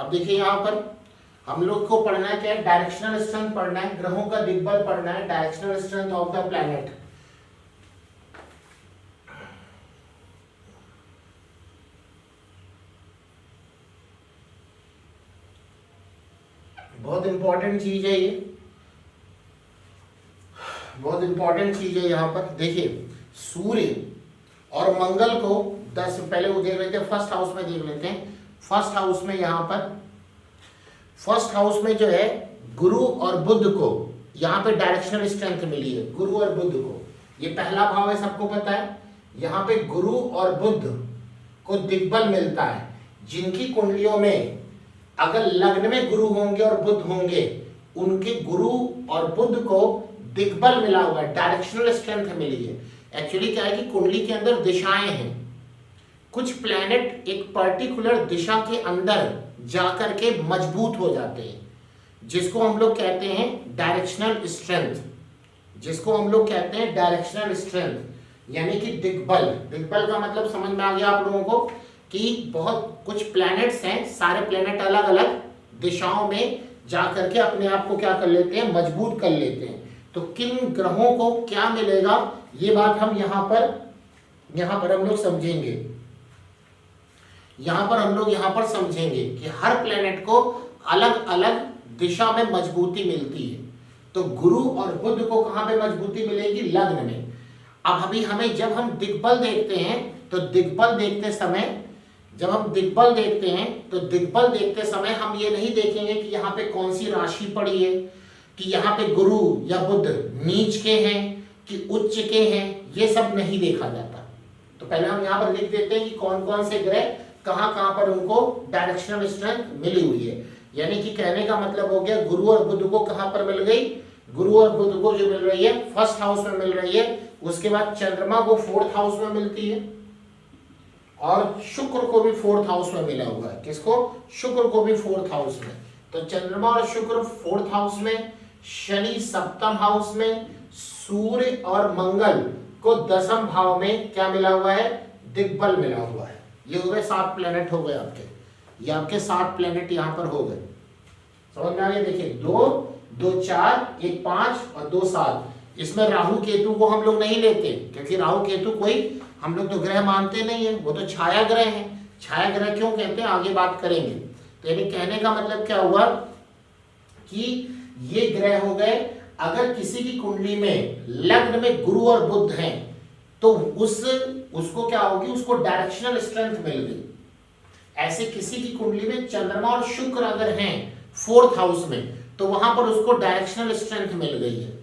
अब देखिए यहाँ पर हम लोग को पढ़ना है क्या है, डायरेक्शनल स्ट्रेंथ पढ़ना है, ग्रहों का दिग्बल पढ़ना है, directional strength of the planet. बहुत इंपॉर्टेंट चीज है ये, बहुत इंपॉर्टेंट चीज है। यहाँ पर देखिए सूर्य और मंगल को 10 पहले वो देख लेते हैं, फर्स्ट हाउस में देख लेते हैं। फर्स्ट हाउस में यहाँ पर फर्स्ट हाउस में जो है गुरु और बुध को यहाँ पे डायरेक्शनल स्ट्रेंथ मिली है, गुरु और बुध को। ये पहला भाव है, सबको पता है। यहाँ पे गुरु और बुध को दिग्बल मिलता है। जिनकी कुंडलियों में अगर लग्न में गुरु होंगे और बुध होंगे, उनके गुरु और बुध को दिग्बल मिला हुआ है, डायरेक्शनल स्ट्रेंथ मिली है। एक्चुअली क्या है कि कुंडली के अंदर दिशाएं हैं, कुछ प्लैनेट एक पर्टिकुलर दिशा के अंदर जाकर के मजबूत हो जाते हैं, जिसको हम लोग कहते हैं डायरेक्शनल स्ट्रेंथ, जिसको हम लोग कहते हैं डायरेक्शनल स्ट्रेंथ, यानी कि दिग्बल। दिग्बल का मतलब समझ में आ गया आप लोगों को कि बहुत कुछ प्लैनेट्स हैं, सारे प्लैनेट अलग अलग दिशाओं में जाकर के अपने आप को क्या कर लेते हैं, मजबूत कर लेते हैं। तो किन ग्रहों को क्या मिलेगा, ये बात हम यहाँ पर हम लोग समझेंगे। यहाँ पर समझेंगे कि हर प्लेनेट को अलग अलग दिशा में मजबूती मिलती है। तो गुरु और बुध को कहाँ पे मजबूती मिलेगी, लग्न में। अब अभी हमें जब हम दिग्बल देखते हैं तो दिग्बल देखते समय हम ये नहीं देखेंगे कि यहाँ पे कौन सी राशि पड़ी है, कि यहाँ पे गुरु या बुध नीच के हैं कि उच्च के हैं, ये सब नहीं देखा जाता। तो पहले हम यहाँ पर लिख देते हैं कि कौन कौन से ग्रह कहाँ पर उनको डायरेक्शनल स्ट्रेंथ मिली हुई है। यानी कि कहने का मतलब हो गया, गुरु और बुध को कहाँ पर मिल गई, गुरु और बुध को जो मिल रही है फर्स्ट हाउस में मिल रही है। उसके बाद चंद्रमा को फोर्थ हाउस में मिलती है, और शुक्र को भी फोर्थ हाउस में मिला हुआ है। किसको, शुक्र को भी फोर्थ हाउस में। तो चंद्रमा और शुक्र फोर्थ हाउस में, शनि सप्तम हाउस में, सूर्य और मंगल को दसम भाव में क्या मिला हुआ है, दिग्बल मिला हुआ है। ये हो गए 7 प्लेनेट हो गए आपके, ये आपके 7 प्लेनेट यहाँ पर हो गए। समझ में आ गया। देखिए 2 2 4 1 5 और 2 7। इसमें राहु केतु को हम लोग नहीं लेते, क्योंकि राहु केतु कोई हम लोग तो ग्रह मानते नहीं है, वो तो छाया ग्रह है। छाया ग्रह क्यों कहते हैं, आगे बात करेंगे। तो यानी कहने का मतलब क्या हुआ कि ये ग्रह हो गए, अगर किसी की कुंडली में लग्न में गुरु और बुध हैं तो उसको क्या होगी, उसको डायरेक्शनल स्ट्रेंथ मिल गई। ऐसे किसी की कुंडली में चंद्रमा और शुक्र अगर हैं फोर्थ हाउस में, तो वहां पर उसको डायरेक्शनल स्ट्रेंथ मिल गई है।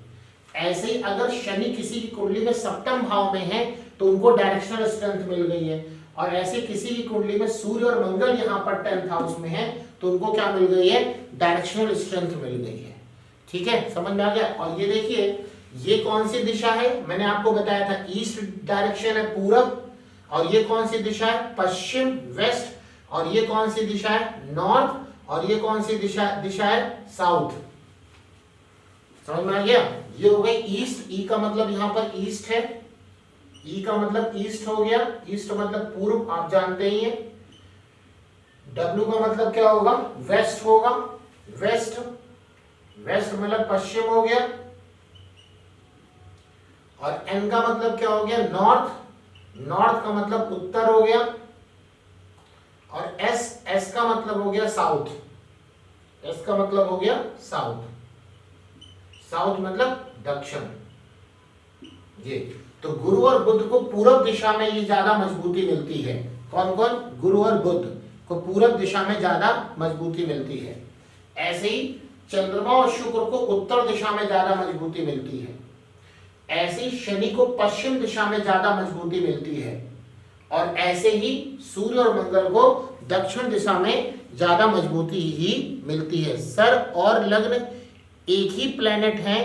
ऐसे ही अगर शनि किसी की कुंडली में सप्तम भाव में है तो उनको डायरेक्शनल स्ट्रेंथ मिल गई है। और ऐसे किसी की कुंडली में सूर्य और मंगल यहाँ पर 10th हाउस में है तो उनको क्या मिल गई है, डायरेक्शनल स्ट्रेंथ मिल गई है। ठीक है, समझ में आ गया। और ये देखिए, ये कौन सी दिशा है, मैंने आपको बताया था ईस्ट डायरेक्शन है, पूरब। और ये कौन सी दिशा है, पश्चिम वेस्ट। और ये कौन सी दिशा है, नॉर्थ। और ये कौन सी दिशा है, साउथ। समझ में आ गया। ये हो गई ईस्ट, ई का मतलब यहाँ पर ईस्ट है, ई का मतलब ईस्ट हो गया। ईस्ट मतलब पूर्व, आप जानते ही हैं। डब्ल्यू का मतलब क्या होगा, वेस्ट होगा, वेस्ट। वेस्ट मतलब पश्चिम हो गया। और एन का मतलब क्या हो गया, नॉर्थ। नॉर्थ का मतलब उत्तर हो गया। और एस का मतलब हो गया साउथ। एस का मतलब हो गया साउथ। साउथ मतलब दक्षिण। ये तो गुरु और बुध को पूरब दिशा में ये ज्यादा मजबूती मिलती है। कौन कौन, गुरु और बुध को पूरब दिशा में ज्यादा मजबूती मिलती है। ऐसे ही चंद्रमा और शुक्र को उत्तर दिशा में ज्यादा मजबूती मिलती है। ऐसे ही शनि को पश्चिम दिशा में ज्यादा मजबूती मिलती है। और ऐसे ही सूर्य और मंगल को दक्षिण दिशा में ज्यादा मजबूती ही मिलती है। सर और लग्न एक ही प्लेनेट है,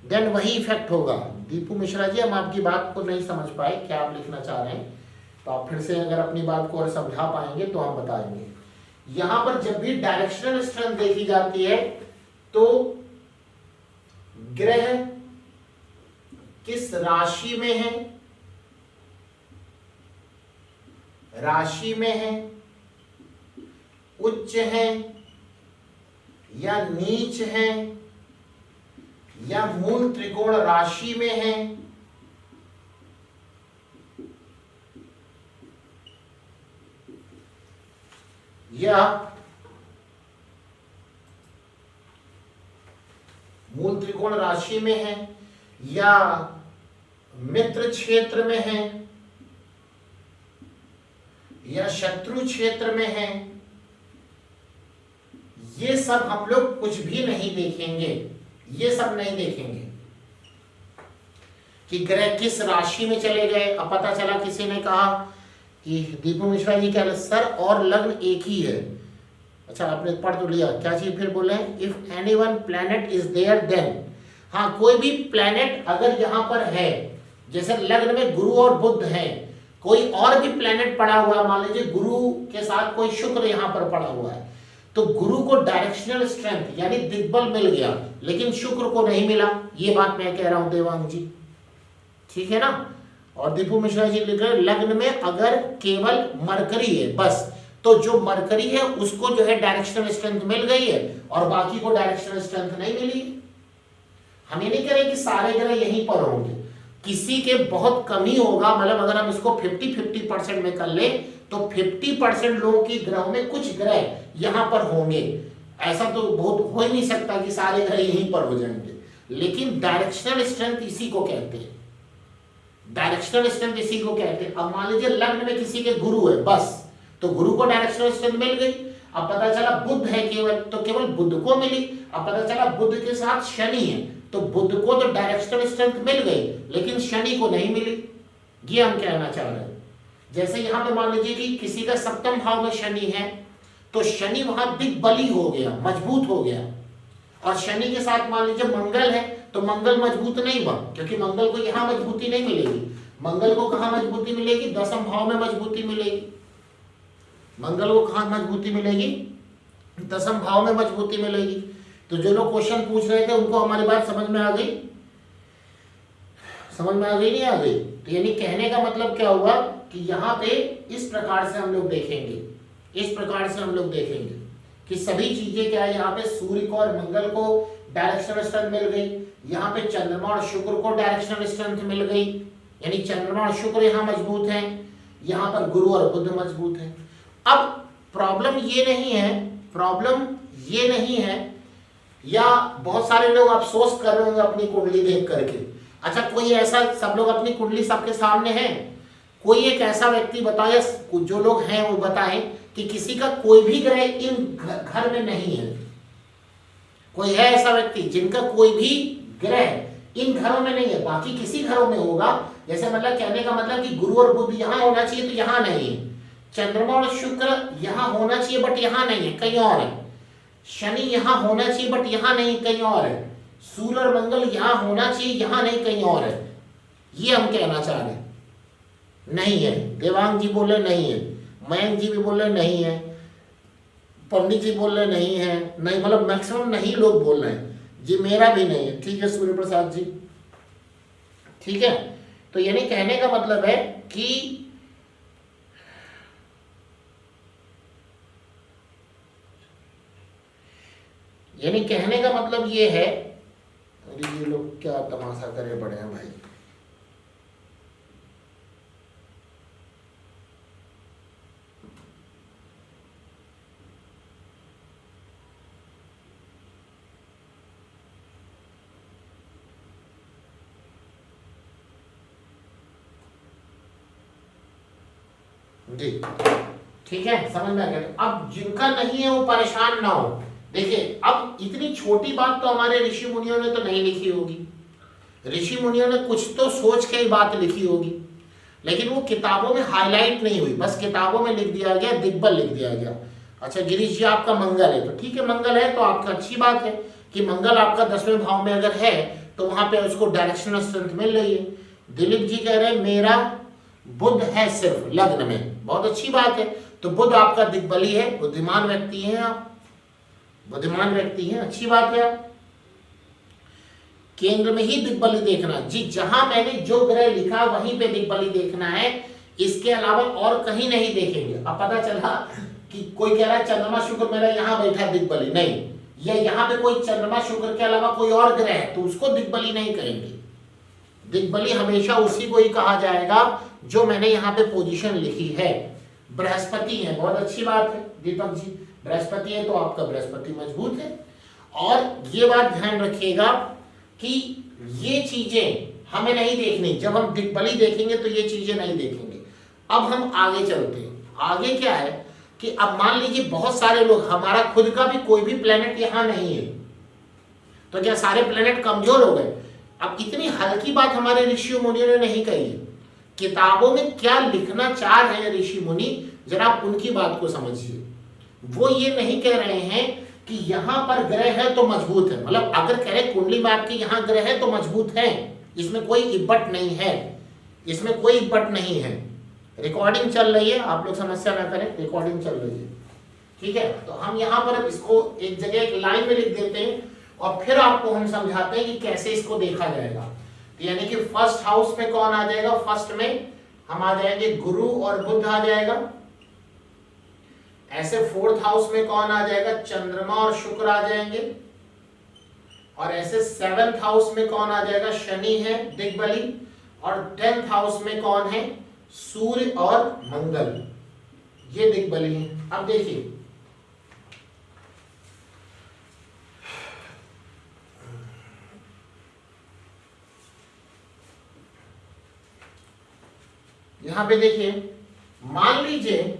देन वही इफेक्ट होगा। दीपू मिश्रा जी, हम आपकी बात को नहीं समझ पाए, क्या आप लिखना चाह रहे हैं, तो आप फिर से अगर अपनी बात को और समझा पाएंगे तो हम बताएंगे। यहां पर जब भी डायरेक्शनल स्ट्रेंथ देखी जाती है तो ग्रह किस राशि में है, राशि में है, उच्च है या नीच है या मूल त्रिकोण राशि में है या मूल त्रिकोण राशि में है या मित्र क्षेत्र में है या शत्रु क्षेत्र में है, ये सब हम लोग कुछ भी नहीं देखेंगे। ये सब नहीं देखेंगे कि ग्रह किस राशि में चले गए। अब पता चला किसी ने कहा कि दीपू मिश्रा जी कह रहे सर और लग्न एक ही है। अच्छा आपने पढ़ तो लिया, क्या चीज फिर बोले, if any one planet is there then, हाँ कोई भी प्लैनेट अगर यहाँ पर है, जैसे लग्न में गुरु और बुध है, कोई और भी प्लैनेट पड़ा हुआ है, मान लीजिए गुरु के साथ कोई शुक्र यहाँ पर पड़ा हुआ है, तो गुरु को डायरेक्शनल स्ट्रेंथ यानी दिग्बल मिल गया, लेकिन शुक्र को नहीं मिला। ये बात मैं कह रहा हूं देवांग जी, ठीक है ना। और दीपू मिश्रा जी लिख रहे लग्न में अगर केवल मरकरी है बस, तो जो मरकरी है उसको जो है डायरेक्शनल स्ट्रेंथ मिल गई है और बाकी को डायरेक्शनल स्ट्रेंथ नहीं मिली। हम ये नहीं कह रहे कि सारे ग्रह यहीं पर होंगे, किसी के बहुत कमी होगा। मतलब अगर हम इसको 50-50% में कर ले तो 50% लोगों की ग्रहों में कुछ ग्रह यहां पर होंगे। ऐसा तो बहुत हो ही नहीं सकता कि सारे ग्रह यहीं पर हो जाएंगे, लेकिन डायरेक्शनल स्ट्रेंथ इसी को कहते हैं। डायरेक्शनल स्ट्रेंथ इसी को कहते हैं। अब मान लीजिए लग्न में किसी के गुरु है बस, तो गुरु को डायरेक्शनल स्ट्रेंथ मिल गई। अब पता चला बुध है केवल, तो केवल बुध को मिली। अब पता चला बुध के साथ शनि है, तो बुध को तो डायरेक्शनल स्ट्रेंथ मिल गई, लेकिन शनि को नहीं मिली। ये हम कहना चाह रहे हैं। जैसे यहां पे मान लीजिए कि किसी का सप्तम भाव में शनि है, तो शनि वहां दिग्बली हो गया, मजबूत हो गया। और शनि के साथ मान लीजिए मंगल है, तो मंगल मजबूत नहीं हुआ, क्योंकि मंगल को यहां मजबूती नहीं मिलेगी। मंगल को कहां मजबूती मिलेगी, दसम भाव में मजबूती मिलेगी। मंगल को कहां मजबूती मिलेगी, दसम भाव में मजबूती मिलेगी। तो जो लोग क्वेश्चन पूछ रहे थे उनको हमारी बात समझ में आ गई, समझ में आ गई नहीं आ गई। तो यानी कहने का मतलब क्या हुआ कि यहाँ पे इस प्रकार से हम लोग देखेंगे, इस प्रकार से हम लोग देखेंगे कि सभी चीजें क्या है। यहाँ पे सूर्य को और मंगल को डायरेक्शनल स्ट्रेंथ मिल गई, यहाँ पे चंद्रमा और शुक्र को डायरेक्शनल स्ट्रेंथ मिल गई, यानी चंद्रमा और शुक्र यहाँ मजबूत है, यहाँ पर गुरु और बुध मजबूत है। अब प्रॉब्लम ये नहीं है, प्रॉब्लम ये नहीं है, या बहुत सारे लोग अफसोस कर रहे होंगे अपनी कुंडली देख करके। अच्छा कोई ऐसा, सब लोग अपनी कुंडली सबके सामने है, कोई एक ऐसा व्यक्ति बताए, जो लोग हैं वो बताएं कि किसी का कोई भी ग्रह इन घर में नहीं है। कोई है ऐसा व्यक्ति जिनका कोई भी ग्रह इन घरों में नहीं है, बाकी किसी घरों में होगा। जैसे मतलब कहने का मतलब कि गुरु और बुध यहाँ होना चाहिए तो यहाँ नहीं है, चंद्रमा और शुक्र यहाँ होना चाहिए बट यहाँ नहीं है, कहीं और है। शनि यहाँ होना चाहिए बट यहाँ नहीं, कहीं और है। सूर्य और मंगल यहाँ होना चाहिए, यहाँ नहीं, कहीं और है। ये हम कहना चाह रहे हैं, नहीं है। देवांग जी बोले नहीं है, मयंक जी भी बोले नहीं है, पंडित जी बोल रहे नहीं है, नहीं मतलब मैक्सिमम नहीं लोग बोल रहे हैं जी, मेरा भी नहीं है। ठीक है सूर्य प्रसाद जी, ठीक है। तो यानी कहने का मतलब है कि यानी कहने का मतलब ये है, अरे ये लोग क्या तमाशा करे पड़े हैं भाई। जी ठीक है, समझ में आ गया। अब जिनका नहीं है वो परेशान ना हो। देखिए अब इतनी छोटी बात तो हमारे ऋषि मुनियों ने तो नहीं लिखी होगी, ऋषि मुनियों ने कुछ तो सोच के ही बात लिखी होगी, लेकिन वो किताबों में हाईलाइट नहीं हुई, बस किताबों में लिख दिया गया, दिग्बल लिख दिया गया। अच्छा गिरीश जी आपका मंगल है, तो ठीक है मंगल है तो आपका अच्छी बात है कि मंगल आपका 10वें भाव में अगर है तो वहां पे उसको डायरेक्शनल स्ट्रेंथ मिल रही है। दिलीप जी कह रहे हैं मेरा बुध है सिर्फ लग्न में, बहुत अच्छी बात है। तो बुध आपका दिग्बली है, बुद्धिमान व्यक्ति हैं आप, बुद्धिमान व्यक्ति हैं, अच्छी बात है। आप केंद्र में ही दिग्बली देखना जी, जहां मैंने जो ग्रह लिखा वहीं पे दिग्बली देखना है, इसके अलावा और कहीं नहीं देखेंगे। अब पता चला कि कोई कह रहा है चंद्रमा शुक्र मेरा यहाँ बैठा दिग्बली, नहीं, या यहाँ पे कोई चंद्रमा शुक्र के अलावा कोई और ग्रह है तो उसको दिग्बली नहीं कहेंगे। दिग्बली हमेशा उसी को ही कहा जाएगा जो मैंने यहाँ पे पोजीशन लिखी है। बृहस्पति है, बहुत अच्छी बात है दीपक जी, बृहस्पति है तो आपका बृहस्पति मजबूत है। और ये बात ध्यान रखिएगा कि ये चीजें हमें नहीं देखनी, जब हम दिग्बली देखेंगे तो ये चीजें नहीं देखेंगे। अब हम आगे चलते हैं। आगे क्या है कि अब मान लीजिए बहुत सारे लोग, हमारा खुद का भी कोई भी प्लेनेट यहाँ नहीं है तो क्या सारे प्लेनेट कमजोर हो गए? अब इतनी हल्की बात हमारे ऋषि मुनियों ने नहीं कही है। किताबों में क्या लिखना चाह रहे हैं ऋषि मुनि, जरा आप उनकी बात को समझिए। वो ये नहीं कह रहे हैं कि यहाँ पर ग्रह है तो मजबूत है, मतलब अगर कह रहे कुंडली में आपके यहाँ ग्रह है तो मजबूत है, इसमें कोई इब्बट नहीं है, इसमें कोई इब्बट नहीं है। रिकॉर्डिंग चल रही है, आप लोग समस्या ना करें, रिकॉर्डिंग चल रही है, ठीक है। तो हम यहाँ पर इसको एक जगह एक लाइन में लिख देते हैं और फिर आपको हम समझाते हैं कि कैसे इसको देखा जाएगा। तो यानी कि फर्स्ट हाउस में कौन आ जाएगा? फर्स्ट में हम आ जाएंगे गुरु और बुध आ जाएगा। ऐसे फोर्थ हाउस में कौन आ जाएगा? चंद्रमा और शुक्र आ जाएंगे। और ऐसे सेवेंथ हाउस में कौन आ जाएगा? शनि है दिग्बली। और 10th हाउस में कौन है? सूर्य और मंगल, ये दिग्बली है। अब देखिए यहां पे देखिए, मान लीजिए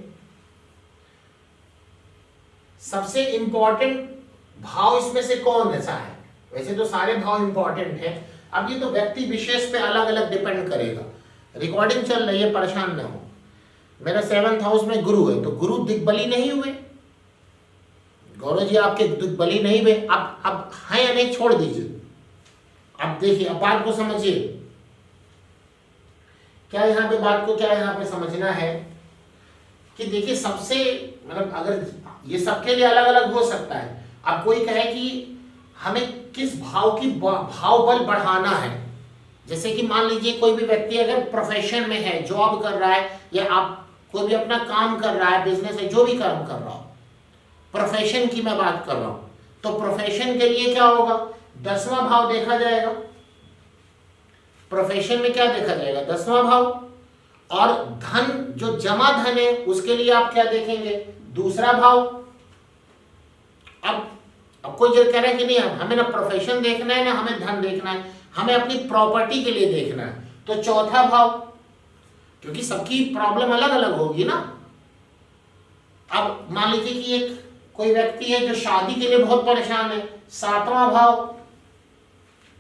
सबसे इंपॉर्टेंट भाव इसमें से कौन सा है? वैसे तो सारे भाव इंपॉर्टेंट हैं, अब ये तो व्यक्ति विशेष पे अलग अलग डिपेंड करेगा। रिकॉर्डिंग चल रही है, परेशान ना हो। मेरा 7th हाउस में गुरु है तो गुरु दिग्बली नहीं हुए, गौरव जी आपके दिग्बली नहीं हुए। अब है या नहीं छोड़ दीजिए। अब देखिए, अब बात को समझिए, क्या यहाँ पे बात को क्या यहाँ पे समझना है कि देखिए सबसे, मतलब अगर ये सबके लिए अलग अलग हो सकता है। अब कोई कहे कि हमें किस भाव की भाव बल बढ़ाना है, जैसे कि मान लीजिए कोई भी व्यक्ति अगर प्रोफेशन में है, जॉब कर रहा है, या आप कोई भी अपना काम कर रहा है, बिजनेस है, जो भी काम कर रहा हो, प्रोफेशन की मैं बात कर रहा हूं, तो प्रोफेशन के लिए क्या होगा? 10वां भाव देखा जाएगा। प्रोफेशन में क्या देखा जाएगा? 10वां भाव। और धन, जो जमा धन है, उसके लिए आप क्या देखेंगे? दूसरा भाव। अब कोई जो कह रहा है कि नहीं हमें ना प्रोफेशन देखना है ना हमें धन देखना है, हमें अपनी प्रॉपर्टी के लिए देखना है, तो चौथा भाव, क्योंकि सबकी प्रॉब्लम अलग अलग होगी ना। अब मान लीजिए कि एक कोई व्यक्ति है जो शादी के लिए बहुत परेशान है, 7वां भाव।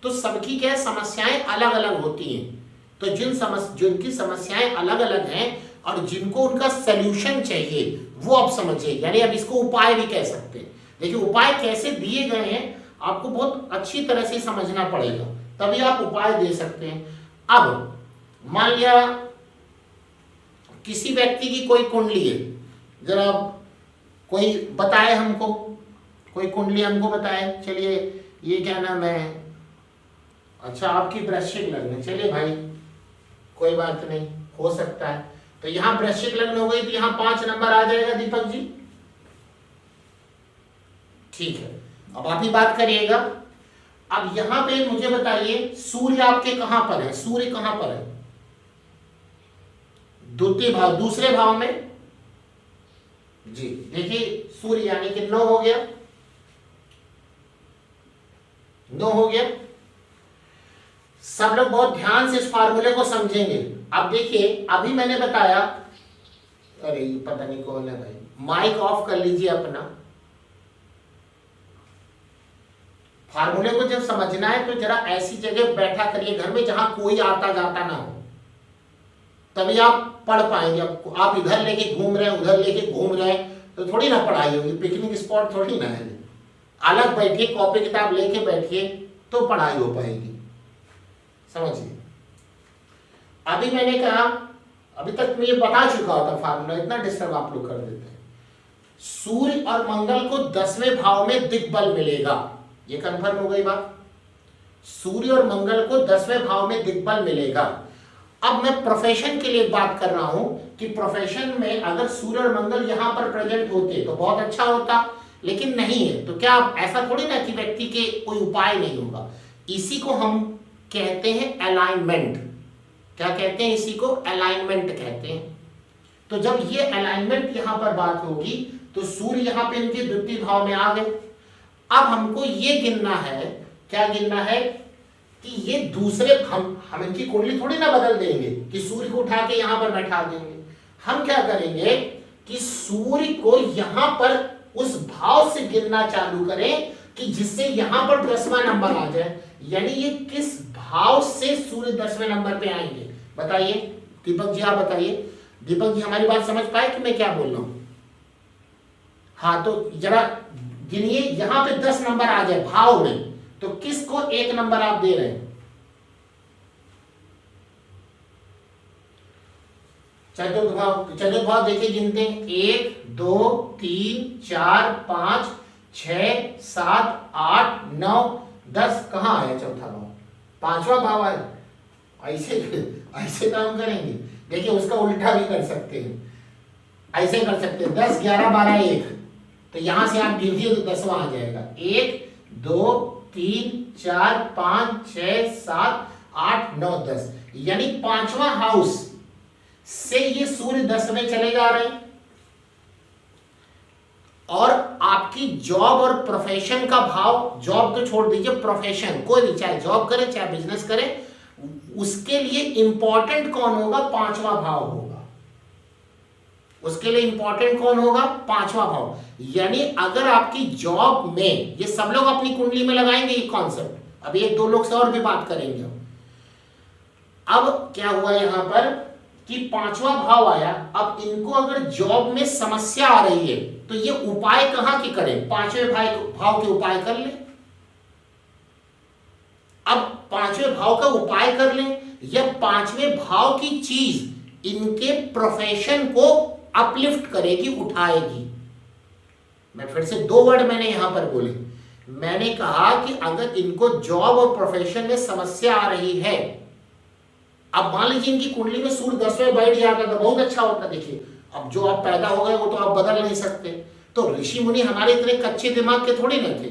तो सबकी क्या समस्याएं अलग अलग होती हैं, तो जिनकी समस्याएं अलग अलग हैं और जिनको उनका सल्यूशन चाहिए वो आप समझिए, यानी अब इसको उपाय भी कह सकते हैं। देखिए उपाय कैसे दिए गए हैं आपको बहुत अच्छी तरह से समझना पड़ेगा, तभी आप उपाय दे सकते हैं। अब मान लिया किसी व्यक्ति की कोई कुंडली है, जरा कोई बताए हमको, कोई कुंडली हमको बताए। चलिए ये क्या नाम है, अच्छा आपकी वृश्चिक लग्न, चलिए भाई कोई बात नहीं, हो सकता है। तो यहाँ वृश्चिक लग्न हो गई तो यहाँ 5 नंबर आ जाएगा दीपक जी, ठीक है। अब आप ही बात करिएगा। अब यहां पे मुझे बताइए सूर्य आपके कहां पर है? सूर्य कहां पर है? द्वितीय भाव, दूसरे भाव में जी। देखिए सूर्य यानी कि 9 हो गया, 9 हो गया। सब लोग बहुत ध्यान से इस फार्मूले को समझेंगे। अब देखिए अभी मैंने बताया, अरे पता नहीं कौन है भाई, माइक ऑफ कर लीजिए अपना। फार्मूले को जब समझना है तो जरा ऐसी जगह बैठा करिए घर में जहां कोई आता जाता ना हो, तभी आप पढ़ पाएंगे। आप इधर लेके घूम रहे हैं, उधर लेके घूम रहे हैं, तो थोड़ी ना पढ़ाई होगी। पिकनिक स्पॉट थोड़ी ना है, अलग बैठिए, कॉपी किताब लेके बैठिए तो पढ़ाई हो पाएगी, समझिए। अभी मैंने कहा, अभी तक मैं ये बता चुका होता फार्मूला, इतना डिस्टर्ब आप लोग कर देते हैं। सूर्य और मंगल को 10वें भाव में दिग्बल मिलेगा, ये कंफर्म हो गई बात। सूर्य और मंगल को 10वें भाव में दिग्बल मिलेगा। अब मैं प्रोफेशन के लिए बात कर रहा हूं कि प्रोफेशन में अगर सूर्य और मंगल यहां पर प्रेजेंट होते तो बहुत अच्छा होता, लेकिन नहीं है। तो क्या आप ऐसा थोड़ी ना कि व्यक्ति के कोई उपाय नहीं होगा। इसी को हम कहते हैं अलाइनमेंट। क्या कहते हैं? इसी को अलाइनमेंट कहते हैं। तो जब ये अलाइनमेंट यहां पर बात होगी तो सूर्य यहां पे इनके द्वितीय भाव में आ गए। अब हमको ये गिनना है, क्या गिनना है कि ये दूसरे, हम इनकी कुंडली थोड़ी ना बदल देंगे कि सूर्य को उठा के यहां पर बैठा देंगे। हम क्या करेंगे कि सूर्य को यहां पर उस भाव से गिनना चालू करें कि जिससे यहां पर 10वां नंबर आ जाए। यानी ये किस भाव से सूर्य 10वें नंबर पे आएंगे? बताइए दीपक जी, आप बताइए। दीपक जी हमारी बात समझ पाए कि मैं क्या बोल रहा हूं? हाँ, तो जरा गिनिए, यहां पे 10 नंबर आ जाए भाव में, तो किसको 1 नंबर आप दे रहे हैं? चतुर्थ भाव देखिए, गिनते हैं 1 2 3 4 5 6 7 8 9 10। कहां आया चौथा भाव? 5वां भाव आया। ऐसे काम करेंगे। देखिए उसका उल्टा भी कर सकते हैं, ऐसे कर सकते हैं 10 11 12 1। तो यहां से आप गिनिए तो 10वां आ जाएगा। 1 2 3 4 5 6 7 8 9 10। यानी 5वां हाउस से ये सूर्य 10वें चले जा रहे हैं। और आपकी जॉब और प्रोफेशन का भाव, जॉब तो छोड़ दीजिए, प्रोफेशन कोई भी, चाहे जॉब करे चाहे बिजनेस करे, उसके लिए इंपॉर्टेंट कौन होगा? 5वां भाव होगा। उसके लिए इंपॉर्टेंट कौन होगा? 5वां भाव। यानी अगर आपकी जॉब में, ये सब लोग अपनी कुंडली में लगाएंगे ये कॉन्सेप्ट, अब 1 2 लोग से और भी बात करेंगे। अब क्या हुआ यहां पर कि 5वां भाव आया। अब इनको अगर जॉब में समस्या आ रही है तो ये उपाय कहां के करें? 5वें भाव के उपाय कर ले। अब 5वें भाव का उपाय कर ले, या 5वें भाव की चीज इनके प्रोफेशन को अपलिफ्ट करेगी, उठाएगी। मैं फिर से 2 वर्ड मैंने यहां पर बोले। मैंने कहा कि अगर इनको जॉब और प्रोफेशन में समस्या आ रही है, अब मान लीजिए इनकी कुंडली में सूर्य 10वें बैठ जाता तो बहुत अच्छा होता। देखिए अब जो आप पैदा हो गए वो तो आप बदल नहीं सकते। तो ऋषि मुनि हमारे इतने कच्चे दिमाग के थोड़ी ना थे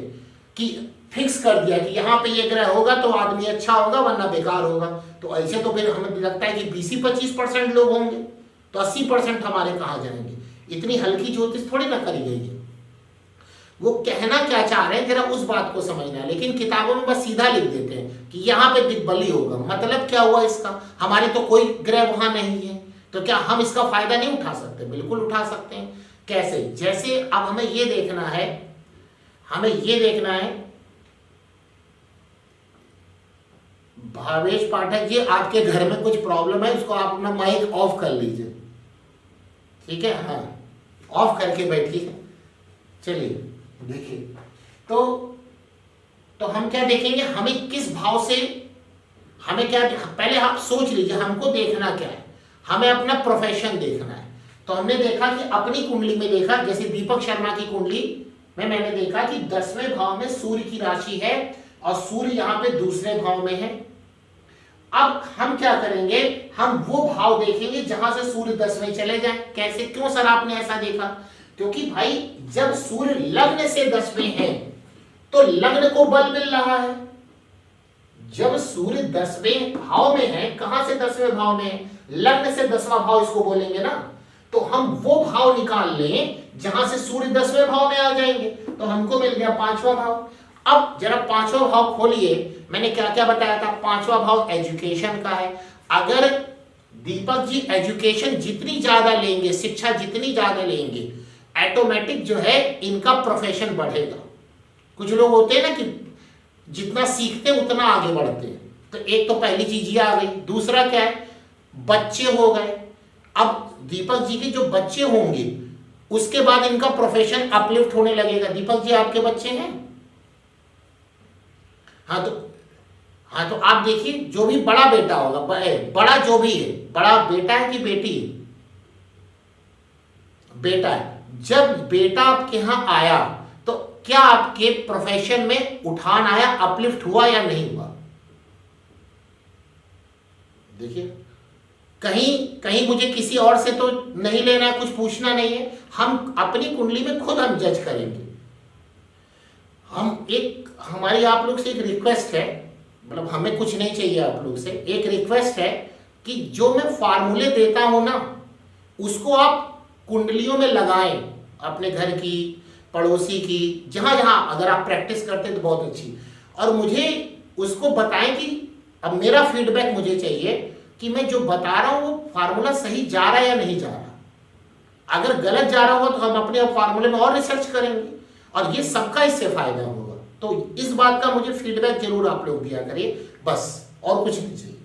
कि फिक्स कर दिया कि यहाँ पे ये ग्रह होगा तो आदमी अच्छा होगा वरना बेकार होगा। तो ऐसे तो फिर हमें लगता है कि 20-25% लोग होंगे, तो 80% हमारे कहाँ जाएंगे? इतनी हल्की ज्योतिष थोड़ी ना करी गई है। वो कहना क्या चाह रहे हैं जरा उस बात को समझना है। लेकिन किताबों में बस सीधा लिख देते हैं कि यहाँ पे दिग्बली होगा। मतलब क्या हुआ इसका? हमारे तो कोई ग्रह वहां नहीं है, तो क्या हम इसका फायदा नहीं उठा सकते? बिल्कुल उठा सकते हैं। कैसे? जैसे अब हमें ये देखना है, भावेश पाठक जी आपके घर में कुछ प्रॉब्लम है, उसको आप अपना माइक ऑफ कर लीजिए, ठीक है? हाँ, ऑफ करके बैठिए। चलिए देखिए, तो हम क्या देखेंगे, हमें किस भाव से, हमें क्या, पहले आप सोच लीजिए हमको देखना क्या है। हमें अपना प्रोफेशन देखना है। तो हमने देखा कि अपनी कुंडली में देखा, जैसे दीपक शर्मा की कुंडली में मैंने देखा कि 10वें भाव में सूर्य की राशि है और सूर्य यहाँ पे दूसरे भाव में है। अब हम क्या करेंगे, हम वो भाव देखेंगे जहां से सूर्य 10वें चले जाए। कैसे? क्यों सर आपने ऐसा देखा? क्योंकि भाई जब सूर्य लग्न से 10वें है तो लग्न को बल मिल रहा है। जब सूर्य 10वें भाव में है, कहां से 10वें भाव में है? लग्न से 10वां भाव इसको बोलेंगे ना। तो हम वो भाव निकाल लें जहां से सूर्य 10वें भाव में आ जाएंगे, तो हमको मिल गया 5वां भाव। अब जरा 5वां भाव खोलिए। मैंने क्या क्या बताया था? 5वां भाव एजुकेशन का है। अगर दीपक जी एजुकेशन जितनी ज्यादा लेंगे, शिक्षा जितनी ज्यादा लेंगे, ऑटोमेटिक जो है इनका प्रोफेशन बढ़ेगा। कुछ लोग होते हैं ना कि जितना सीखते उतना आगे बढ़ते हैं। तो एक तो पहली चीज ये आ गई। दूसरा क्या है? बच्चे हो गए। अब दीपक जी के जो बच्चे होंगे उसके बाद इनका प्रोफेशन अपलिफ्ट होने लगेगा। दीपक जी आपके बच्चे हैं? हाँ तो आप देखिए, जो भी बड़ा बेटा होगा, बड़ा जो भी है, बड़ा बेटा है कि बेटी है? बेटा है। जब बेटा आपके यहां आया तो क्या आपके प्रोफेशन में उठान आया, अपलिफ्ट हुआ या नहीं हुआ? देखिए, कहीं मुझे किसी और से तो नहीं लेना है, कुछ पूछना नहीं है। हम अपनी कुंडली में खुद हम जज करेंगे हम एक हमारी आप लोग से एक रिक्वेस्ट है, मतलब हमें कुछ नहीं चाहिए आप लोग से, एक रिक्वेस्ट है कि जो मैं फार्मूले देता हूं ना उसको आप कुंडलियों में लगाएं, अपने घर की, पड़ोसी की, जहां जहां अगर आप प्रैक्टिस करते हैं तो बहुत अच्छी, और मुझे उसको बताएं कि अब मेरा फीडबैक मुझे चाहिए कि मैं जो बता रहा हूं वो फार्मूला सही जा रहा है या नहीं जा रहा। अगर गलत जा रहा होगा तो हम अपने फार्मूले में और रिसर्च करेंगे और ये सबका इससे फायदा होगा। तो इस बात का मुझे फीडबैक जरूर आप लोग दिया करिए, बस और कुछ नहीं चाहिए।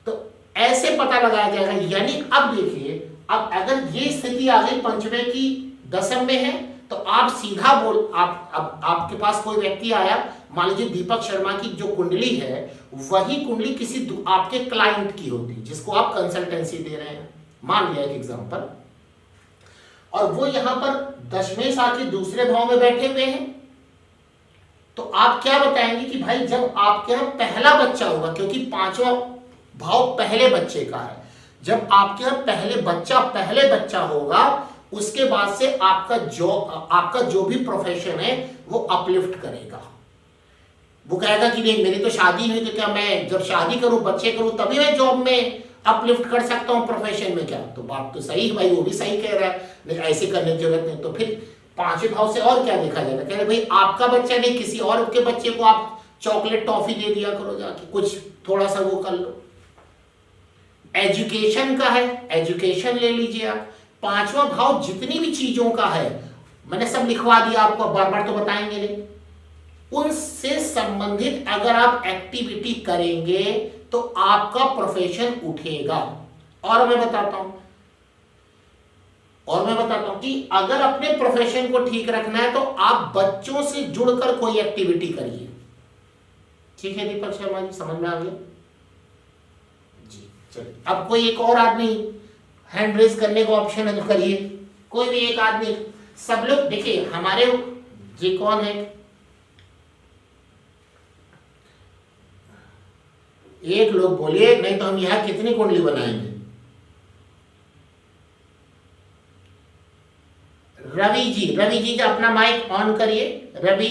तो ऐसे पता लगाया जाएगा। यानी अब देखिए, अब अगर ये स्थिति आ गई पंचमे की दशम में है तो आप सीधा बोल, अब आपके पास कोई व्यक्ति आया, मान लीजिए दीपक शर्मा की जो कुंडली है वही कुंडली किसी आपके क्लाइंट की होती जिसको आप कंसल्टेंसी दे रहे हैं, मान लिया एक एग्जांपल, और वो यहां पर दशमेश आके दूसरे भाव में बैठे हुए हैं, तो आप क्या बताएंगे कि भाई जब आपके यहां पहला बच्चा होगा, क्योंकि पांचवा भाव पहले बच्चे का है, जब आपके यहां पहले बच्चा होगा उसके बाद से आपका जो भी प्रोफेशन है वो अपलिफ्ट करेगा। वो कहेगा कि नहीं मेरी तो शादी हुई, तो क्या मैं जब शादी करूं, बच्चे करूं, तभी मैं जॉब में अपलिफ्ट कर सकता हूं प्रोफेशन में? क्या तो बात तो सही है भाई, वो भी सही कह रहा है, लेकिन ऐसे करने की जरूरत नहीं। तो फिर पांचवें भाव से और क्या देखा जाएगा? कह रहे भाई आपका बच्चा नहीं, किसी और के बच्चे को आप चॉकलेट टॉफी दे दिया करो, जाके कुछ थोड़ा सा वो कर लो। एजुकेशन का है, एजुकेशन ले लीजिए आप। पांचवा भाव जितनी भी चीजों का है मैंने सब लिखवा दिया आपको, बार बार तो बताएंगे नहीं, उनसे संबंधित अगर आप एक्टिविटी करेंगे तो आपका प्रोफेशन उठेगा। और मैं बताता हूं कि अगर अपने प्रोफेशन को ठीक रखना है तो आप बच्चों से जुड़कर कोई एक्टिविटी करिए। ठीक है दीपक शर्मा जी, समझ में आ गया जी? चलिए, अब कोई एक और आदमी हैंड रेज करने का ऑप्शन है तो करिए, कोई भी एक आदमी। सब लोग देखिए हमारे जी कौन है, एक लोग बोलिए, नहीं तो हम यहां कितनी कुंडली बनाएंगे। रवि जी अपना माइक ऑन करिए, रवि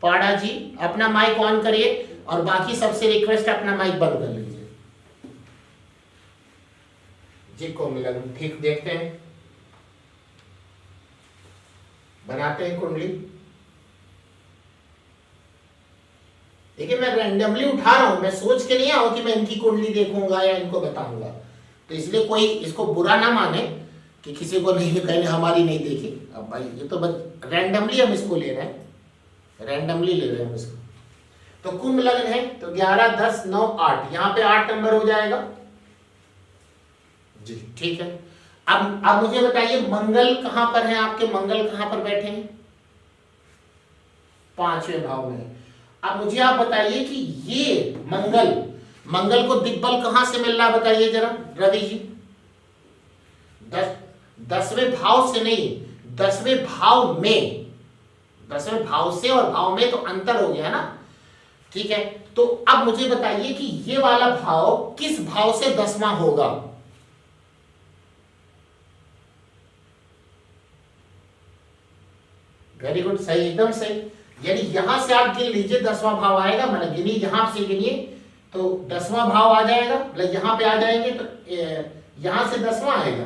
पाड़ा जी अपना माइक ऑन करिए, और बाकी सबसे रिक्वेस्ट अपना माइक बंद कर लीजिए। जी को मिला, ठीक, देखते हैं, बनाते हैं कुंडली। देखिए मैं रैंडमली उठा रहा हूं, मैं सोच के नहीं आऊं कि मैं इनकी कुंडली देखूंगा या इनको बताऊंगा, तो इसलिए कोई इसको बुरा ना माने कि किसी को नहीं, कहने हमारी नहीं देखी। अब भाई ये तो बस रैंडमली हम इसको ले रहे हैं, रैंडमली ले रहे हैं हम इसको। तो कुंभ लग्न है तो 11, 10, 9, 8, यहाँ पे 8 नंबर हो जाएगा जी। ठीक है, अब मुझे बताइए मंगल कहां पर है आपके, मंगल कहां पर बैठे हैं? पांचवें भाव में। अब मुझे आप बताइए कि ये मंगल को दिग्बल कहां से मिल रहा, बताइए जरा रवि जी। 10वें भाव से नहीं, 10वें भाव में, 10वें भाव से और भाव में तो अंतर हो गया ना। ठीक है, तो अब मुझे बताइए कि ये वाला भाव किस भाव से 10वां होगा? वेरी गुड, सही, एकदम सही। यानी यहां से आप गिन लीजिए 10वां भाव आएगा, मतलब गिनिए, यहां से गिनिए तो 10वां भाव आ जाएगा, मतलब यहां पे आ जाएंगे तो यहां से 10वां आएगा,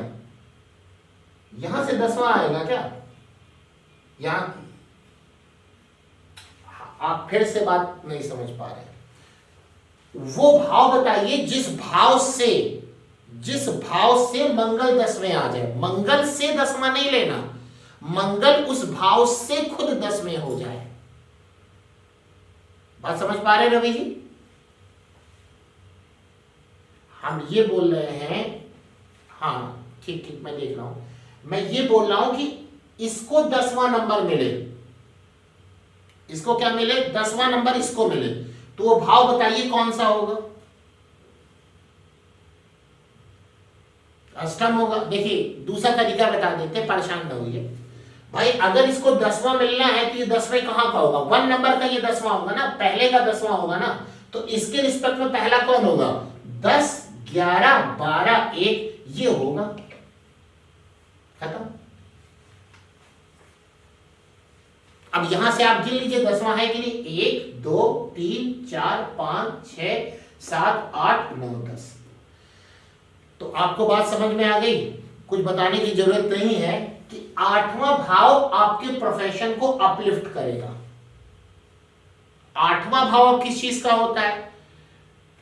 यहां से 10वां आएगा क्या? यहां आप फिर से बात नहीं समझ पा रहे। वो भाव बताइए जिस भाव से मंगल 10वें आ जाए। मंगल से 10वां नहीं लेना, मंगल उस भाव से खुद 10वें हो जाए। बात समझ पा रहे रवि जी? हम ये बोल रहे हैं, हाँ ठीक, मैं देख रहा हूं, मैं ये बोल रहा हूं कि इसको 10वां नंबर मिले, इसको क्या मिले? 10वां नंबर इसको मिले, तो वो भाव बताइए कौन सा होगा? अष्टम होगा। देखिए दूसरा तरीका बता देते, परेशान न होइए भाई। अगर इसको 10वां मिलना है तो ये 10वें कहां का होगा? 1 नंबर का ये 10वां होगा ना, पहले का 10वां होगा ना, तो इसके रिस्पेक्ट में पहला कौन होगा? 10, 11, 12, 1 ये होगा, खत्म। अब यहां से आप गिन लीजिए 10वां है कि नहीं, 1 2 3 4 5 6 7 8 9 10। तो आपको बात समझ में आ गई, कुछ बताने की जरूरत नहीं है कि 8वां भाव आपके प्रोफेशन को अपलिफ्ट करेगा। 8वां भाव किस चीज का होता है,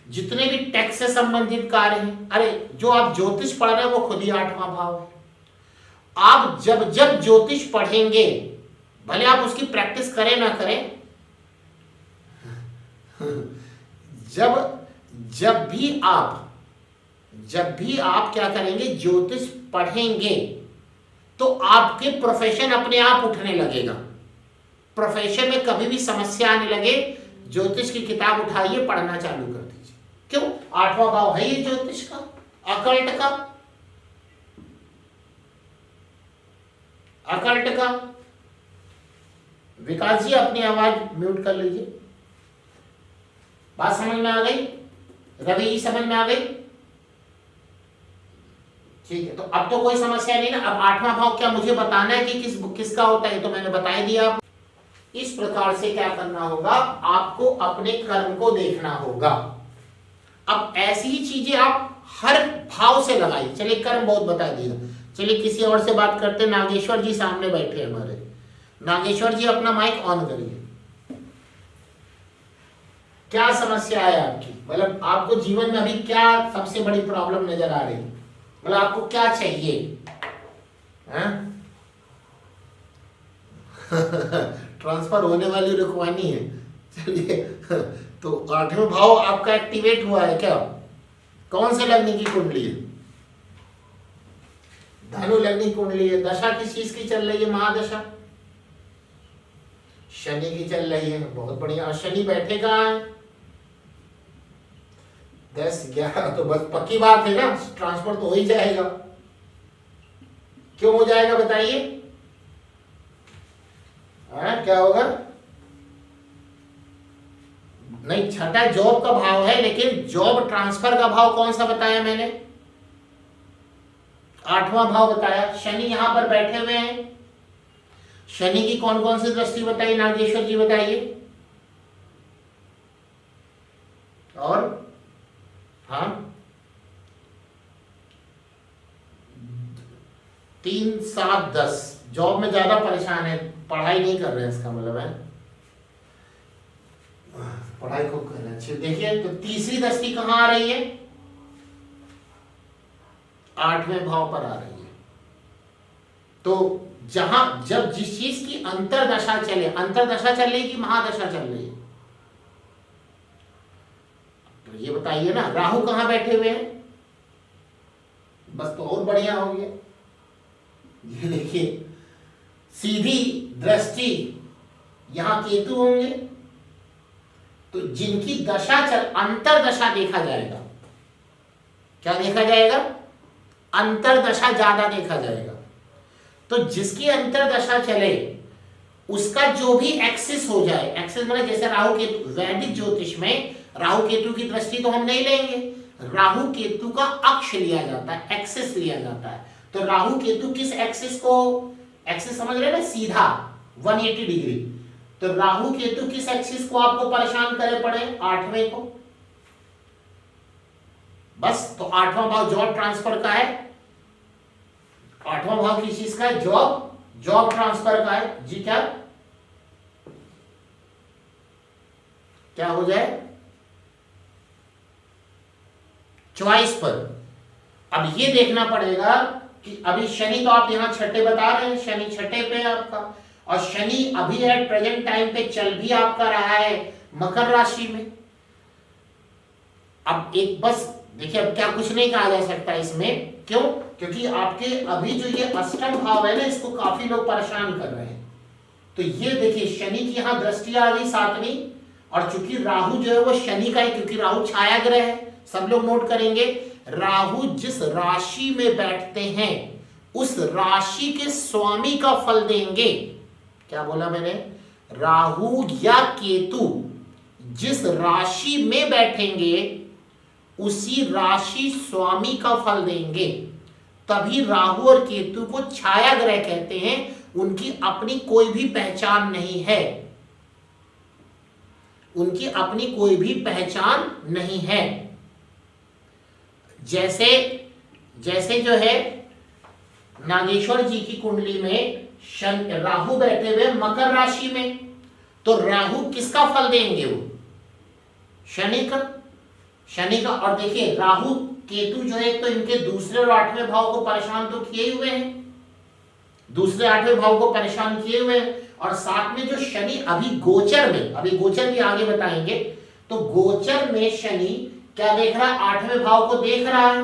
जितने भी टैक्स से संबंधित कार्य हैं, अरे जो आप ज्योतिष पढ़ रहे हैं वो खुद ही 8वां भाव है। आप जब जब ज्योतिष पढ़ेंगे, भले आप उसकी प्रैक्टिस करें ना करें, जब भी आप क्या करेंगे, ज्योतिष पढ़ेंगे, तो आपके प्रोफेशन अपने आप उठने लगेगा। प्रोफेशन में कभी भी समस्या आने लगे, ज्योतिष की किताब उठाइए, पढ़ना चालू कर दीजिए। क्यों? 8वां भाव है ये ज्योतिष का, अकल्ट का, अकल्ट का। विकास जी अपनी आवाज म्यूट कर लीजिए। बात समझ में आ गई? रवि जी समझ में आ गई? ठीक है, तो अब तो कोई समस्या नहीं ना। अब 8वां भाव क्या मुझे बताना है कि किसका होता है, तो मैंने बता ही दिया। इस प्रकार से क्या करना होगा, आपको अपने कर्म को देखना होगा। अब ऐसी ही चीजें आप हर भाव से लगाइए। चलिए कर्म बहुत बता दिया, चलिए किसी और से बात करते। नागेश्वर जी सामने बैठे हैं हमारे। नागेश्वर जी अपना माइक ऑन करिए। क्या समस्या है आपकी, मतलब आपको जीवन में अभी क्या सबसे बड़ी प्रॉब्लम नजर आ रही है, मतलब आपको क्या चाहिए? ट्रांसफर होने वाली रुकवानी है। चलिए, तो 8वें भाव आपका एक्टिवेट हुआ है क्या? कौन से लगने की कुंडली है? धनु लगने की कुंडली है। दशा किस चीज की चल रही है? महादशा शनि की चल रही है। बहुत बढ़िया। और शनि बैठे कहाँ है? 10 11, तो बस पक्की बात है ना, ट्रांसफर तो हो ही जाएगा। क्यों हो जाएगा बताइए? क्या होगा? नहीं, छठा जॉब का भाव है, लेकिन जॉब ट्रांसफर का भाव कौन सा बताया मैंने? 8वां भाव बताया। शनि यहां पर बैठे हुए हैं। शनि की कौन कौन सी दृष्टि बताई? नागेश्वर जी बताइए। और हाँ, 3 7 10। जॉब में ज्यादा परेशान है, पढ़ाई नहीं कर रहे हैं, इसका मतलब है पढ़ाई खूब कर रहे हैं। अच्छी देखिए, तो तीसरी दृष्टि कहां आ रही है? 8वें भाव पर आ रही है। तो जब जिस चीज की अंतरदशा चले, अंतरदशा चल रही कि महादशा चल रही है, तो ये बताइए ना। राहु कहां बैठे हुए हैं? बस तो और बढ़िया हो गया। ये देखिए, सीधी दृष्टि यहां केतु होंगे, तो जिनकी दशा अंतरदशा देखा जाएगा। क्या देखा जाएगा? अंतरदशा ज्यादा देखा जाएगा। तो जिसकी अंतरदशा चले, उसका जो भी एक्सिस हो जाए, एक्सिस मतलब जैसे राहु केतु, वैदिक ज्योतिष में राहु केतु की दृष्टि तो हम नहीं लेंगे, राहु केतु का अक्ष लिया जाता है, एक्सिस लिया जाता है। तो राहु केतु किस एक्सिस को, एक्सिस समझ रहे हैं ना, सीधा 180 डिग्री। तो राहु केतु किस एक्सिस को आपको परेशान करे पड़े? 8वें को। बस, तो 8वां भाव जॉब ट्रांसफर का है। 8वां भाव किस चीज का है? जॉब ट्रांसफर का है जी। क्या हो जाए? चॉइस पर। अब ये देखना पड़ेगा कि अभी शनि तो आप यहां छठे बता रहे हैं, शनि छठे पे है आपका, और शनि अभी है प्रेजेंट टाइम पे चल भी आपका रहा है मकर राशि में। अब एक बस देखिए, अब क्या कुछ नहीं कहा जा सकता इसमें। क्यों? क्योंकि आपके अभी जो ये अष्टम भाव है ना, इसको काफी लोग परेशान कर रहे हैं। तो ये देखिए, शनि की यहां दृष्टि आ गई 7वीं, और चूंकि राहु जो है वो शनि का है, क्योंकि राहु छाया ग्रह है। सब लोग नोट करेंगे, राहु जिस राशि में बैठते हैं उस राशि के स्वामी का फल देंगे। क्या बोला मैंने? राहु या केतु जिस राशि में बैठेंगे उसी राशि स्वामी का फल देंगे। तभी राहु और केतु को छाया ग्रह कहते हैं, उनकी अपनी कोई भी पहचान नहीं है, उनकी अपनी कोई भी पहचान नहीं है। जैसे जैसे जो है नागेश्वर जी की कुंडली में राहु बैठे हुए मकर राशि में, तो राहु किसका फल देंगे? वो शनि का, शनि का। और देखिए राहु केतु जो है तो इनके दूसरे और 8वें भाव को परेशान तो किए हुए हैं, दूसरे 8वें भाव को परेशान किए हुए हैं। और साथ में जो शनि अभी गोचर में, अभी गोचर भी आगे बताएंगे, तो गोचर में शनि क्या देख रहा है? 8वें भाव को देख रहा है।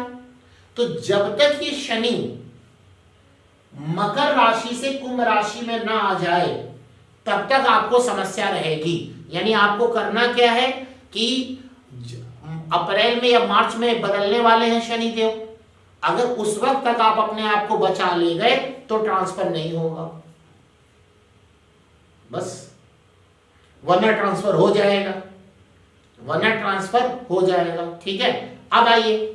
तो जब तक ये शनि मकर राशि से कुंभ राशि में ना आ जाए तब तक आपको समस्या रहेगी। यानी आपको करना क्या है कि अप्रैल में या मार्च में बदलने वाले हैं शनिदेव, अगर उस वक्त तक आप अपने आप को बचा ले गए तो ट्रांसफर नहीं होगा बस, वरना ट्रांसफर हो जाएगा, वरना ट्रांसफर हो जाएगा। ठीक है, अब आइए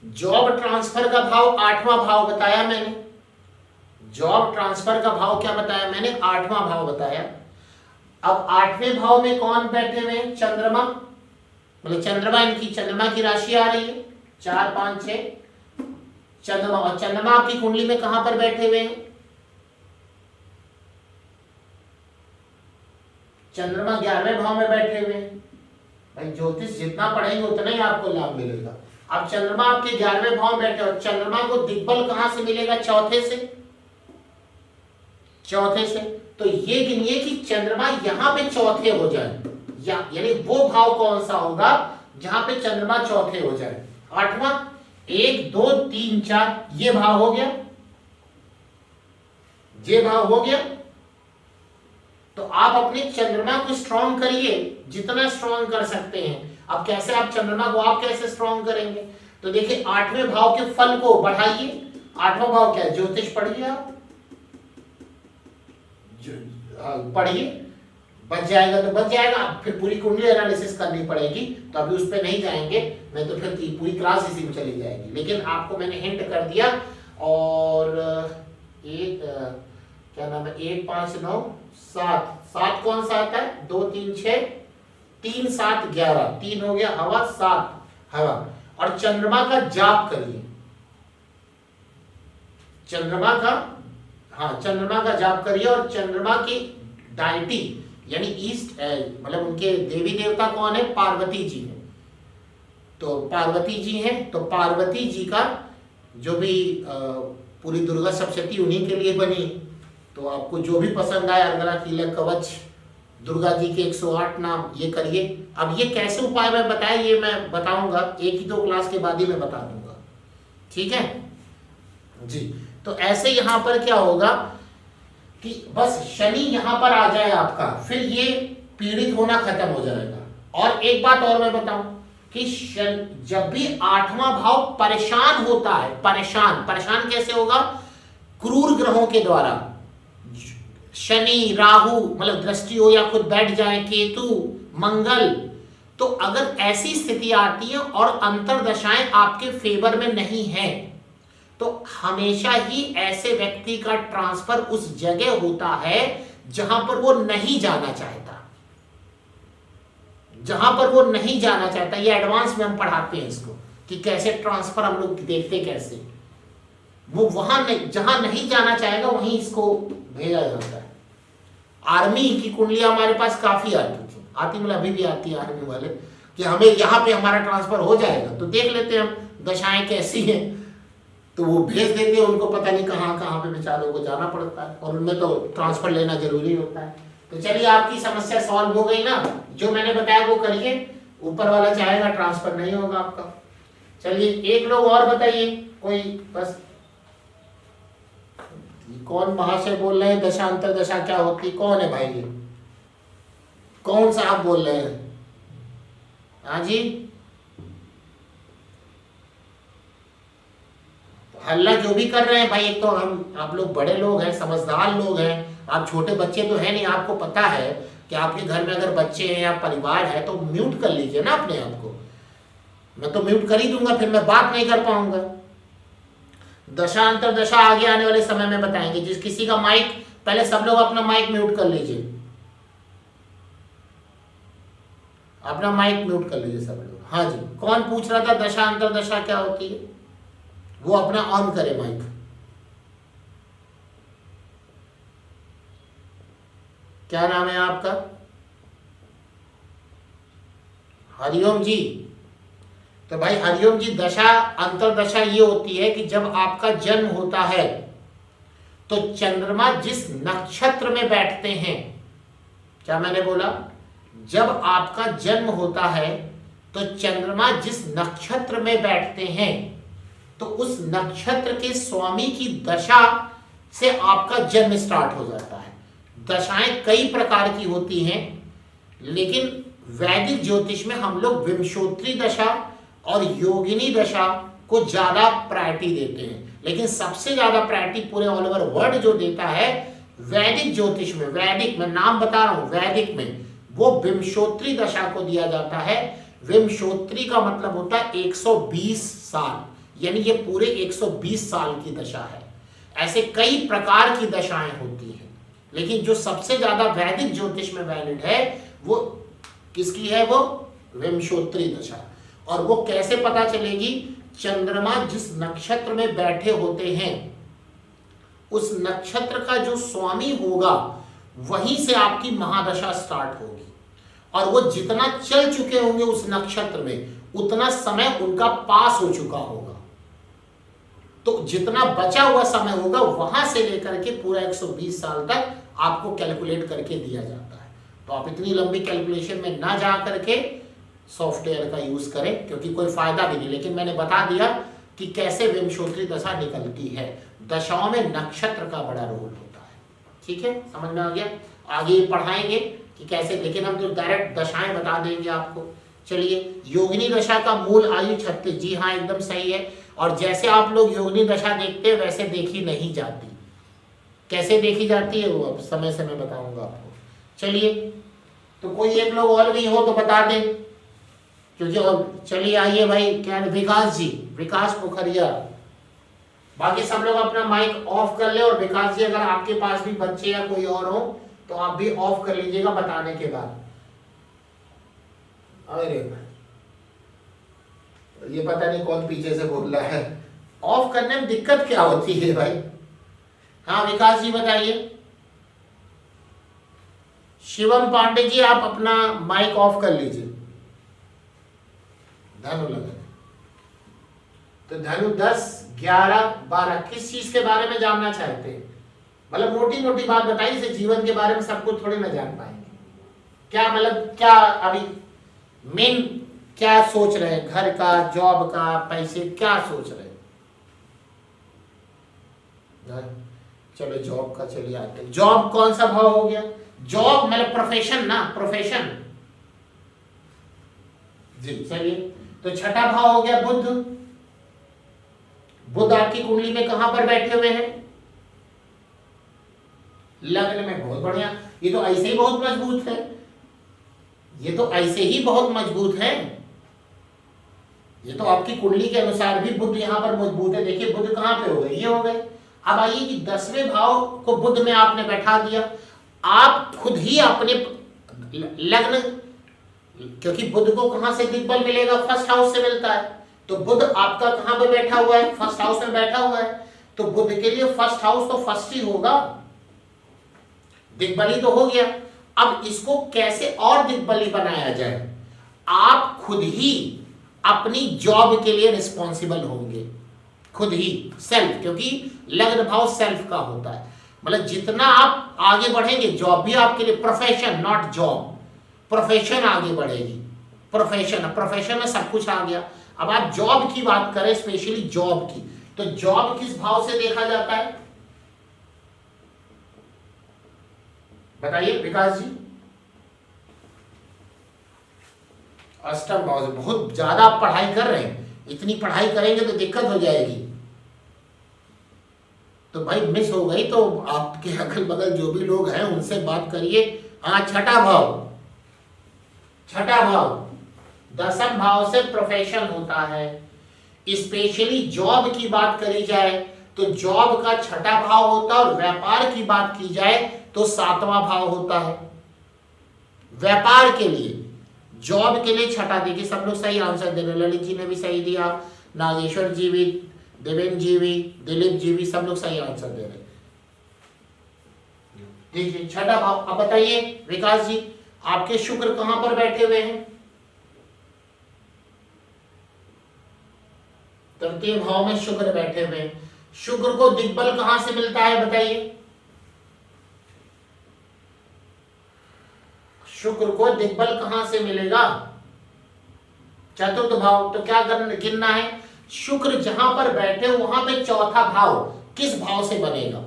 जॉब ट्रांसफर का भाव 8वां भाव बताया मैंने, जॉब ट्रांसफर का भाव क्या बताया मैंने? 8वां भाव बताया। अब 8वें भाव में कौन बैठे हुए हैं? चंद्रमा, मतलब चंद्रमा, इनकी चंद्रमा की राशि आ रही है 4 5 6 चंद्रमा। और चंद्रमा आपकी कुंडली में कहां पर बैठे हुए हैं? चंद्रमा 11वें भाव में बैठे हुए हैं। भाई ज्योतिष जितना पढ़ेंगे उतना ही आपको लाभ मिलेगा। अब चंद्रमा आपके 11वें भाव में बैठे, और चंद्रमा को दिग्बल कहां से मिलेगा? चौथे से, चौथे से। तो ये गिनिए कि चंद्रमा यहां पे चौथे हो जाए, यानी वो भाव कौन सा होगा जहां पे चंद्रमा चौथे हो जाए? 8वां, 1 2 3 4 ये भाव हो गया, ये भाव हो गया। तो आप अपने चंद्रमा को स्ट्रॉन्ग करिए जितना स्ट्रॉन्ग कर सकते हैं। अब कैसे आप चंद्रमा को आप कैसे स्ट्रॉन्ग करेंगे? तो देखिए 8वें भाव के फल को बढ़ाइए। 8वां भाव क्या है? ज्योतिष पढ़िए, आप पढ़िए, बच जाएगा तो बच जाएगा, फिर पूरी कुंडली एनालिसिस करनी पड़ेगी, तो अभी उस पर नहीं जाएंगे, नहीं तो फिर पूरी क्लास इसी में चली जाएगी। लेकिन आपको मैंने हिंट कर दिया। और एक क्या नाम है, 1 5 9 7 7 कौन सा आता है? 2 3 6 3 7 11 3 हो गया, हवा 7 हवा। और चंद्रमा का जाप करिए, चंद्रमा का, हाँ चंद्रमा का जाप करिए। और चंद्रमा की डायटी यानी ईस्ट, मतलब उनके देवी देवता कौन है? पार्वती जी है। तो पार्वती जी हैं, तो पार्वती जी का जो भी पूरी दुर्गा सप्तशती उन्हीं के लिए बनी। तो आपको जो भी पसंद आए, अर्गला कीलक कवच, दुर्गा जी के 108 नाम, ये करिए। अब ये कैसे उपाय मैं बताया, ये मैं बताऊंगा, 1 ही 2 क्लास के बाद ही मैं बता दूंगा। ठीक है जी। तो ऐसे यहां पर क्या होगा कि बस शनि यहां पर आ जाए आपका, फिर ये पीड़ित होना खत्म हो जाएगा। और एक बात और मैं बताऊं कि जब भी 8वां भाव परेशान होता है, परेशान परेशान कैसे होगा? क्रूर ग्रहों के द्वारा, शनि राहु, मतलब दृष्टि हो या खुद बैठ जाए, केतु मंगल, तो अगर ऐसी स्थिति आती है और अंतर्दशाएं आपके फेवर में नहीं है, तो हमेशा ही ऐसे व्यक्ति का ट्रांसफर उस जगह होता है जहां पर वो नहीं जाना चाहता, जहां पर वो नहीं जाना चाहता। ये एडवांस में हम पढ़ाते हैं इसको कि कैसे ट्रांसफर हम लोग देखते, कैसे वो वहां नहीं, जहां नहीं जाना चाहेगा वहीं इसको भेजा जाता है। आर्मी की कुंडलियां हमारे पास काफी आती थी, मतलब अभी भी आती है आर्मी वाले, कि हमें यहाँ पे हमारा ट्रांसफर हो जाएगा, तो देख लेते हैं हम दशाएं कैसी हैं, तो वो भेज देते हैं। उनको पता नहीं कहाँ कहाँ पे बेचारों को जाना पड़ता है, और उनमें तो ट्रांसफर लेना जरूरी होता है। तो चलिए आपकी समस्या सॉल्व हो गई ना, जो मैंने बताया वो करिए, ऊपर वाला चाहेगा ट्रांसफर नहीं होगा आपका। चलिए एक लोग और बताइए कोई, बस कौन महाशय बोल रहे हैं? दशांतर दशा क्या होती, कौन है भाई? ये कौन सा आप बोल रहे हैं? हाँ जी, हल्ला जो भी कर रहे हैं भाई, एक तो हम, आप लोग बड़े लोग हैं, समझदार लोग हैं, आप छोटे बच्चे तो है नहीं। आपको पता है कि आपके घर में अगर बच्चे हैं या परिवार है तो म्यूट कर लीजिए ना अपने आप को। मैं तो म्यूट कर ही दूंगा, फिर मैं बात नहीं कर पाऊंगा। दशा अंतरदशा आगे आने वाले समय में बताएंगे। जिस किसी का माइक, पहले सब लोग अपना माइक म्यूट कर लीजिए, अपना माइक म्यूट कर लीजिए सब लोग। हाँ जी, कौन पूछ रहा था दशा अंतरदशा क्या होती है, वो अपना ऑन करे माइक। क्या नाम है आपका? हरिओम जी। तो भाई हरिओम जी, दशा अंतरदशा ये होती है कि जब आपका जन्म होता है तो चंद्रमा जिस नक्षत्र में बैठते हैं, क्या मैंने बोला? जब आपका जन्म होता है तो चंद्रमा जिस नक्षत्र में बैठते हैं तो उस नक्षत्र के स्वामी की दशा से आपका जन्म स्टार्ट हो जाता है। दशाएं कई प्रकार की होती हैं, लेकिन वैदिक ज्योतिष में हम लोग विंशोत्तरी दशा और योगिनी दशा को ज्यादा प्रायोरिटी देते हैं। लेकिन सबसे ज्यादा प्रायोरिटी पूरे ऑल ओवर वर्ल्ड जो देता है वैदिक ज्योतिष में, वैदिक में नाम बता रहा हूं, वैदिक में वो विंशोत्तरी दशा को दिया जाता है। विंशोत्तरी का मतलब होता है 120 साल, यानी ये पूरे 120 साल की दशा है। ऐसे कई प्रकार की दशाएं होती हैं, लेकिन जो सबसे ज्यादा वैदिक ज्योतिष में वैलिड है वो किसकी है? वो विंशोत्तरी दशा। और वो कैसे पता चलेगी? चंद्रमा जिस नक्षत्र में बैठे होते हैं उस नक्षत्र का जो स्वामी होगा वहीं से आपकी महादशा स्टार्ट होगी, और वो जितना चल चुके होंगे उस नक्षत्र में उतना समय उनका पास हो चुका होगा। तो जितना बचा हुआ समय होगा वहां से लेकर के पूरा 120 साल तक आपको कैलकुलेट करके दिया जाता है। तो आप इतनी लंबी कैलकुलेशन में ना जा करके सॉफ्टवेयर का यूज करें, क्योंकि कोई फायदा भी नहीं। लेकिन मैंने बता दिया कि कैसे विंशोत्तरी दशा निकलती है। दशाओं में नक्षत्र का बड़ा रोल होता है। ठीक है, समझ में आ गया? आगे पढ़ाएंगे कि कैसे, लेकिन हम तो डायरेक्ट दशाएं बता देंगे आपको। चलिए, योगिनी दशा का मूल आयु 36। जी हाँ, एकदम सही है। और जैसे आप लोग योगिनी दशा देखते हैं वैसे देखी नहीं जाती। कैसे देखी जाती है वो अब समय से मैं बताऊंगा आपको। चलिए, तो कोई एक लोग और भी हो तो बता दें, क्योंकि और चलिए आइए भाई, क्या विकास जी, विकास पोखरिया। बाकी सब लोग अपना माइक ऑफ कर ले, और विकास जी अगर आपके पास भी बच्चे या कोई और हो तो आप भी ऑफ कर लीजिएगा बताने के बाद। अरे ये पता नहीं कौन पीछे से बोल रहा है। ऑफ करने में दिक्कत क्या होती है भाई? हाँ विकास जी बताइए। शिवम पांडे जी आप अपना माइक ऑफ कर लीजिए। धनु लगा तो धनु 10, 11, 12 किस चीज के बारे में जानना चाहते हैं? मतलब मोटी मोटी बात बताइए, इसे जीवन के बारे में सब कुछ थोड़ी ना जान पाएंगे। क्या मतलब, क्या अभी मेन क्या सोच रहे हैं? घर का, जॉब का, पैसे, क्या सोच रहे हैं? चलो जॉब का चलिए आते हैं। जॉब कौन सा भाव हो गया? जॉब मतलब प्रोफेशन ना, प्रोफेशन जी। चलिए, तो छठा भाव हो गया बुध। बुध आपकी कुंडली में कहां पर बैठे हुए हैं? लग्न में। बहुत बढ़िया, ये तो ऐसे ही बहुत मजबूत है। ये तो ऐसे ही बहुत मजबूत है। ये तो आपकी कुंडली के अनुसार भी बुध यहां पर मजबूत है। देखिए बुध कहां पे हो गए? ये हो गए। अब आइए कि 10वें भाव को बुध में आपने बैठा दिया। आप खुद ही अपने लग्न, क्योंकि बुध को कहां से दिग्बल मिलेगा? फर्स्ट हाउस से मिलता है। तो बुध आपका कहां पे बैठा हुआ है? फर्स्ट हाउस में बैठा हुआ है। तो बुध के लिए फर्स्ट हाउस तो फर्स्ट ही होगा, दिग्बली तो हो गया। अब इसको कैसे और दिग्बली बनाया जाए? आप खुद ही अपनी जॉब के लिए रिस्पॉन्सिबल होंगे, खुद ही, सेल्फ, क्योंकि लग्न भाव सेल्फ का होता है। मतलब जितना आप आगे बढ़ेंगे, जॉब भी आपके लिए, प्रोफेशन नॉट जॉब, प्रोफेशन आगे बढ़ेगी। प्रोफेशन, प्रोफेशन में सब कुछ आ गया। अब आप जॉब की बात करें, स्पेशली जॉब की, तो जॉब किस भाव से देखा जाता है? बताइए विकास जी। अष्टम भाव से। बहुत ज्यादा आप पढ़ाई कर रहे हैं, इतनी पढ़ाई करेंगे तो दिक्कत हो जाएगी। तो भाई मिस हो गई तो आपके अगल बगल जो भी लोग हैं उनसे बात करिए। हाँ, छठा भाव, छठा भाव 10वें भाव से प्रोफेशन होता है। स्पेशली जॉब की बात करी जाए तो जॉब का छठा भाव होता है, और व्यापार की बात की जाए तो सातवां भाव होता है। व्यापार के लिए, जॉब के लिए छठा। देखिए सब लोग सही आंसर दे रहे, ललित जी ने भी सही दिया, नागेश्वर जी भी, देवेंद्र जी भी, दिलीप जी भी, सब लोग सही आंसर दे रहे। देखिए छठा भाव। अब बताइए विकास जी, आपके शुक्र कहां पर बैठे हुए हैं? तृतीय भाव में शुक्र बैठे हुए हैं। शुक्र को दिग्बल कहां से मिलता है बताइए? शुक्र को दिग्बल कहां से मिलेगा? चतुर्थ भाव। तो क्या गिनना है? शुक्र जहां पर बैठे वहां पे चौथा भाव किस भाव से बनेगा?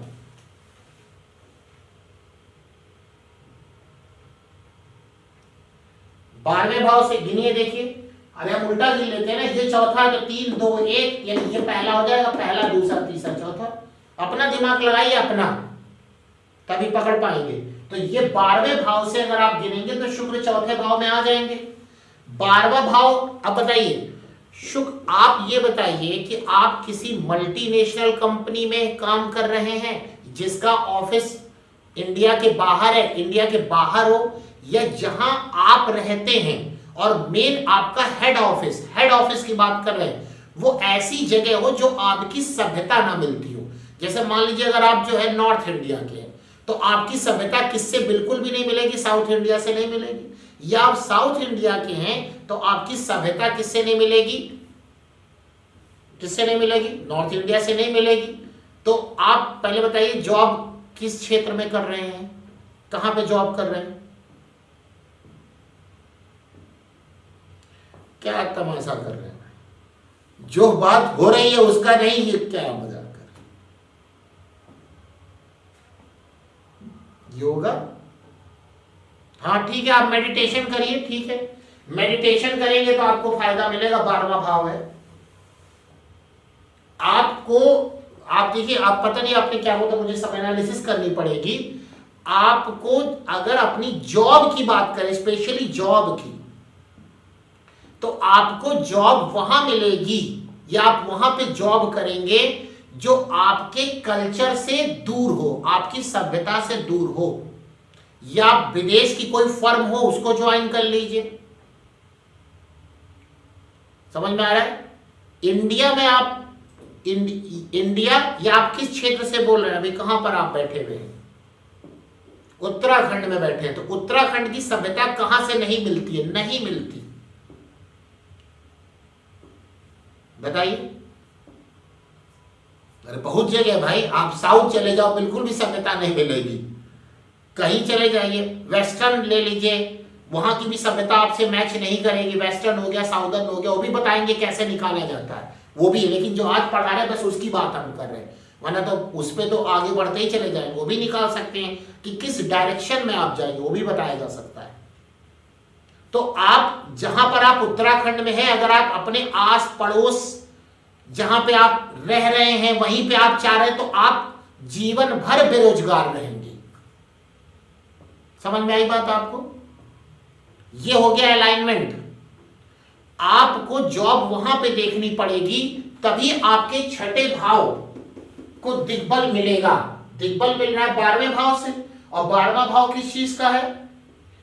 बारहवें भाव से गिनिए। देखिए अरे हम उल्टा गिन लेते हैं ना, ये चौथा तो 3 2 1, यानी ये पहला हो जाएगा, पहला दूसरा तीसरा चौथा। अपना दिमाग लगाइए अपना, तभी पकड़ पाएंगे। तो ये 12वें भाव से अगर आप गिनेंगे तो शुक्र चौथे भाव में आ जाएंगे। 12वां भाव। अब बताइए शुक्र, आप ये बताइए कि आप किसी मल्टीनेशनल कंपनी में काम कर रहे हैं जिसका ऑफिस इंडिया के बाहर है, इंडिया के बाहर हो, या जहां आप रहते हैं और मेन आपका हेड ऑफिस की बात कर रहे हैं, वो ऐसी जगह हो जो आपकी सभ्यता ना मिलती हो। जैसे मान लीजिए अगर आप जो है नॉर्थ इंडिया के हैं तो आपकी सभ्यता किससे बिल्कुल भी नहीं मिलेगी? साउथ इंडिया से नहीं मिलेगी। या आप साउथ इंडिया के हैं तो आपकी सभ्यता किससे नहीं मिलेगी? किससे नहीं मिलेगी? नॉर्थ इंडिया से नहीं मिलेगी। तो आप पहले बताइए जॉब किस क्षेत्र में कर रहे हैं, कहां पे जॉब कर रहे हैं? क्या तमाशा कर रहे हैं? जो बात हो रही है उसका नहीं, ये क्या मजाक कर रहे हैं? योगा, हाँ ठीक है, आप मेडिटेशन करिए, ठीक है, मेडिटेशन करेंगे तो आपको फायदा मिलेगा। 12वां भाव है आपको। आप देखिए, आप पता नहीं आपने क्या बोला, मुझे सब एनालिसिस करनी पड़ेगी। आपको अगर अपनी जॉब की बात करें, स्पेशली जॉब की, तो आपको जॉब वहां मिलेगी या आप वहां पे जॉब करेंगे जो आपके कल्चर से दूर हो, आपकी सभ्यता से दूर हो, या विदेश की कोई फर्म हो उसको ज्वाइन कर लीजिए। समझ में आ रहा है? इंडिया में आप इंडिया या आप किस क्षेत्र से बोल रहे हैं? अभी कहां पर आप बैठे हुए हैं? उत्तराखंड में बैठे हैं। तो उत्तराखंड की सभ्यता कहां से नहीं मिलती है? नहीं मिलती। बताइए। अरे बहुत जगह भाई, आप साउथ चले जाओ बिल्कुल भी सभ्यता नहीं मिलेगी। कहीं चले जाइए, वेस्टर्न ले लीजिए, वहां की भी सभ्यता आपसे मैच नहीं करेगी। वेस्टर्न हो गया, साउदर्न हो गया, वो भी बताएंगे कैसे निकाला जाता है, वो भी है। लेकिन जो आज पढ़ा रहे हैं बस उसकी बात हम कर रहे हैं, वरना तो उस पर तो आगे बढ़ते ही चले जाएंगे। वो भी निकाल सकते हैं कि किस डायरेक्शन में आप जाएंगे, वो भी बताया जा सकता है। तो आप जहां पर आप उत्तराखंड में हैं, अगर आप अपने आस पड़ोस जहां पे आप रह रहे हैं वहीं पे आप चाह रहे हैं, तो आप जीवन भर बेरोजगार रहेंगे। समझ में आई बात आपको? ये हो गया अलाइनमेंट। आपको जॉब वहां पे देखनी पड़ेगी, तभी आपके छठे भाव को दिग्बल मिलेगा। दिग्बल मिल रहा है 12वें भाव से, और 12वां भाव किस चीज का है?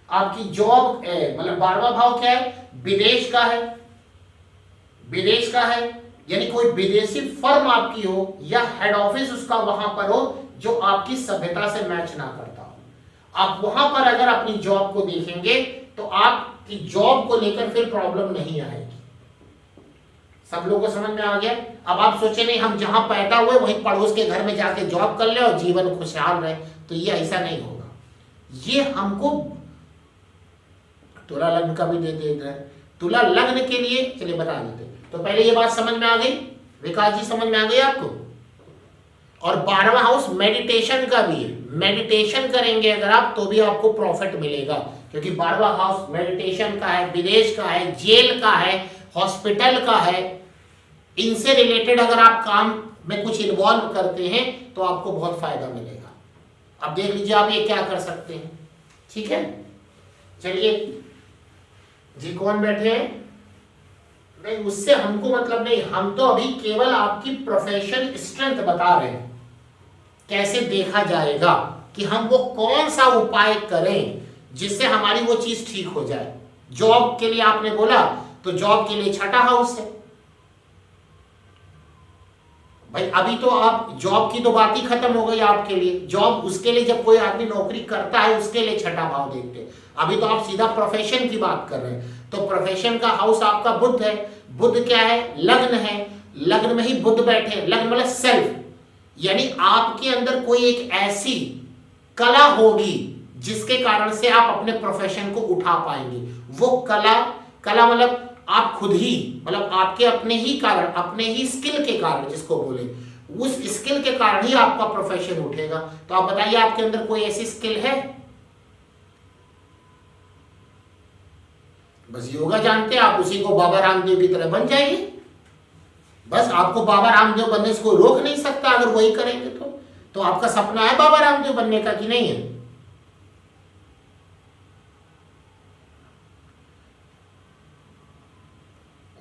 आपकी जॉब, मतलब 12वां भाव क्या है? विदेश का है। विदेश का है यानी कोई विदेशी फर्म आपकी हो या हेड ऑफिस उसका वहां पर हो जो आपकी सभ्यता से मैच ना करता हो। आप वहां पर अगर अपनी जॉब को देखेंगे तो आपकी जॉब को लेकर फिर प्रॉब्लम नहीं आएगी। सब लोगों को समझ में आ गया? अब आप सोचे नहीं हम जहां पैदा हुए वहीं पड़ोस के घर में जाके जॉब कर ले और जीवन खुशहाल रहे, तो ये ऐसा नहीं होगा। ये हमको तुला लग्न का भी दे देते हैं। तुला लग्न के लिए चलिए बता देते। तो पहले ये बात समझ में आ गई, विकास जी समझ में आ गई आपको? और 12वां हाउस मेडिटेशन का भी है। मेडिटेशन करेंगे अगर आप तो भी आपको प्रॉफिट मिलेगा, क्योंकि 12वां हाउस मेडिटेशन का है, विदेश का है, जेल का है, हॉस्पिटल का है। इनसे रिलेटेड अगर आप काम में कुछ इन्वॉल्व करते हैं तो आपको बहुत फायदा मिलेगा। अब देख लीजिए आप ये क्या कर सकते हैं। ठीक है, चलिए जी, कौन बैठे हैं? नहीं, उससे हमको मतलब नहीं, हम तो अभी केवल आपकी प्रोफेशन स्ट्रेंथ बता रहे हैं, कैसे देखा जाएगा कि हम वो कौन सा उपाय करें जिससे हमारी वो चीज ठीक हो जाए। जॉब के लिए आपने बोला, तो जॉब के लिए छठा हाउस है भाई। अभी तो आप जॉब की तो बात ही खत्म हो गई आपके लिए। जॉब उसके लिए जब कोई आदमी नौकरी करता है उसके लिए छठा भाव देखते हैं। अभी तो आप सीधा प्रोफेशन की बात कर रहे हैं, तो प्रोफेशन का हाउस आपका बुध है। बुध क्या है? लग्न है। लग्न में ही बुध बैठे, लग्न मतलब सेल्फ, यानी आपके अंदर कोई एक ऐसी कला होगी जिसके कारण से आप अपने प्रोफेशन को उठा पाएंगे। वो कला, कला मतलब आप खुद ही, मतलब आपके अपने ही कारण, अपने ही स्किल के कारण, जिसको बोले उस स्किल के कारण ही आपका प्रोफेशन उठेगा। तो आप बताइए आपके अंदर कोई ऐसी स्किल है? बस योगा जानते हैं आप, उसी को बाबा रामदेव की तरह बन जाइए। बस आपको बाबा रामदेव बनने से कोई रोक नहीं सकता अगर वही करेंगे तो आपका सपना है बाबा रामदेव बनने का कि नहीं है?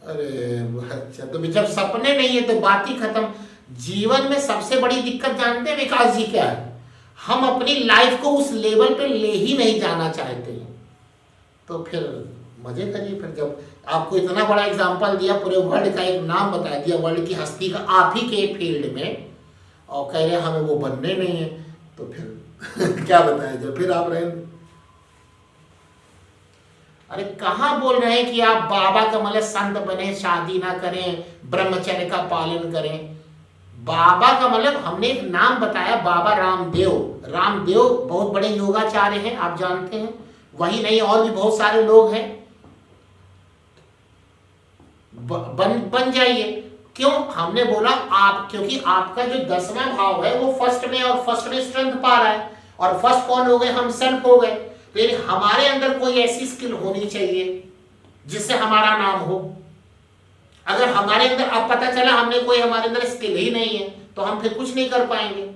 अरे अच्छा, तो जब सपने नहीं है तो बात ही खत्म। जीवन में सबसे बड़ी दिक्कत जानते हैं विकास जी क्या है? हम अपनी लाइफ को उस लेवल पे ले ही नहीं जाना चाहते हैं। तो फिर मजे करिए। फिर जब आपको इतना बड़ा एग्जांपल दिया, पूरे वर्ल्ड का एक नाम बता दिया, वर्ल्ड की हस्ती का आप ही के फील्ड में, और कह रहे हमें वो बनने नहीं है, तो फिर क्या बताया जब फिर आप रहे। अरे कहाँ बोल रहे हैं कि आप बाबा का मतलब संत बने, शादी ना करें, ब्रह्मचर्य का पालन करें। बाबा का मतलब हमने एक नाम बताया, बाबा रामदेव। रामदेव बहुत बड़े योगाचार्य हैं, आप जानते हैं। वही नहीं, और भी बहुत सारे लोग हैं। बन जाइए। क्यों हमने बोला? आप, क्योंकि आपका जो 10वां भाव है वो फर्स्ट में, और फर्स्ट में स्ट्रेंथ पा रहा है, और फर्स्ट कौन हो गए? हम सेल्फ हो गए। तो हमारे अंदर कोई ऐसी स्किल होनी चाहिए जिससे हमारा नाम हो। अगर हमारे अंदर अब पता चला हमने कोई, हमारे अंदर स्किल ही नहीं है, तो हम फिर कुछ नहीं कर पाएंगे।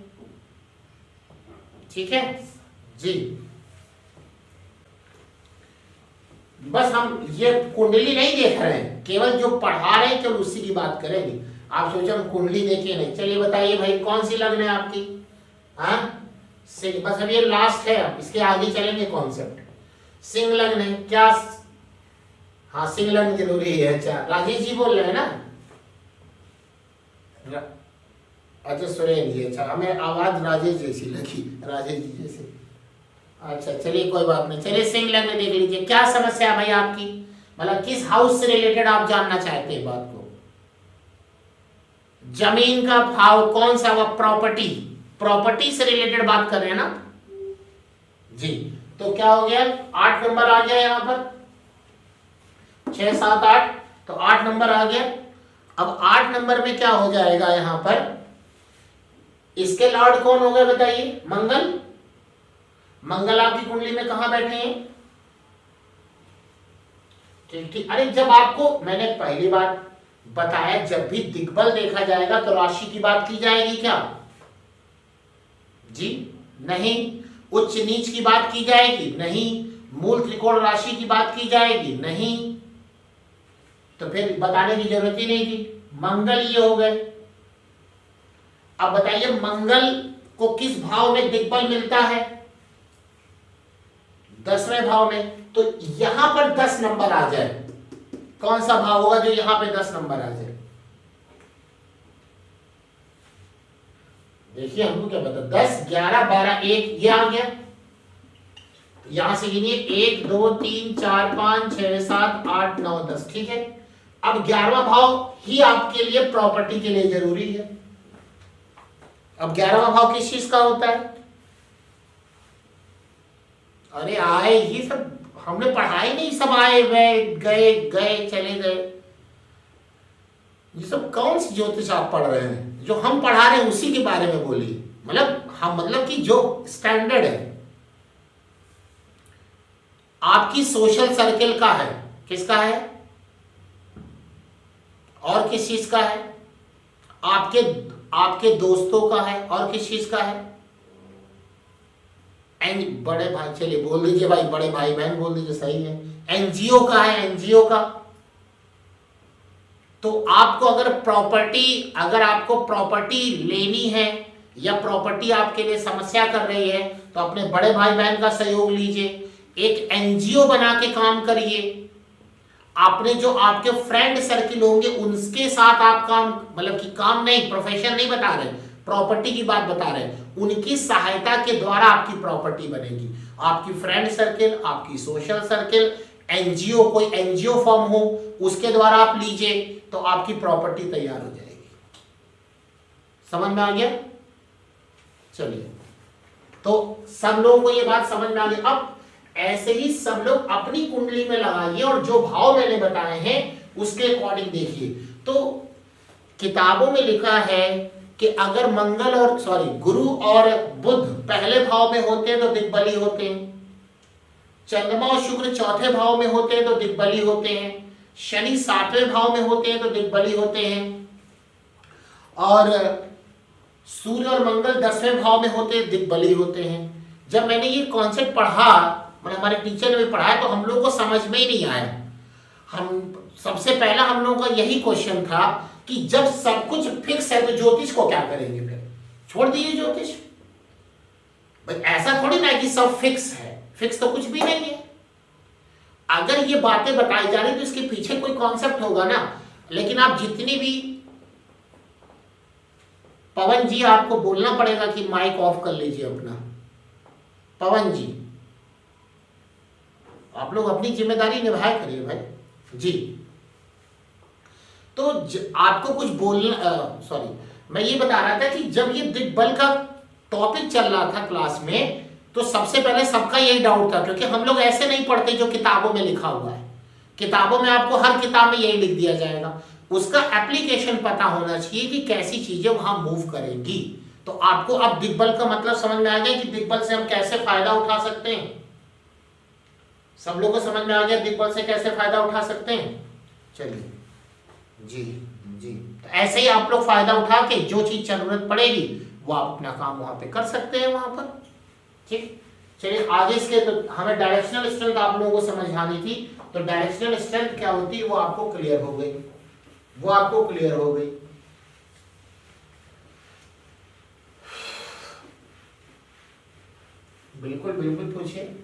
ठीक है जी। बस हम ये कुंडली नहीं देख रहे हैं, केवल जो पढ़ा रहे हैं केवल उसी की बात करेंगे। आप सोचे हम कुंडली देखे नहीं। चलिए बताइए भाई, कौन सी लग्न है आपकी? हाँ, बस अब ये लास्ट है, अब इसके आगे चलेंगे कॉन्सेप्ट। सिंह लग्न है क्या? हाँ, सिंह लग्न जरूरी है। अच्छा, राजेश जी बोल रहे हैं ना? अच्छा, सुरेंद्र जी। अच्छा, हमें आवाज राजेश जैसी लगी, राजेश जी जैसी। अच्छा चलिए, कोई बात नहीं। चलिए सिंह लग्न देख लीजिए, क्या समस्या है भाई आपकी, मतलब किस हाउस से रिलेटेड आप जानना चाहते हैं बात को? जमीन का भाव कौन सा? वह प्रॉपर्टी, प्रॉपर्टी से रिलेटेड बात कर रहे हैं ना जी। तो क्या हो गया? 8 नंबर आ गया यहाँ पर, 6, 7, 8, तो 8 नंबर आ गया। अब 8 नंबर में क्या हो जाएगा यहाँ पर? इसके लॉर्ड कौन हो गए बताइए? मंगल। मंगल आपकी कुंडली में कहां बैठे हैं? ठीक ठीक। अरे जब आपको मैंने पहली बार बताया, जब भी दिग्बल देखा जाएगा तो राशि की बात की जाएगी क्या जी? नहीं। उच्च नीच की बात की जाएगी? नहीं। मूल त्रिकोण राशि की बात की जाएगी? नहीं। तो फिर बताने की जरूरत ही नहीं थी। मंगल ये हो गए। अब बताइए मंगल को किस भाव में दिग्बल मिलता है? 10वें भाव में। तो यहां पर 10 नंबर आ जाए, कौन सा भाव होगा जो यहां पे 10 नंबर आ जाए? देखिए हमको क्या पता, 10, 11, 12, 1 ये आ गया। यहां से गिनिए 1, 2, 3, 4, 5, 6, 7, 8, 9, 10। ठीक है। अब 11वां भाव ही आपके लिए प्रॉपर्टी के लिए जरूरी है। अब 11वां भाव किस चीज का होता है? अरे आए, ये सब हमने पढ़ा ही नहीं, सब आए गए गए गए चले गए। ये सब कौन सी ज्योतिष आप पढ़ रहे हैं? जो हम पढ़ा रहे हैं उसी के बारे में बोलिए। मतलब हम, मतलब कि जो स्टैंडर्ड है आपकी सोशल सर्किल का है, किसका है और किस चीज का है? आपके दोस्तों का है और किस चीज का है? बड़े भाई, चलिए बोल दीजिए भाई, बड़े भाई बहन बोल दीजिए, सही है। एनजीओ का है, एनजीओ का। तो आपको अगर आपको प्रॉपर्टी लेनी है या प्रॉपर्टी आपके लिए समस्या कर रही है तो अपने बड़े भाई बहन का सहयोग लीजिए, एक एनजीओ बना के काम करिए, आपने जो आपके फ्रेंड सर्किल होंगे उनके साथ आप काम, मतलब कि काम नहीं, प्रोफेशन नहीं बता रहे, प्रॉपर्टी की बात बता रहे हैं, उनकी सहायता के द्वारा आपकी प्रॉपर्टी बनेगी। आपकी फ्रेंड सर्किल, आपकी सोशल सर्किल, एनजीओ, कोई एनजीओ फॉर्म हो उसके द्वारा आप लीजिए तो आपकी प्रॉपर्टी तैयार हो जाएगी। समझ में आ गया? चलिए, तो सब लोगों को ये बात समझ में आ गई। अब ऐसे ही सब लोग अपनी कुंडली में लगाइए और जो भाव मैंने बताए हैं उसके अकॉर्डिंग देखिए। तो किताबों में लिखा है कि अगर गुरु और बुध पहले भाव में होते हैं तो दिग्बली होते हैं, चंद्रमा और शुक्र चौथे भाव में होते हैं तो दिग्बली होते हैं, शनि 7वें भाव में होते हैं तो दिग्बली होते हैं, और सूर्य और मंगल 10वें भाव में होते हैं दिग्बली होते हैं। जब मैंने ये कॉन्सेप्ट पढ़ा, मतलब हमारे टीचर ने भी पढ़ाया, तो हम लोग को समझ में ही नहीं आया। सबसे पहला हम लोगों का यही क्वेश्चन था कि जब सब कुछ फिक्स है तो ज्योतिष को क्या करेंगे? फिर छोड़ दीजिए ज्योतिष। भाई ऐसा थोड़ी ना कि सब फिक्स है, फिक्स तो कुछ भी नहीं है। अगर ये बातें बताई जा रही तो इसके पीछे कोई कॉन्सेप्ट होगा ना। लेकिन आप जितनी भी, पवन जी आपको बोलना पड़ेगा कि माइक ऑफ कर लीजिए अपना। पवन जी, आप लोग अपनी जिम्मेदारी निभाया करिए भाई जी। तो आपको कुछ बोलना, मैं ये बता रहा था कि जब ये दिग्बल का टॉपिक चल रहा था क्लास में तो सबसे पहले सबका यही डाउट था, क्योंकि हम लोग ऐसे नहीं पढ़ते जो किताबों में लिखा हुआ है। किताबों में आपको हर किताब में यही लिख दिया जाएगा, उसका एप्लीकेशन पता होना चाहिए कि कैसी चीजें वहां मूव करेंगी। तो आपको अब दिग्बल का मतलब समझ में आ गया कि दिग्बल से हम कैसे फायदा उठा सकते हैं। सब लोगों को समझ में आ गया दिग्बल से कैसे फायदा उठा सकते हैं। चलिए जी जी, तो ऐसे ही आप लोग फायदा उठा के जो चीज जरूरत पड़ेगी वो आप अपना काम वहां पे कर सकते हैं वहां पर। ठीक, चलिए आगे इसके, तो हमें डायरेक्शनल स्ट्रेंथ आप लोगों को समझानी थी, तो डायरेक्शनल स्ट्रेंथ क्या होती है वो आपको क्लियर हो गई, वो आपको क्लियर हो गई। बिल्कुल बिल्कुल पूछिए।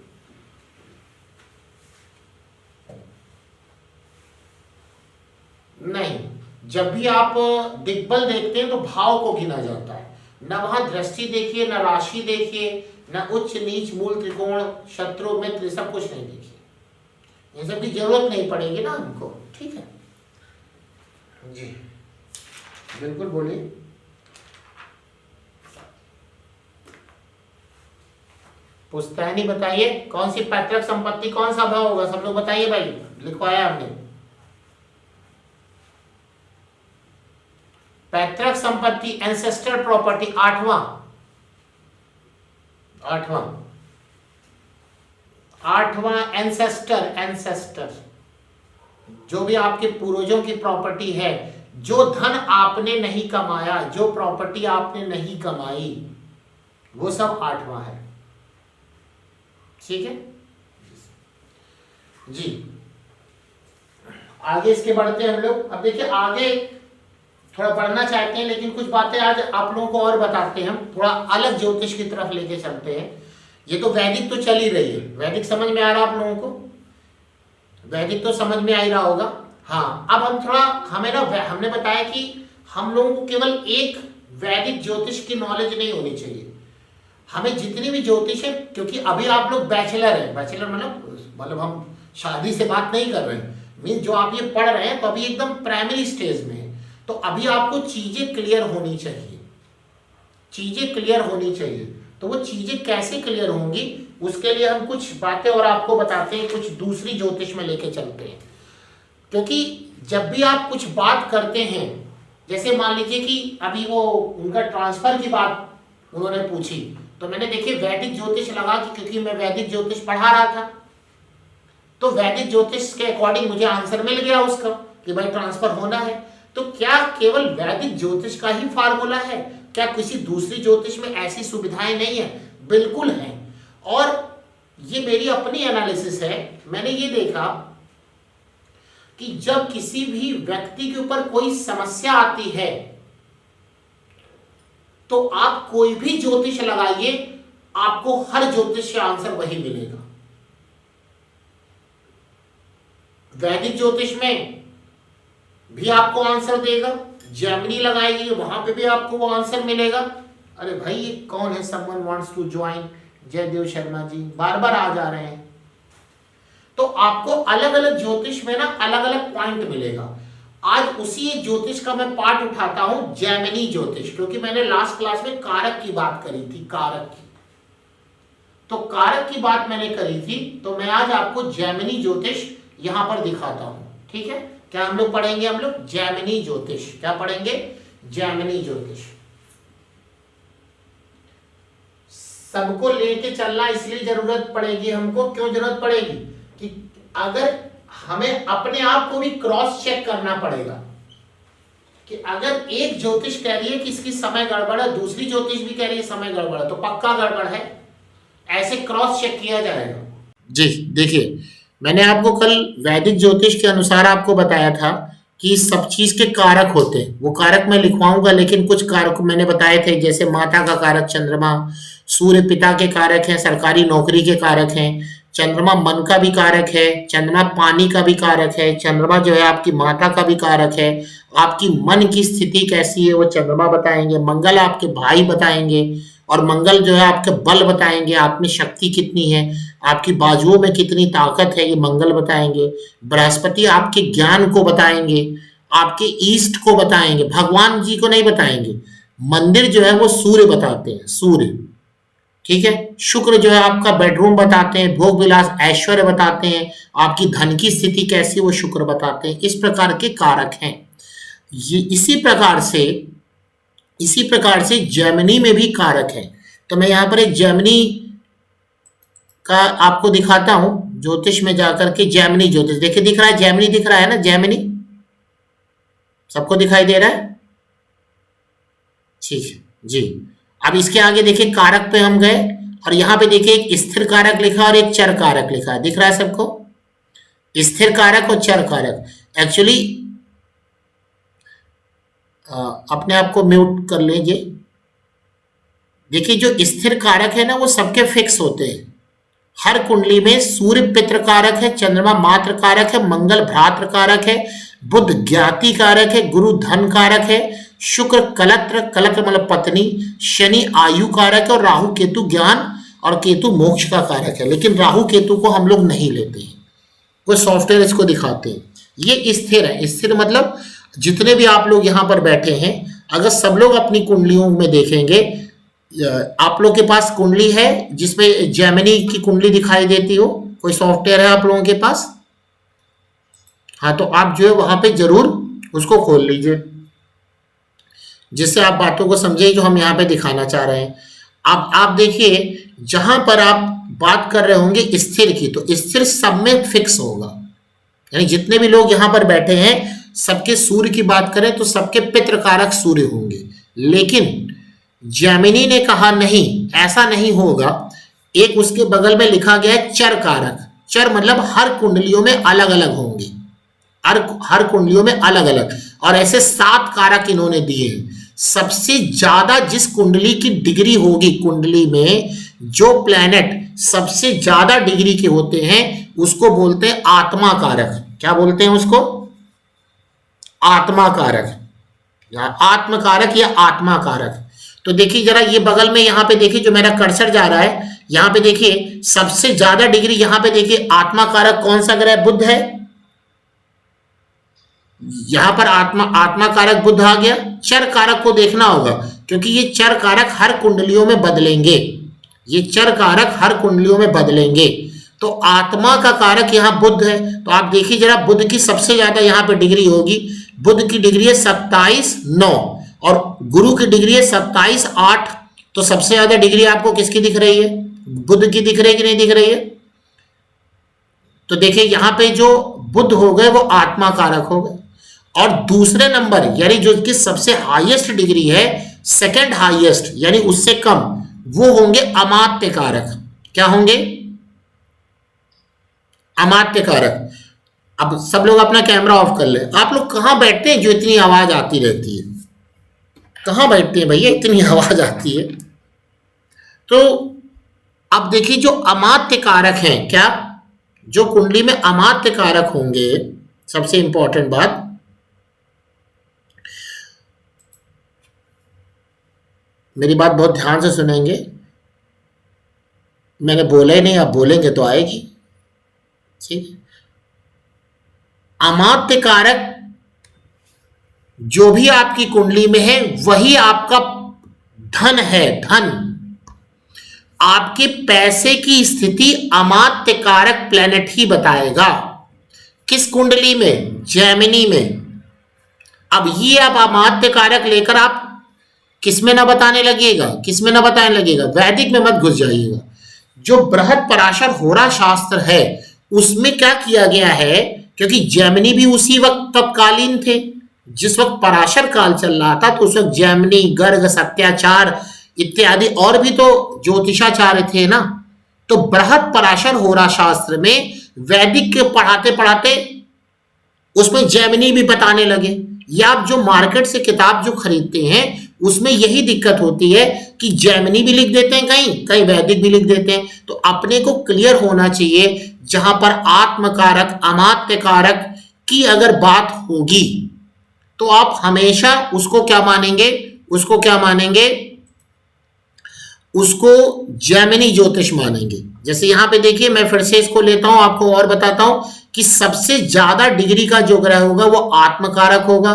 नहीं, जब भी आप दिग्बल देखते हैं तो भाव को गिना जाता है, न वहां दृष्टि देखिए, न राशि देखिए, न उच्च नीच मूल त्रिकोण शत्रु मित्र, सब कुछ नहीं देखिए। ये सब की जरूरत नहीं पड़ेगी ना हमको। ठीक है जी, बिल्कुल बोलिए। पुश्तैनी बताइए, कौन सी पैतृक संपत्ति कौन सा भाव होगा? सब लोग बताइए भाई, लिखवाया हमने। पैतृक संपत्ति, एंसेस्टर प्रॉपर्टी, आठवां एंसेस्टर, जो भी आपके पूर्वजों की प्रॉपर्टी है, जो धन आपने नहीं कमाया, जो प्रॉपर्टी आपने नहीं कमाई, वो सब आठवां है। ठीक है जी, आगे इसके बढ़ते हैं हम लोग। अब देखिए आगे थोड़ा पढ़ना चाहते हैं, लेकिन कुछ बातें आज आप लोगों को और बताते हैं, हम थोड़ा अलग ज्योतिष की तरफ लेके चलते हैं। ये तो वैदिक तो चल ही रही है, वैदिक समझ में आ रहा है आप लोगों को? वैदिक तो समझ में आ ही रहा होगा। हाँ, अब हम थोड़ा, हमने बताया कि हम लोगों को केवल एक वैदिक ज्योतिष की नॉलेज नहीं होनी चाहिए, हमें जितनी भी ज्योतिष है, क्योंकि अभी आप लोग बैचलर है, बैचलर मतलब हम शादी से बात नहीं कर रहे हैं, मीन जो आप ये पढ़ रहे हैं तो अभी एकदम प्राइमरी स्टेज में है। तो अभी आपको चीजें क्लियर होनी चाहिए, चीजें क्लियर होनी चाहिए। तो वो चीजें कैसे क्लियर होंगी उसके लिए हम कुछ बातें और आपको बताते हैं, कुछ दूसरी ज्योतिष में लेके चलते हैं। क्योंकि जब भी आप कुछ बात करते हैं, जैसे मान लीजिए कि अभी वो उनका ट्रांसफर की बात उन्होंने पूछी, तो मैंने देखिए वैदिक ज्योतिष लगा कि, क्योंकि मैं वैदिक ज्योतिष पढ़ा रहा था, तो वैदिक ज्योतिष के अकॉर्डिंग मुझे आंसर मिल गया उसका कि भाई ट्रांसफर होना है। तो क्या केवल वैदिक ज्योतिष का ही फार्मूला है? क्या किसी दूसरी ज्योतिष में ऐसी सुविधाएं नहीं है? बिल्कुल है। और ये मेरी अपनी एनालिसिस है, मैंने ये देखा कि जब किसी भी व्यक्ति के ऊपर कोई समस्या आती है तो आप कोई भी ज्योतिष लगाइए, आपको हर ज्योतिष का आंसर वही मिलेगा। वैदिक ज्योतिष में भी आपको आंसर देगा, जेमिनी लगाएगी वहां पे भी आपको वो आंसर मिलेगा। अरे भाई ये कौन है, someone wants to join, Jaidev Sharma ji बार बार आ जा रहे हैं। तो आपको अलग अलग ज्योतिष में ना अलग अलग पॉइंट मिलेगा। आज उसी एक ज्योतिष का मैं पार्ट उठाता हूं, जेमिनी ज्योतिष, क्योंकि मैंने लास्ट क्लास में कारक की बात करी थी, कारक की, तो कारक की बात मैंने करी थी, तो मैं आज आपको जेमिनी ज्योतिष यहां पर दिखाता हूं। ठीक है, क्या हम लोग पढ़ेंगे, हम लोग जेमिनी ज्योतिष, क्या पढ़ेंगे, जेमिनी ज्योतिष। सबको लेके चलना इसलिए जरूरत पड़ेगी हमको, क्यों जरूरत पड़ेगी कि अगर हमें अपने आप को भी क्रॉस चेक करना पड़ेगा कि अगर एक ज्योतिष कह रही है कि इसकी समय गड़बड़ है, दूसरी ज्योतिष भी कह रही है समय गड़बड़ है, तो पक्का गड़बड़ है, ऐसे क्रॉस चेक किया जाएगा। जी देखिए, मैंने आपको कल वैदिक ज्योतिष के अनुसार आपको बताया था कि सब चीज के कारक होते हैं, वो कारक मैं लिखवाऊंगा, लेकिन कुछ कारक मैंने बताए थे, जैसे माता का कारक चंद्रमा, सूर्य पिता के कारक हैं, सरकारी नौकरी के कारक हैं, चंद्रमा मन का भी कारक है, चंद्रमा पानी का भी कारक है, चंद्रमा जो है आपकी माता का भी कारक है, आपकी मन की स्थिति कैसी है वो चंद्रमा बताएंगे, मंगल आपके भाई बताएंगे, और मंगल जो है आपके बल बताएंगे, आप में शक्ति कितनी है, आपकी बाजुओं में कितनी ताकत है, ये मंगल बताएंगे। बृहस्पति आपके ज्ञान को बताएंगे, आपके ईष्ट को बताएंगे, भगवान जी को नहीं बताएंगे, मंदिर जो है वो सूर्य बताते हैं, सूर्य। ठीक है, शुक्र जो है आपका बेडरूम बताते हैं, भोग विलास ऐश्वर्य बताते हैं, आपकी धन की स्थिति कैसी वो शुक्र बताते हैं। इस प्रकार के कारक हैं ये। इसी प्रकार से जेमिनी में भी कारक है। तो मैं यहाँ पर एक जेमिनी का आपको दिखाता हूं, ज्योतिष में जाकर के जेमिनी ज्योतिष, देखिए दिख रहा है, जेमिनी दिख रहा है ना, जेमिनी सबको दिखाई दे रहा है, ठीक है जी। अब इसके आगे देखिए कारक पे हम गए, और यहां पे देखिए एक स्थिर कारक लिखा और एक चर कारक लिखा है, दिख रहा है सबको, स्थिर कारक और चर कारक। एक्चुअली अपने आप को म्यूट कर लीजिए। देखिए जो स्थिर कारक है ना वो सबके फिक्स होते हैं। हर कुंडली में सूर्य पितृ कारक है, चंद्रमा मातृ कारक है, मंगल भ्रातृ कारक है, बुध ज्ञाति कारक है, गुरु धन कारक है, शुक्र कलत्र, कलत्र मतलब पत्नी, शनि आयु कारक है, और राहु केतु ज्ञान और केतु मोक्ष का कारक है। लेकिन राहु केतु को हम लोग नहीं लेते हैं, वो सॉफ्टवेयर इसको दिखाते हैं। ये स्थिर है, स्थिर मतलब जितने भी आप लोग यहाँ पर बैठे हैं, अगर सब लोग अपनी कुंडलियों में देखेंगे, आप लोग के पास कुंडली है जिसमें जेमिनी की कुंडली दिखाई देती हो, कोई सॉफ्टवेयर है आप लोगों के पास? हाँ, तो आप जो है वहां पे जरूर उसको खोल लीजिए, जिससे आप बातों को समझिए जो हम यहाँ पे दिखाना चाह रहे हैं। अब आप देखिए जहां पर आप बात कर रहे होंगे स्थिर की, तो स्थिर सब में फिक्स होगा, यानी जितने भी लोग यहाँ पर बैठे हैं सबके सूर्य की बात करें तो सबके पितृ कारक सूर्य होंगे। लेकिन जेमिनी ने कहा नहीं, ऐसा नहीं होगा। एक उसके बगल में लिखा गया है चर कारक। चर मतलब हर कुंडलियों में अलग अलग होंगे, हर कुंडलियों में अलग अलग, और ऐसे 7 कारक इन्होंने दिए हैं। सबसे ज्यादा जिस कुंडली की डिग्री होगी, कुंडली में जो प्लैनेट सबसे ज्यादा डिग्री के होते हैं उसको बोलते हैं आत्मा कारक। क्या बोलते हैं उसको? आत्मा कारक, या आत्म कारक या आत्मा कारक। तो देखिए जरा ये बगल में यहाँ पे देखिए जो मेरा कर्सर जा रहा है, यहाँ पे देखिए सबसे ज्यादा डिग्री यहाँ पे देखिए आत्मा कारक कौन सा ग्रह? बुध है। यहां पर आत्मा कारक बुध आ गया। चर कारक को देखना होगा, क्योंकि ये चर कारक हर कुंडलियों में बदलेंगे, ये चर कारक हर कुंडलियों में बदलेंगे। तो आत्मा का कारक यहाँ बुध है, तो आप देखिए जरा बुध की सबसे ज्यादा यहाँ पे डिग्री होगी। बुध की डिग्री है 27/9 और गुरु की डिग्री है 27/8। तो सबसे ज्यादा डिग्री आपको किसकी दिख रही है? बुध की दिख रही है कि नहीं दिख रही है? तो देखिए यहाँ पे जो बुध हो गए वो आत्मा कारक हो गए, और दूसरे नंबर यानी जो कि सबसे हाईएस्ट डिग्री है, सेकंड हाईएस्ट यानी उससे कम, वो होंगे अमात्य कारक। क्या होंगे? अमात्य कारक। अब सब लोग अपना कैमरा ऑफ कर ले। आप लोग कहाँ बैठते हैं जो इतनी आवाज आती रहती है? कहाँ बैठते हैं भैया, इतनी आवाज आती है? तो अब देखिए, जो अमात्य कारक हैं, क्या जो कुंडली में अमात्य कारक होंगे, सबसे इंपॉर्टेंट बात, मेरी बात बहुत ध्यान से सुनेंगे, मैंने बोला ही नहीं, आप बोलेंगे तो आएगी, ठीक है। अमात्य कारक जो भी आपकी कुंडली में है वही आपका धन है। धन, आपके पैसे की स्थिति अमात्य कारक प्लेनेट ही बताएगा। किस कुंडली में? जेमिनी में। अब ये आप अमात्य कारक लेकर आप किसमें ना बताने लगेगा, किसमें ना बताने लगेगा, वैदिक में मत घुस जाइएगा। जो बृहद पराशर होरा शास्त्र है उसमें क्या किया गया है, क्योंकि जैमिनी भी उसी वक्त तत्कालीन थे जिस वक्त पराशर काल चल रहा था, तो उस वक्त जैमिनी, गर्ग, सत्याचार इत्यादि और भी तो ज्योतिषाचार्य थे ना। तो बृहद पराशर होरा शास्त्र में वैदिक के पढ़ाते पढ़ाते उसमें जैमिनी भी बताने लगे। या आप जो मार्केट से किताब जो खरीदते हैं उसमें यही दिक्कत होती है कि जैमिनी भी लिख देते हैं, कहीं कहीं वैदिक भी लिख देते हैं। तो अपने को क्लियर होना चाहिए, जहां पर आत्मकारक अमात्य कारक की अगर बात होगी तो आप हमेशा उसको क्या मानेंगे, उसको क्या मानेंगे, उसको जैमिनी ज्योतिष मानेंगे। जैसे यहां पे देखिए, मैं फिर से इसको लेता हूं, आपको और बताता हूं कि सबसे ज्यादा डिग्री का जो ग्रह होगा वो आत्मकारक होगा।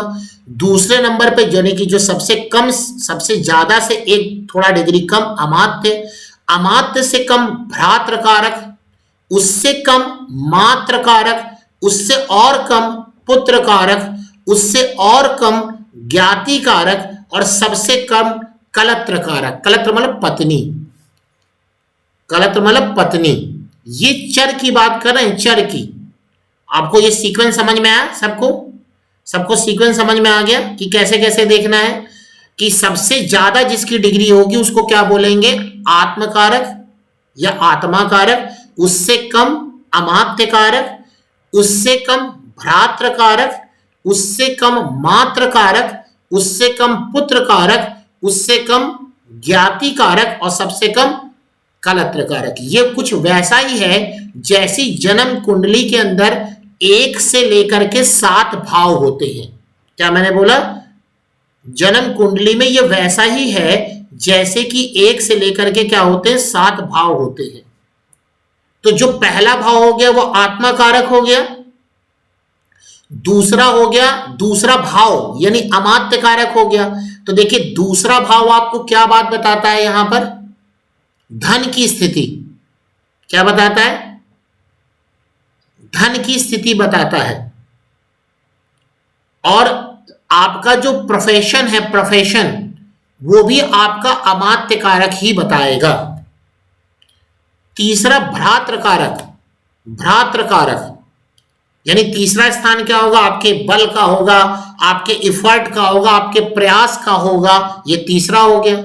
दूसरे नंबर पे यानी कि जो सबसे कम, सबसे ज्यादा से एक थोड़ा डिग्री कम अमात्य, अमात्य से कम भ्रातृकारक, उससे कम मात्रकारक, उससे और कम पुत्रकारक, उससे और कम ज्ञातिकारक, और सबसे कम कलत्रकारक। कलत्र मतलब पत्नी, कलत्र मतलब पत्नी। ये चर की बात कर रहे हैं, चर की। आपको ये सीक्वेंस समझ में आया? सबको सीक्वेंस समझ में आ गया कि कैसे कैसे देखना है? कि सबसे ज्यादा जिसकी डिग्री होगी उसको क्या बोलेंगे? आत्मकारक या आत्माकारक। उससे कम अमात्यकारक, उससे कम भ्रातृकारक, उससे कम मात्रकारक, उससे कम पुत्रकारक, उससे कम ज्ञातिकारक, और सबसे कम कलत्रकारक। ये कुछ वैसा ही है जैसी जन्म कुंडली के अंदर 1 से लेकर के 7 भाव होते हैं। क्या मैंने बोला? जन्म कुंडली में ये वैसा ही है जैसे कि 1 से लेकर के क्या होते हैं? 7 भाव होते हैं। तो जो पहला भाव हो गया वो आत्माकारक हो गया, दूसरा हो गया, दूसरा भाव यानी अमात्य कारक हो गया। तो देखिए, दूसरा भाव आपको क्या बात बताता है? यहां पर धन की स्थिति क्या बताता है? धन की स्थिति बताता है। और आपका जो प्रोफेशन है, प्रोफेशन, वो भी आपका अमात्य कारक ही बताएगा। तीसरा भ्रातृकारक, भ्रातृकारक यानी तीसरा स्थान क्या होगा? आपके बल का होगा, आपके इफर्ट का होगा, आपके प्रयास का होगा, ये तीसरा हो गया।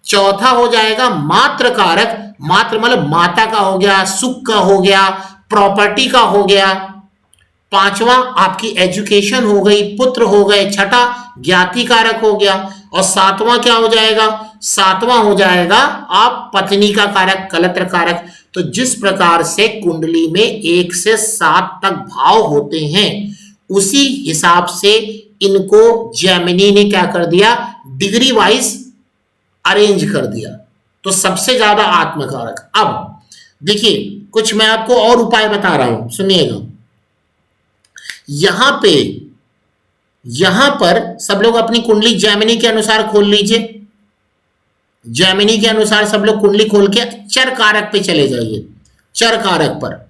चौथा हो जाएगा मात्रकारक, मात्र मतलब माता का हो गया, सुख का हो गया, प्रॉपर्टी का हो गया। पांचवा आपकी एजुकेशन हो गई, पुत्र हो गए। छठा ज्ञाति कारक हो गया। और सातवां क्या हो जाएगा? सातवां हो जाएगा आप पत्नी का कारक, कलत्र कारक। तो जिस प्रकार से कुंडली में 1 से 7 तक भाव होते हैं, उसी हिसाब से इनको जैमिनी ने क्या कर दिया? डिग्री वाइज अरेंज कर दिया। तो सबसे ज्यादा आत्मकारक। अब देखिए, कुछ मैं आपको और उपाय बता रहा हूं, सुनिएगा। यहां पर सब लोग अपनी कुंडली जैमिनी के अनुसार खोल लीजिए। जैमिनी के अनुसार सब लोग कुंडली खोल के चर कारक पे चले जाइए। चर कारक पर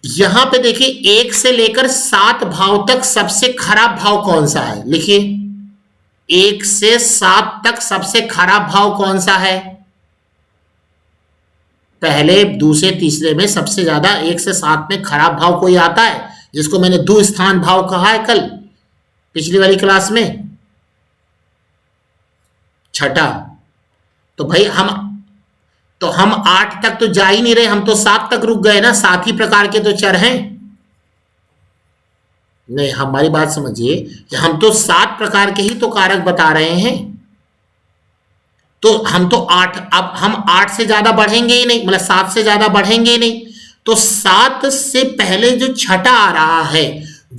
यहां पे देखिए, 1 से लेकर 7 भाव तक सबसे खराब भाव कौन सा है? लिखिए, 1 से 7 तक सबसे खराब भाव कौन सा है? पहले, दूसरे, तीसरे में सबसे ज्यादा 1 से 7 में खराब भाव कोई आता है, जिसको मैंने दुस्थान भाव कहा है कल पिछली वाली क्लास में? छठा। तो भाई हम 8 तक तो जा ही नहीं रहे, हम तो 7 तक रुक गए ना। 7 ही प्रकार के तो चर हैं। नहीं, हमारी बात समझिए कि हम तो 7 प्रकार के ही तो कारक बता रहे हैं, तो हम तो 8, अब हम 8 से ज्यादा बढ़ेंगे ही नहीं, मतलब 7 से ज्यादा बढ़ेंगे ही नहीं, तो 7 से पहले जो छठा आ रहा है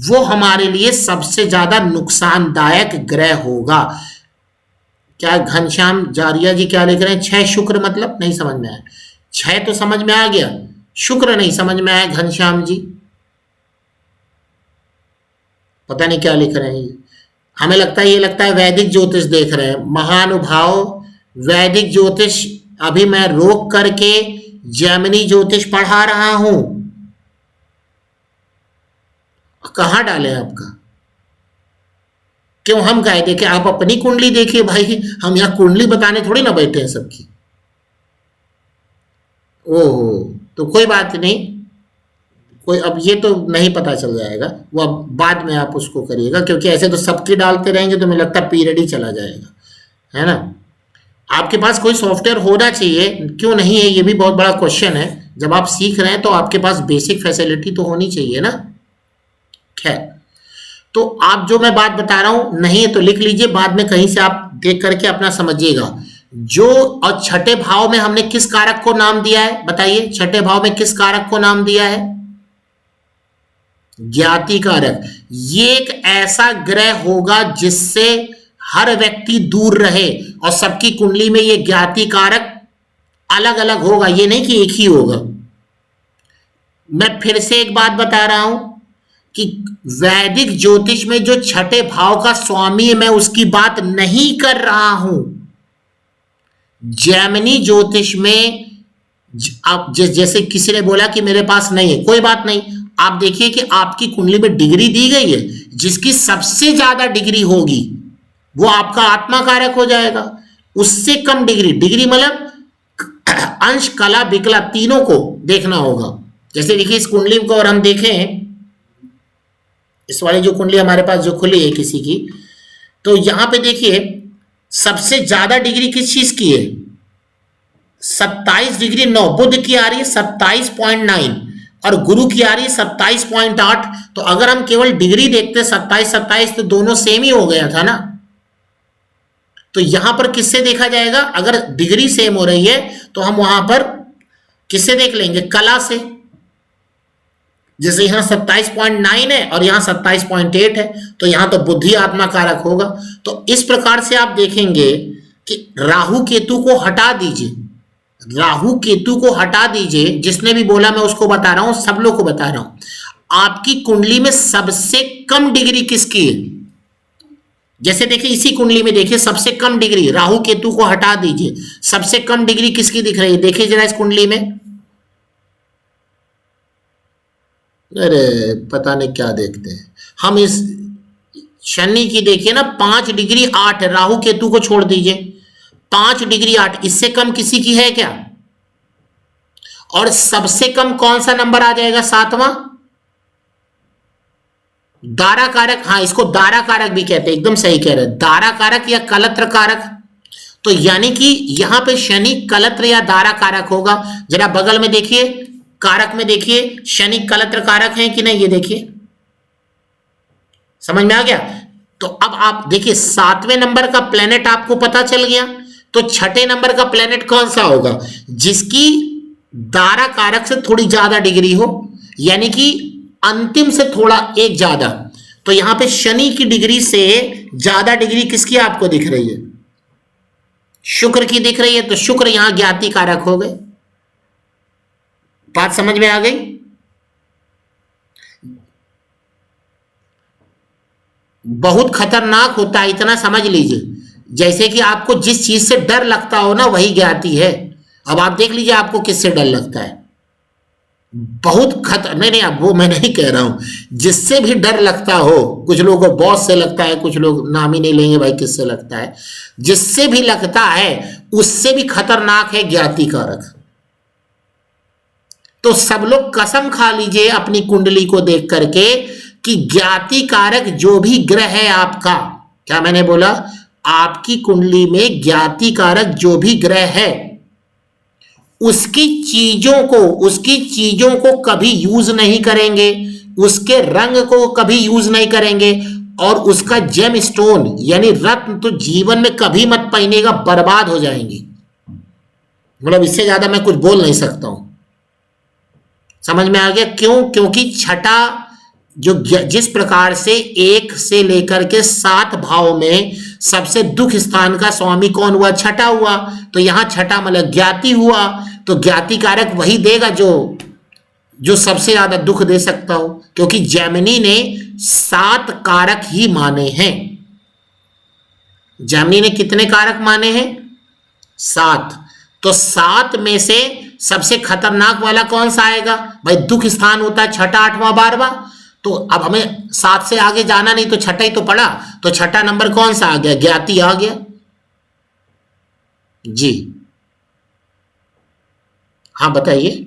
वो हमारे लिए सबसे ज्यादा नुकसानदायक ग्रह होगा। क्या घनश्याम जारिया जी क्या लिख रहे हैं? 6 शुक्र, मतलब नहीं समझ में आया। 6 तो समझ में आ गया, शुक्र नहीं समझ में आया घनश्याम जी, पता नहीं क्या लिख रहे हैं ये। हमें लगता है, ये लगता है वैदिक ज्योतिष देख रहे हैं। महानुभाव, वैदिक ज्योतिष अभी मैं रोक करके जैमिनी ज्योतिष पढ़ा रहा हूं। कहां डालें आपका? क्यों हम कहे देखे? आप अपनी कुंडली देखिए भाई, हम यहां कुंडली बताने थोड़ी ना बैठे हैं सबकी। ओहो, तो कोई बात नहीं, कोई अब ये तो नहीं पता चल जाएगा, वो अब बाद में आप उसको करिएगा, क्योंकि ऐसे तो सबकी डालते रहेंगे तो मुझे लगता है पीरियड ही चला जाएगा, है ना। आपके पास कोई सॉफ्टवेयर होना चाहिए, क्यों नहीं है, ये भी बहुत बड़ा क्वेश्चन है। जब आप सीख रहे हैं तो आपके पास बेसिक फैसिलिटी तो होनी चाहिए ना। खैर, तो आप जो मैं बात बता रहा हूं नहीं है तो लिख लीजिए, बाद में कहीं से आप देख करके अपना समझिएगा। जो और छठे भाव में हमने किस कारक को नाम दिया है, बताइए, छठे भाव में किस कारक को नाम दिया है? ज्ञाति कारक। ये एक ऐसा ग्रह होगा जिससे हर व्यक्ति दूर रहे, और सबकी कुंडली में ये ज्ञाति कारक अलग अलग होगा, ये नहीं कि एक ही होगा। मैं फिर से एक बात बता रहा हूं कि वैदिक ज्योतिष में जो छठे भाव का स्वामी है, मैं उसकी बात नहीं कर रहा हूं। जैमिनी ज्योतिष में आप जैसे किसी ने बोला कि मेरे पास नहीं है, कोई बात नहीं, आप देखिए कि आपकी कुंडली में डिग्री दी गई है, जिसकी सबसे ज्यादा डिग्री होगी वो आपका आत्मा कारक हो जाएगा। उससे कम डिग्री मतलब अंश, कला, विकला तीनों को देखना होगा। जैसे देखिए इस कुंडली को और हम देखें, इस वाली जो कुंडली हमारे पास जो खुली है किसी की, तो यहां पे देखिए सबसे ज्यादा डिग्री किस चीज की है? 27 डिग्री 9, बुध की आ रही है 27.9 और गुरु की आ रही है 27.8। तो अगर हम केवल डिग्री देखते 27 तो दोनों सेम ही हो गया था ना। तो यहां पर किससे देखा जाएगा? अगर डिग्री सेम हो रही है तो हम वहां पर किससे देख लेंगे? कला से। जैसे यहां 27.9 है और यहां 27.8 है, तो यहां तो बुद्धि आत्मा कारक होगा। तो इस प्रकार से आप देखेंगे कि राहु केतु को हटा दीजिए, राहु केतु को हटा दीजिए। जिसने भी बोला मैं उसको बता रहा हूं, सब लोग को बता रहा हूं। आपकी कुंडली में सबसे कम डिग्री किसकी है? जैसे देखिए इसी कुंडली में देखिए सबसे कम डिग्री, राहु केतु को हटा दीजिए, सबसे कम डिग्री किसकी दिख रही है? देखिए जरा इस कुंडली में। अरे पता नहीं क्या देखते हैं हम। इस शनि की देखिए ना, 5 डिग्री 8 है, राहु केतु को छोड़ दीजिए, 5 डिग्री 8, इससे कम किसी की है क्या? और सबसे कम कौन सा नंबर आ जाएगा? 7वां, दारा कारक। हाँ, इसको दारा कारक भी कहते हैं, एकदम सही कह रहे हैं, दारा कारक या कलत्र कारक। तो यानी कि यहां पे शनि कलत्र या दारा कारक होगा। जरा बगल में देखिए, कारक में देखिए, शनि कलत्र कारक है कि नहीं, ये देखिए, समझ में आ गया। तो अब आप देखिए 7वें नंबर का प्लेनेट आपको पता चल गया, तो छठे नंबर का प्लेनेट कौन सा होगा? जिसकी दारा कारक से थोड़ी ज्यादा डिग्री हो, यानी कि अंतिम से थोड़ा एक ज्यादा। तो यहां पे शनि की डिग्री से ज्यादा डिग्री किसकी आपको दिख रही है? शुक्र की दिख रही है। तो शुक्र यहां ज्ञाति कारक हो गए। बात समझ में आ गई? बहुत खतरनाक होता है, इतना समझ लीजिए। जैसे कि आपको जिस चीज से डर लगता हो ना, वही ज्ञाति है। अब आप देख लीजिए आपको किससे डर लगता है। बहुत खतर नहीं, अब वो मैं नहीं कह रहा हूं, जिससे भी डर लगता हो। कुछ लोगों को बॉस से लगता है, कुछ लोग नाम ही नहीं लेंगे भाई किससे लगता है। जिससे भी लगता है उससे भी खतरनाक है ज्ञाति कारक। तो सब लोग कसम खा लीजिए अपनी कुंडली को देख करके कि ज्ञाति कारक जो भी ग्रह है आपका, क्या मैंने बोला? आपकी कुंडली में ज्ञाति कारक जो भी ग्रह है उसकी चीजों को कभी यूज नहीं करेंगे, उसके रंग को कभी यूज नहीं करेंगे, और उसका जेम स्टोन यानी रत्न तो जीवन में कभी मत पहनेगा, बर्बाद हो जाएंगी। मतलब इससे ज्यादा मैं कुछ बोल नहीं सकता हूं। समझ में आ गया? क्यों? क्योंकि छठा जो जिस प्रकार से 1 से लेकर के 7 भाव में सबसे दुख स्थान का स्वामी कौन हुआ? छठा हुआ। तो यहां छठा मतलब ज्ञाति हुआ, तो ज्ञाति कारक वही देगा जो सबसे ज्यादा दुख दे सकता हो, क्योंकि जैमिनी ने 7 कारक ही माने हैं। जैमिनी ने कितने कारक माने हैं? 7। तो 7 में से सबसे खतरनाक वाला कौन सा आएगा भाई? दुख स्थान होता है छठा, 8वां, 12वां। तो अब हमें 7 से आगे जाना नहीं, तो छठा ही तो पड़ा। तो छठा नंबर कौन सा आ गया? ज्ञाति आ गया जी। हाँ बताइए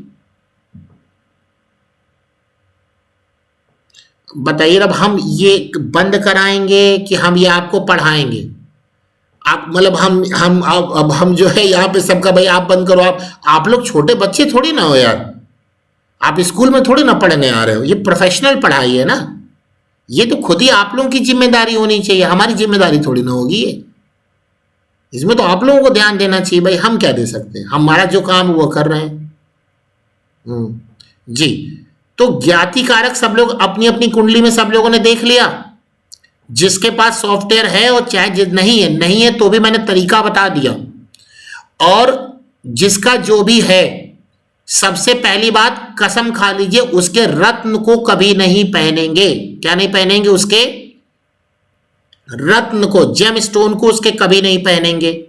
बताइए। अब हम ये बंद कराएंगे कि हम ये आपको पढ़ाएंगे? आप मतलब हम अब हम जो है यहाँ पे सबका भाई आप बंद करो। आप लोग छोटे बच्चे थोड़ी ना हो यार, आप स्कूल में थोड़ी ना पढ़ने आ रहे हो। ये प्रोफेशनल पढ़ाई है ना, ये तो खुद ही आप लोगों की जिम्मेदारी होनी चाहिए, हमारी जिम्मेदारी थोड़ी ना होगी ये। इसमें तो आप लोगों को ध्यान देना चाहिए भाई, हम क्या दे सकते हैं? हमारा जो काम वो कर रहे हैं। जी। तो ज्ञाति कारक सब लोग अपनी अपनी कुंडली में सब लोगों ने देख लिया। जिसके पास सॉफ्टवेयर है और चाहे नहीं है तो भी मैंने तरीका बता दिया। और जिसका जो भी है, सबसे पहली बात कसम खा लीजिए उसके रत्न को कभी नहीं पहनेंगे। क्या नहीं पहनेंगे? उसके रत्न को, जेम स्टोन को उसके कभी नहीं पहनेंगे।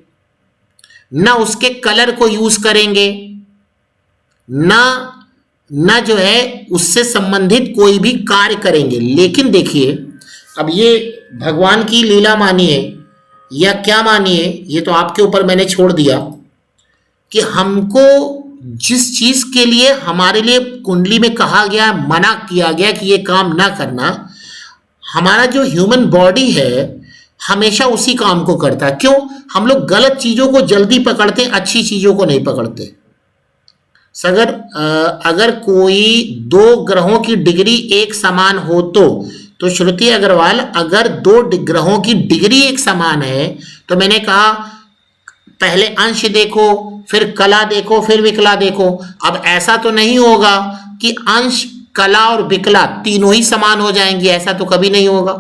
ना उसके कलर को यूज करेंगे, ना जो है उससे संबंधित कोई भी कार्य करेंगे। लेकिन देखिए, अब ये भगवान की लीला मानिए या क्या मानिए, ये तो आपके ऊपर मैंने छोड़ दिया कि हमको जिस चीज के लिए हमारे लिए कुंडली में कहा गया, मना किया गया कि ये काम ना करना, हमारा जो ह्यूमन बॉडी है हमेशा उसी काम को करता है। क्यों? हम लोग गलत चीजों को जल्दी पकड़ते हैं, अच्छी चीजों को नहीं पकड़ते। अगर कोई 2 ग्रहों की डिग्री एक समान हो तो श्रुति अग्रवाल, अगर 2 ग्रहों की डिग्री एक समान है तो मैंने कहा पहले अंश देखो, फिर कला देखो, फिर विकला देखो। अब ऐसा तो नहीं होगा कि अंश, कला और विकला तीनों ही समान हो जाएंगे, ऐसा तो कभी नहीं होगा।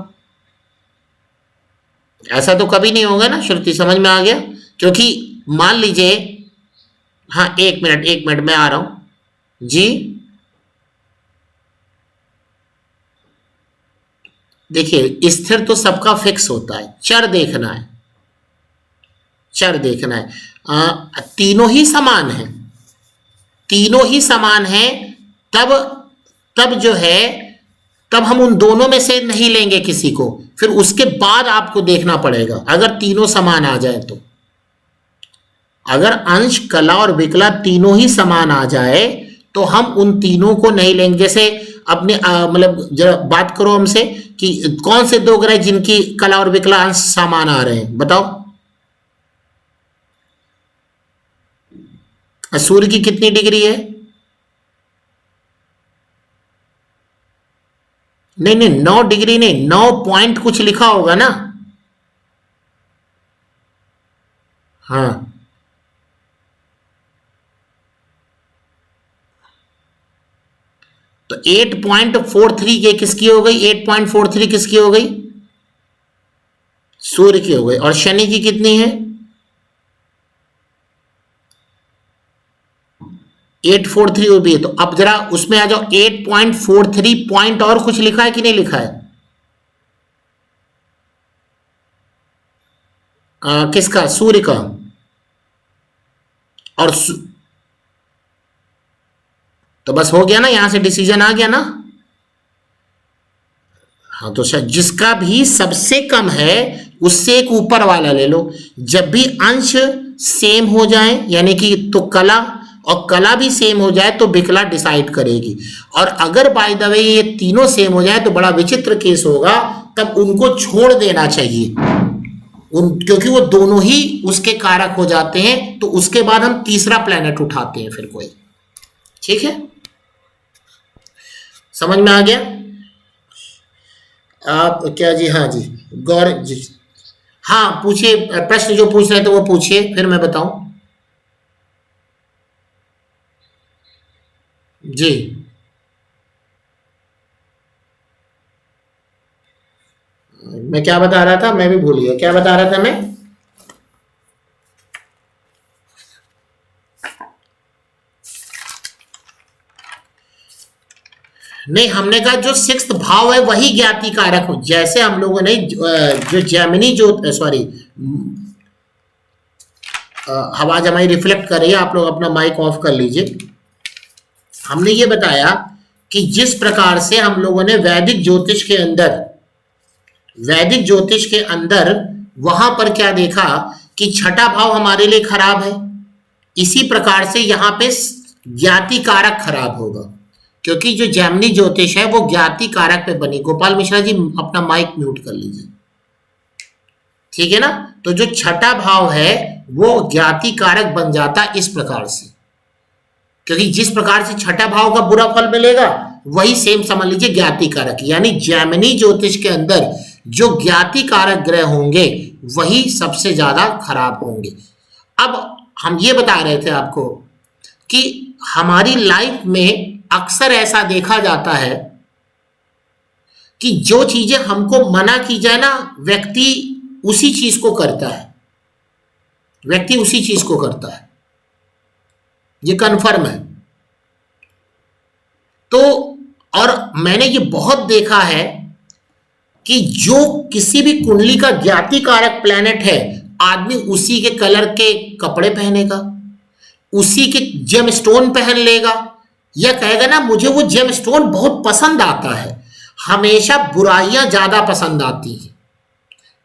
ऐसा तो कभी नहीं होगा ना श्रुति, समझ में आ गया? क्योंकि मान लीजिए, हाँ एक मिनट मैं आ रहा हूं जी। देखिए, स्थिर तो सबका फिक्स होता है, चर देखना है, चर देखना है। तीनों ही समान है, तीनों ही समान है। तब जो है, तब हम उन दोनों में से नहीं लेंगे किसी को, फिर उसके बाद आपको देखना पड़ेगा अगर तीनों समान आ जाए तो। अगर अंश, कला और विकला तीनों ही समान आ जाए तो हम उन तीनों को नहीं लेंगे। जैसे अपने मतलब जरा बात करो हमसे कि कौन से 2 ग्रह जिनकी कला और विकला अंश समान आ रहे हैं, बताओ। सूर्य की कितनी डिग्री है? नहीं 9 डिग्री नहीं, 9 पॉइंट कुछ लिखा होगा ना। हाँ, तो 8.43 ये किसकी हो गई? 8.43 किसकी हो गई? सूर्य की हो गई। और शनि की कितनी है? 843 वो भी है। तो अब जरा उसमें आ जाओ, 8.43 पॉइंट और कुछ लिखा है कि नहीं लिखा है? किसका? सूर्य का। और तो बस हो गया ना, यहां से डिसीजन आ गया ना। हाँ, तो जिसका भी सबसे कम है उससे एक ऊपर वाला ले लो। जब भी अंश सेम हो जाए, यानी कि तो कला और कला भी सेम हो जाए तो विकला डिसाइड करेगी। और अगर बाय द वे ये तीनों सेम हो जाए तो बड़ा विचित्र केस होगा, तब उनको छोड़ देना चाहिए क्योंकि वो दोनों ही उसके कारक हो जाते हैं। तो उसके बाद हम तीसरा प्लेनेट उठाते हैं फिर कोई। ठीक है, समझ में आ गया? आप क्या जी, हाँ जी, गौर जी, हाँ पूछिए, प्रश्न जो पूछ रहे थे वो पूछिए, फिर मैं बताऊं। जी, मैं क्या बता रहा था, मैं भी भूल गया क्या बता रहा था मैं। नहीं, हमने कहा जो सिक्स्थ भाव है वही ज्ञाति कारक हो, जैसे हम लोगों ने जो जैमिनी जो सॉरी, आवाज हमारी रिफ्लेक्ट कर रही है, आप लोग अपना माइक ऑफ कर लीजिए। हमने ये बताया कि जिस प्रकार से हम लोगों ने वैदिक ज्योतिष के अंदर वहां पर क्या देखा कि छठा भाव हमारे लिए खराब है, इसी प्रकार से यहाँ पे ज्ञाति कारक खराब होगा, क्योंकि जो जैमिनी ज्योतिष है वो ज्ञाति कारक पे बनी। गोपाल मिश्रा जी अपना माइक म्यूट कर लीजिए, ठीक है ना। तो जो छठा भाव है वो ज्ञाति कारक बन जाता इस प्रकार से, क्योंकि जिस प्रकार से छठा भाव का बुरा फल मिलेगा वही सेम समझ लीजिए ज्ञाति कारक, यानी जैमिनी ज्योतिष के अंदर जो ज्ञाति कारक ग्रह होंगे वही सबसे ज्यादा खराब होंगे। अब हम ये बता रहे थे आपको कि हमारी लाइफ में अक्सर ऐसा देखा जाता है कि जो चीजें हमको मना की जाए ना, व्यक्ति उसी चीज को करता है, व्यक्ति उसी चीज को करता है, ये कन्फर्म है। तो और मैंने ये बहुत देखा है कि जो किसी भी कुंडली का ज्ञाति कारक प्लैनेट है, आदमी उसी के कलर के कपड़े पहनेगा, उसी के जेम स्टोन पहन लेगा, या कहेगा ना मुझे वो जेम स्टोन बहुत पसंद आता है। हमेशा बुराइयां ज्यादा पसंद आती हैं।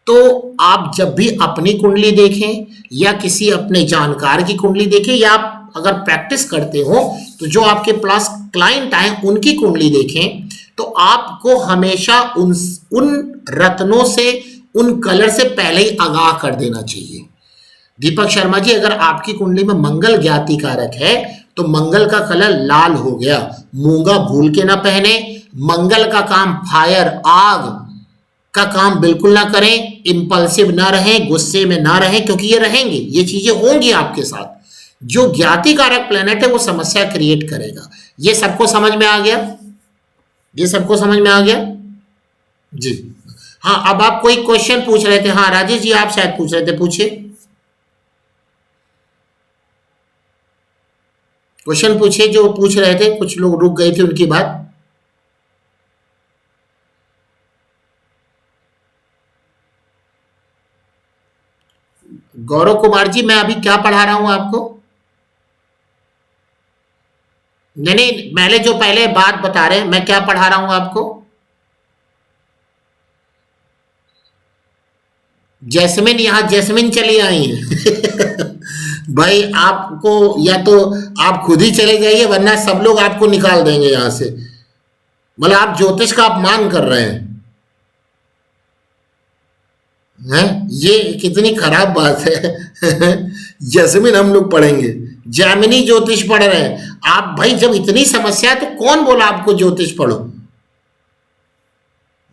तो आप जब भी अपनी कुंडली देखें या किसी अपने जानकार की कुंडली देखें, या आप अगर प्रैक्टिस करते हो तो जो आपके पास क्लाइंट आए उनकी कुंडली देखें, तो आपको हमेशा उन रत्नों से, उन कलर से पहले ही आगाह कर देना चाहिए। दीपक शर्मा जी, अगर आपकी कुंडली में मंगल ज्ञाति कारक है तो मंगल का कलर लाल हो गया, मूंगा भूल के ना पहने। मंगल का काम फायर, आग का काम बिल्कुल ना करें, इंपल्सिव ना रहें, गुस्से में ना रहें, क्योंकि ये रहेंगे, ये चीजें होंगी आपके साथ। जो ज्ञाति कारक प्लेनेट है वो समस्या क्रिएट करेगा। ये सबको समझ में आ गया? ये सबको समझ में आ गया जी? हाँ, अब आप कोई क्वेश्चन पूछ रहे थे, हाँ राजेश जी आप शायद पूछ रहे थे, पूछिए क्वेश्चन, पूछिए जो पूछ रहे थे, कुछ लोग रुक गए थे उनकी बात। गौरव कुमार जी, मैं अभी क्या पढ़ा रहा हूं आपको? नहीं नहीं, पहले जो पहले बात बता रहे हैं, मैं क्या पढ़ा रहा हूं आपको? जैस्मिन, यहाँ जैस्मिन चली आई है भाई आपको, या तो आप खुद ही चले जाइए वरना सब लोग आपको निकाल देंगे यहां से। मतलब आप ज्योतिष का अपमान कर रहे हैं, ये कितनी खराब बात है जैस्मिन हम लोग पढ़ेंगे, जैमिनी ज्योतिष पढ़ रहे हैं आप। भाई जब इतनी समस्या है तो कौन बोला आपको ज्योतिष पढ़ो?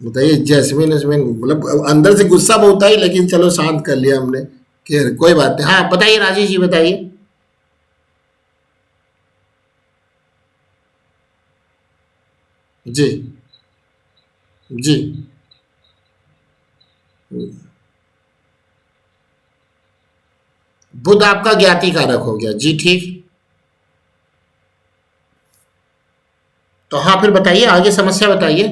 बताइए, जैस्मिन जैस्मिन, मतलब अंदर से गुस्सा बहुत आई, लेकिन चलो शांत कर लिया हमने, खैर कोई बात नहीं। हाँ बताइए राजेश जी, बताइए। जी जी, बुध आपका ज्ञाति कारक हो गया जी, ठीक। तो हाँ फिर बताइए, आगे समस्या बताइए।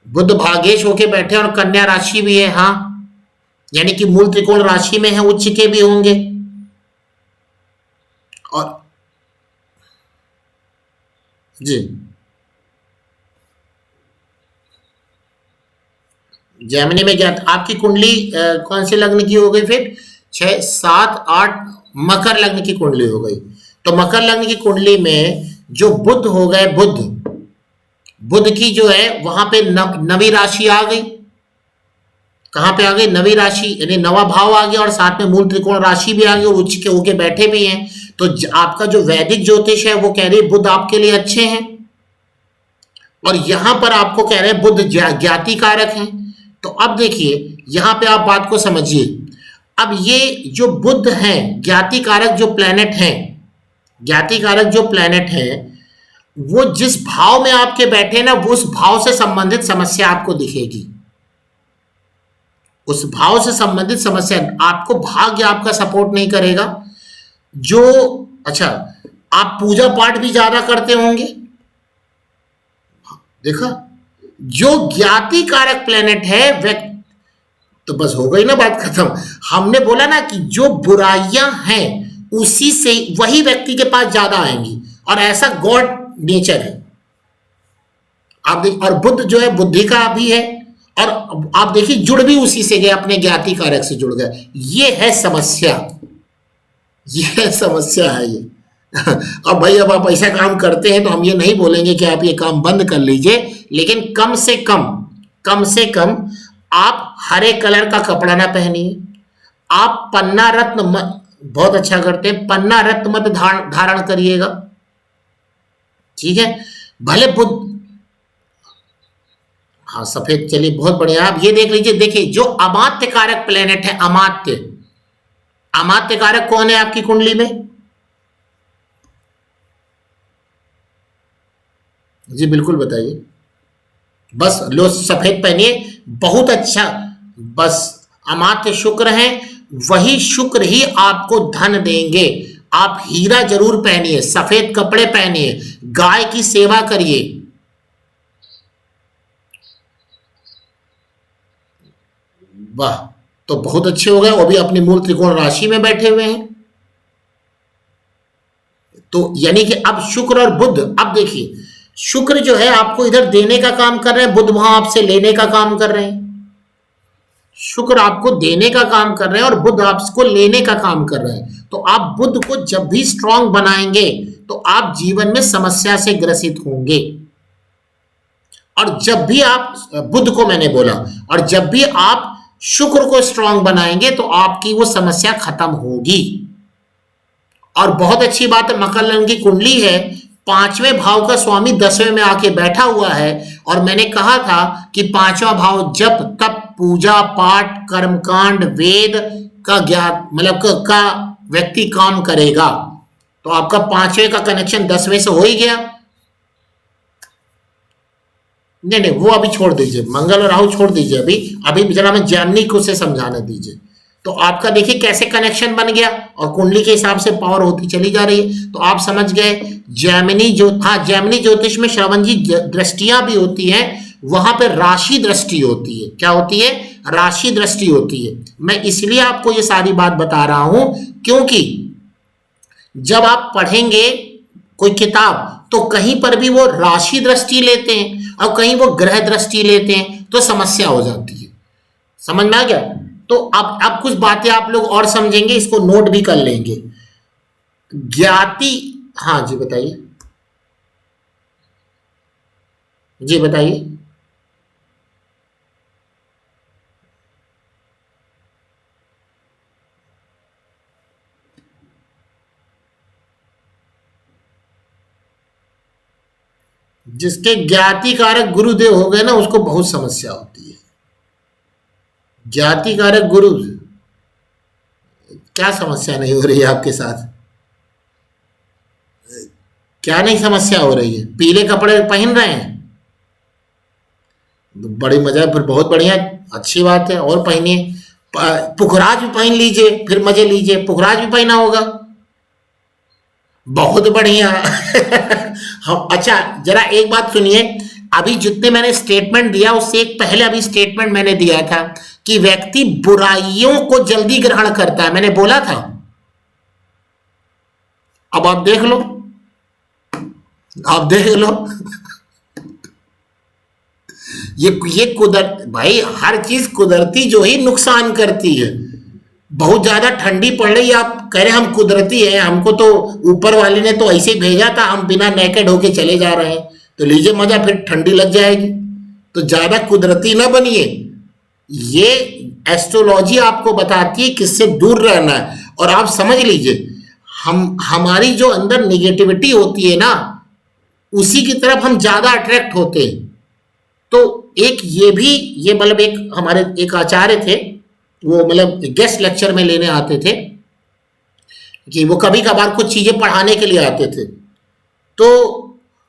बुध भागेश होके बैठे और कन्या राशि भी है, हाँ, यानी कि मूल त्रिकोण राशि में है, उच्च के भी होंगे। और जी, जैमिनी में ज्ञात आपकी कुंडली कौन से लग्न की हो गई फिर? 6, 7, 8 मकर लग्न की कुंडली हो गई। तो मकर लग्न की कुंडली में जो बुध हो गए, बुध, बुध की जो है वहां पे नवी राशि आ गई, कहाँ पे आ गई, नवी राशि यानी नवा भाव आ गया और साथ में मूल त्रिकोण राशि भी आ गई और उच्च के होके बैठे भी हैं। तो आपका जो वैदिक ज्योतिष है वो कह रही है बुध आपके लिए अच्छे हैं, और यहां पर आपको कह रहे हैं बुध ज्ञाति कारक हैं। तो अब देखिए यहां पे आप बात को समझिए। अब ये जो बुध हैं ज्ञाति कारक जो प्लेनेट हैं, ज्ञाति कारक जो प्लेनेट है वो जिस भाव में आपके बैठे ना, वो उस भाव से संबंधित समस्या आपको दिखेगी, उस भाव से संबंधित समस्या। आपको भाग्य आपका सपोर्ट नहीं करेगा। जो अच्छा, आप पूजा पाठ भी ज्यादा करते होंगे, देखा, जो ज्ञाति कारक प्लेनेट है व्यक्ति, तो बस हो गई ना बात खत्म। हमने बोला ना कि जो बुराइयां हैं उसी से वही व्यक्ति के पास ज्यादा आएंगी, और ऐसा गॉड नेचर है। आप देख, और बुद्ध जो है बुद्धि का भी है, और आप देखिए जुड़ भी उसी से गए, अपने ज्ञाति कारक से जुड़ गए। ये है समस्या, ये समस्या है ये। अब भाई अब आप ऐसा काम करते हैं तो हम ये नहीं बोलेंगे कि आप ये काम बंद कर लीजिए, लेकिन कम से कम आप हरे कलर का कपड़ा ना पहनिए। आप पन्ना रत्न बहुत अच्छा करते हैं, पन्ना रत्न मत धारण करिएगा, ठीक है। भले बुद्ध, हाँ सफेद, चलिए बहुत बढ़िया। आप ये देख लीजिए, देखिए जो अमात्य कारक प्लेनेट है, अमात्य कारक कौन है आपकी कुंडली में? जी बिल्कुल बताइए। बस लो सफेद पहनिए, बहुत अच्छा। बस अमात्य शुक्र हैं, वही शुक्र ही आपको धन देंगे। आप हीरा जरूर पहनिए, सफेद कपड़े पहनिए, गाय की सेवा करिए। वाह, तो बहुत अच्छे हो गए। वो भी अपनी मूल त्रिकोण राशि में बैठे हुए हैं। तो यानी कि अब शुक्र और बुध, अब देखिए शुक्र जो है आपको इधर देने का काम कर रहे हैं, बुध वहां आपसे लेने का काम कर रहे हैं। शुक्र आपको देने का काम कर रहे हैं और बुध आपको लेने का काम कर रहे हैं। तो आप बुध को जब भी स्ट्रांग बनाएंगे तो आप जीवन में समस्या से ग्रसित होंगे। और जब भी आप, बुध को मैंने बोला, और जब भी आप शुक्र को स्ट्रांग बनाएंगे तो आपकी वो समस्या खत्म होगी। और बहुत अच्छी बात है, मकर लग्न की कुंडली है, 5वें भाव का स्वामी 10वें में आके बैठा हुआ है। और मैंने कहा था कि 5वां भाव जब तब पूजा पाठ कर्मकांड वेद का ज्ञान मतलब का व्यक्ति काम करेगा। तो आपका 5वें का कनेक्शन 10वें से हो ही गया। नहीं वो अभी छोड़ दीजिए, मंगल और राहु छोड़ दीजिए, अभी जरा मैं जैमिनी को से समझाने दीजिए। तो आपका देखिए कैसे कनेक्शन बन गया, और कुंडली के हिसाब से पावर होती चली जा रही है। तो आप समझ गए जैमिनी जैमिनी ज्योतिष में श्रवण जी दृष्टियां भी होती हैं, वहां पे राशि दृष्टि होती है। क्या होती है? राशि दृष्टि होती है। मैं इसलिए आपको ये सारी बात बता रहा हूं क्योंकि जब आप पढ़ेंगे कोई किताब तो कहीं पर भी वो राशि दृष्टि लेते हैं और कहीं वो ग्रह दृष्टि लेते हैं, तो समस्या हो जाती है। समझ में आ गया? तो अब कुछ बातें आप लोग और समझेंगे, इसको नोट भी कर लेंगे। ज्ञाति, हाँ जी बताइए, जी बताइए। जिसके ज्ञाति कारक गुरुदेव हो गए ना, उसको बहुत समस्या होती है। ज्ञाति कारक गुरु, क्या समस्या नहीं हो रही है आपके साथ? क्या नहीं समस्या हो रही है? पीले कपड़े पहन रहे हैं, बड़ी मजा है, फिर बहुत बढ़िया, अच्छी बात है, और पहनिए। पुखराज भी पहन लीजिए, फिर मजे लीजिए। पुखराज भी पहना होगा, बहुत बढ़िया। हम, अच्छा जरा एक बात सुनिए, अभी जितने मैंने स्टेटमेंट दिया उससे एक पहले अभी स्टेटमेंट मैंने दिया था कि व्यक्ति बुराइयों को जल्दी ग्रहण करता है, मैंने बोला था। अब आप देख लो, आप देख लो। ये कुदरत भाई, हर चीज कुदरती जो ही नुकसान करती है। बहुत ज्यादा ठंडी पड़ रही है, आप कह रहे हम कुदरती है, हमको तो ऊपर वाले ने तो ऐसे ही भेजा था, हम बिना नेकेड होके चले जा रहे हैं, तो लीजिए मजा, फिर ठंडी लग जाएगी। तो ज्यादा कुदरती ना बनिए, ये एस्ट्रोलॉजी आपको बताती है किससे दूर रहना है। और आप समझ लीजिए, हमारी जो अंदर निगेटिविटी होती है ना, उसी की तरफ हम ज्यादा अट्रैक्ट होते हैं। तो एक ये भी, ये मतलब एक हमारे एक आचार्य थे, वो मतलब गेस्ट लेक्चर में लेने आते थे, कि वो कभी कभार कुछ चीजें पढ़ाने के लिए आते थे। तो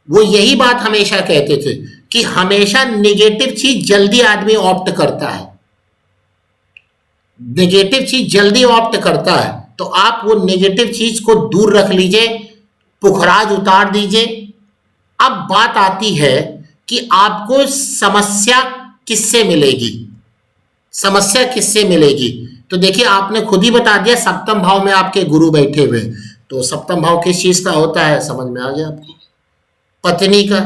वो यही बात हमेशा कहते थे कि हमेशा नेगेटिव चीज जल्दी आदमी ऑप्ट करता है, नेगेटिव चीज जल्दी ऑप्ट करता है। तो आप वो नेगेटिव चीज को दूर रख लीजिए, पुखराज उतार दीजिए। अब बात आती है कि आपको समस्या किससे मिलेगी, समस्या किससे मिलेगी। तो देखिए, आपने खुद ही बता दिया, सप्तम भाव में आपके गुरु बैठे हुए। तो सप्तम भाव किस चीज का होता है, समझ में आ गया आपको, पत्नी का।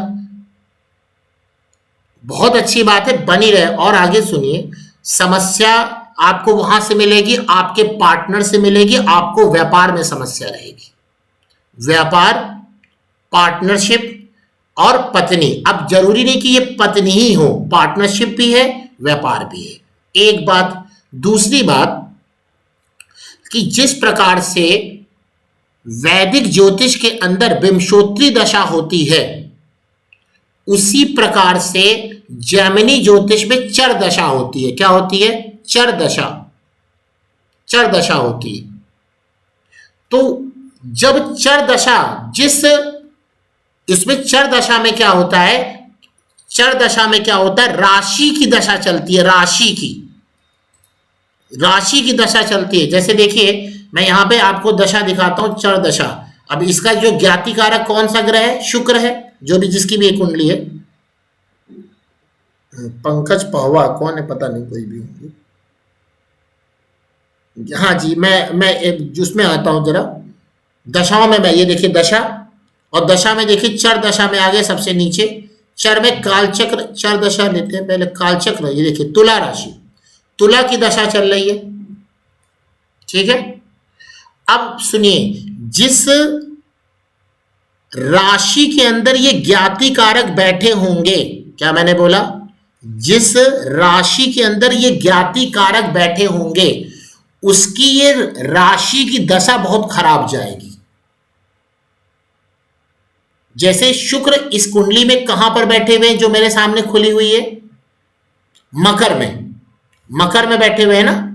बहुत अच्छी बात है, बनी रहे। और आगे सुनिए, समस्या आपको वहां से मिलेगी, आपके पार्टनर से मिलेगी, आपको व्यापार में समस्या रहेगी, व्यापार, पार्टनरशिप और पत्नी। अब जरूरी नहीं कि ये पत्नी ही हो, पार्टनरशिप भी है, व्यापार भी है, एक बात। दूसरी बात कि जिस प्रकार से वैदिक ज्योतिष के अंदर विंशोत्तरी दशा होती है, उसी प्रकार से जैमिनी ज्योतिष में चर दशा होती है। क्या होती है, चर दशा, चर दशा होती है। तो जब चर दशा, जिस इसमें चर दशा में क्या होता है, चर दशा में क्या होता है, राशि की दशा चलती है, राशि की, राशि की दशा चलती है। जैसे देखिए, मैं यहां पे आपको दशा दिखाता हूं, चर दशा। अब इसका जो ज्ञाति कारक कौन सा ग्रह है, शुक्र है, जो भी जिसकी भी एक कुंडली है। पंकज पहवा कौन है, पता नहीं, कोई भी होंगे। हाँ जी, मैं उसमें आता हूं जरा, दशाओं में। मैं ये देखिए दशा, और दशा में देखिए चर दशा में आ गए सबसे नीचे। चर में कालचक्र, चर दशा लेते हैं पहले, कालचक्र। ये देखिए तुला राशि, तुला की दशा चल रही है, ठीक है। अब सुनिए, जिस राशि के अंदर ये ज्ञाति कारक बैठे होंगे, क्या मैंने बोला, जिस राशि के अंदर ये ज्ञाति कारक बैठे होंगे, उसकी ये राशि की दशा बहुत खराब जाएगी। जैसे शुक्र इस कुंडली में कहां पर बैठे हुए हैं, जो मेरे सामने खुली हुई है, मकर में, मकर में बैठे हुए हैं ना।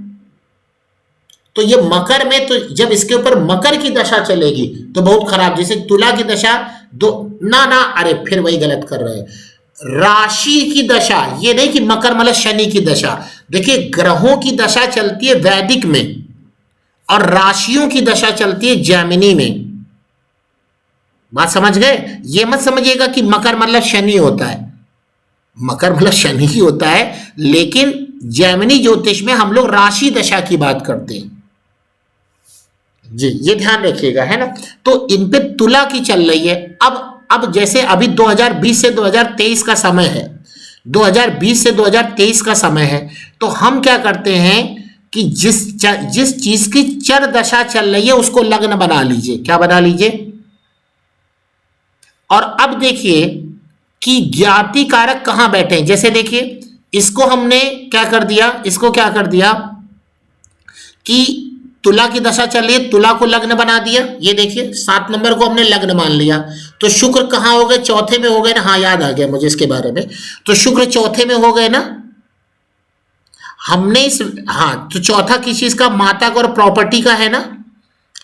तो ये मकर में, तो जब इसके ऊपर मकर की दशा चलेगी तो बहुत खराब। जैसे तुला की दशा दो ना ना, अरे फिर वही गलत कर रहे हैं। राशि की दशा, ये नहीं कि मकर मतलब शनि की दशा। देखिए, ग्रहों की दशा चलती है वैदिक में, और राशियों की दशा चलती है जैमिनी में। बात समझ गए। ये मत समझिएगा कि मकर मतलब शनि होता है, मकर मतलब शनि ही होता है, लेकिन जैमिनी ज्योतिष में हम लोग राशि दशा की बात करते हैं जी, ये ध्यान रखिएगा, है ना। तो इन पे तुला की चल रही है। अब जैसे अभी 2020 से 2023 का समय है, 2020 से 2023 का समय है, तो हम क्या करते हैं कि जिस चीज की चर दशा चल रही है उसको लग्न बना लीजिए। क्या बना लीजिए। और अब देखिए कि ज्ञाति कारक कहां बैठे हैं। जैसे देखिए, इसको हमने क्या कर दिया, इसको क्या कर दिया कि तुला की दशा चल रही है, तुला को लग्न बना दिया। ये देखिए 7 नंबर को हमने लग्न मान लिया। तो शुक्र कहां हो गए, चौथे में हो गए ना। हाँ, याद आ गया मुझे इसके बारे में। तो शुक्र चौथे में हो गए ना हमने इस, हाँ, तो चौथा किस चीज का, माता का और प्रॉपर्टी का है ना।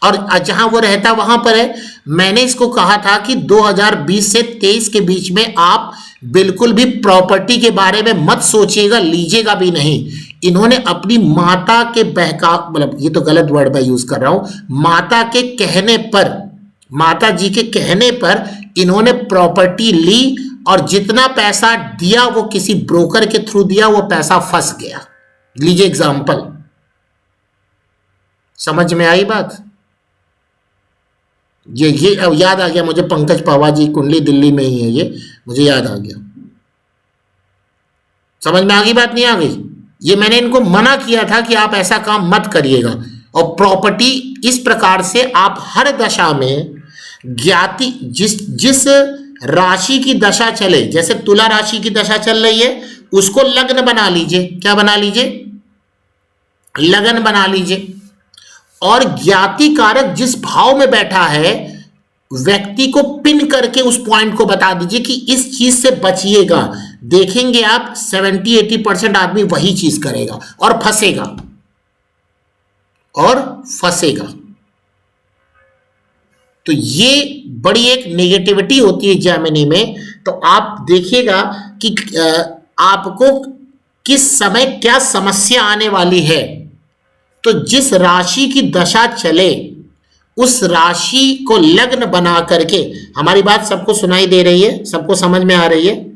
और जहां वो रहता वहां पर है। मैंने इसको कहा था कि 2020 से 23 के बीच में आप बिल्कुल भी प्रॉपर्टी के बारे में मत सोचिएगा, लीजिएगा भी नहीं। इन्होंने अपनी माता के बहका, मतलब ये तो गलत वर्ड मैं यूज कर रहा हूं, माता के कहने पर, माता जी के कहने पर इन्होंने प्रॉपर्टी ली, और जितना पैसा दिया वो किसी ब्रोकर के थ्रू दिया, वो पैसा फंस गया। लीजिए एग्जाम्पल, समझ में आई बात। ये अब याद आ गया मुझे, पंकज पवार जी कुंडली दिल्ली में ही है, ये मुझे याद आ गया। समझ में आ गई बात, नहीं आ गई। ये मैंने इनको मना किया था कि आप ऐसा काम मत करिएगा। और प्रॉपर्टी इस प्रकार से आप हर दशा में ज्ञाति, जिस राशि की दशा चले, जैसे तुला राशि की दशा चल रही है उसको लग्न बना लीजिए। क्या बना लीजिए? लगन बना लीजिए। और ज्ञाति कारक जिस भाव में बैठा है व्यक्ति को पिन करके उस पॉइंट को बता दीजिए कि इस चीज से बचिएगा। देखेंगे आप 70-80% आदमी वही चीज करेगा और फंसेगा और फंसेगा। तो ये बड़ी एक नेगेटिविटी होती है जेमिनी में। तो आप देखिएगा कि आपको किस समय क्या समस्या आने वाली है। तो जिस राशि की दशा चले उस राशि को लग्न बना करके, हमारी बात सबको सुनाई दे रही है, सबको समझ में आ रही है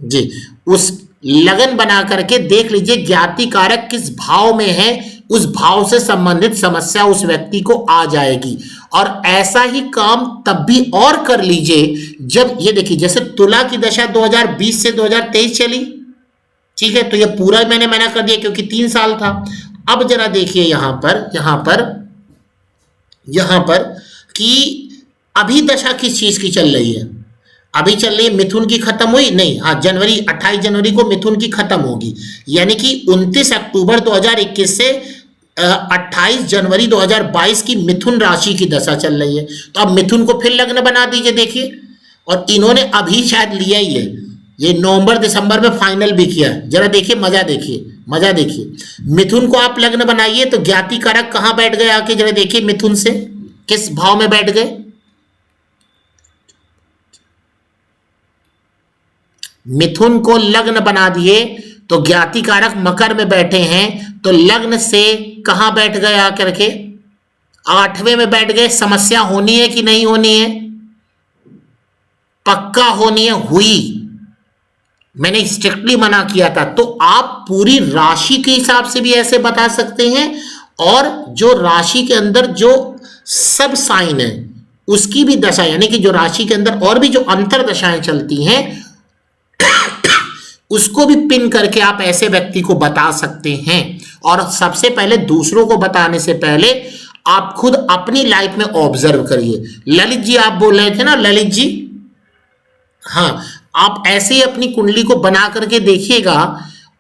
जी? उस लगन बना करके देख लीजिए ज्ञाति कारक किस भाव में है, उस भाव से संबंधित समस्या उस व्यक्ति को आ जाएगी। और ऐसा ही काम तब भी और कर लीजिए जब ये देखिए जैसे तुला की दशा 2020 से 2023 चली, ठीक है, तो ये पूरा मैंने मना कर दिया क्योंकि 3 साल था। अब जरा देखिए यहां पर कि अभी दशा किस चीज की चल रही है? अभी चल रही है मिथुन की, खत्म हुई नहीं, हाँ 28 जनवरी को मिथुन की खत्म होगी, यानी कि 29 अक्टूबर 2021 से 28 जनवरी 2022 की मिथुन राशि की दशा चल रही है। तो अब मिथुन को फिर लग्न बना दीजिए। देखिए, और इन्होंने अभी शायद लिया ही है, ये नवंबर दिसंबर में फाइनल भी किया। जरा देखिए, मजा देखिए। मिथुन को आप लग्न बनाइए तो ज्ञाति कारक कहां बैठ गए आके, जरा देखिए मिथुन से किस भाव में बैठ गए। मिथुन को लग्न बना दिए तो ज्ञाति कारक मकर में बैठे हैं, तो लग्न से कहां बैठ गए आकर के? 8वें में बैठ गए। समस्या होनी है कि नहीं होनी है? पक्का होनी है। हुई, मैंने स्ट्रिक्टली मना किया था। तो आप पूरी राशि के हिसाब से भी ऐसे बता सकते हैं, और जो राशि के अंदर जो सब साइन है उसकी भी दशा, यानी कि जो राशि के अंदर और भी जो अंतर दशाएं चलती हैं उसको भी पिन करके आप ऐसे व्यक्ति को बता सकते हैं। और सबसे पहले दूसरों को बताने से पहले आप खुद अपनी लाइफ में ऑब्जर्व करिए। ललित जी आप बोल रहे थे ना, ललित जी, हाँ, आप ऐसे ही अपनी कुंडली को बना करके देखिएगा,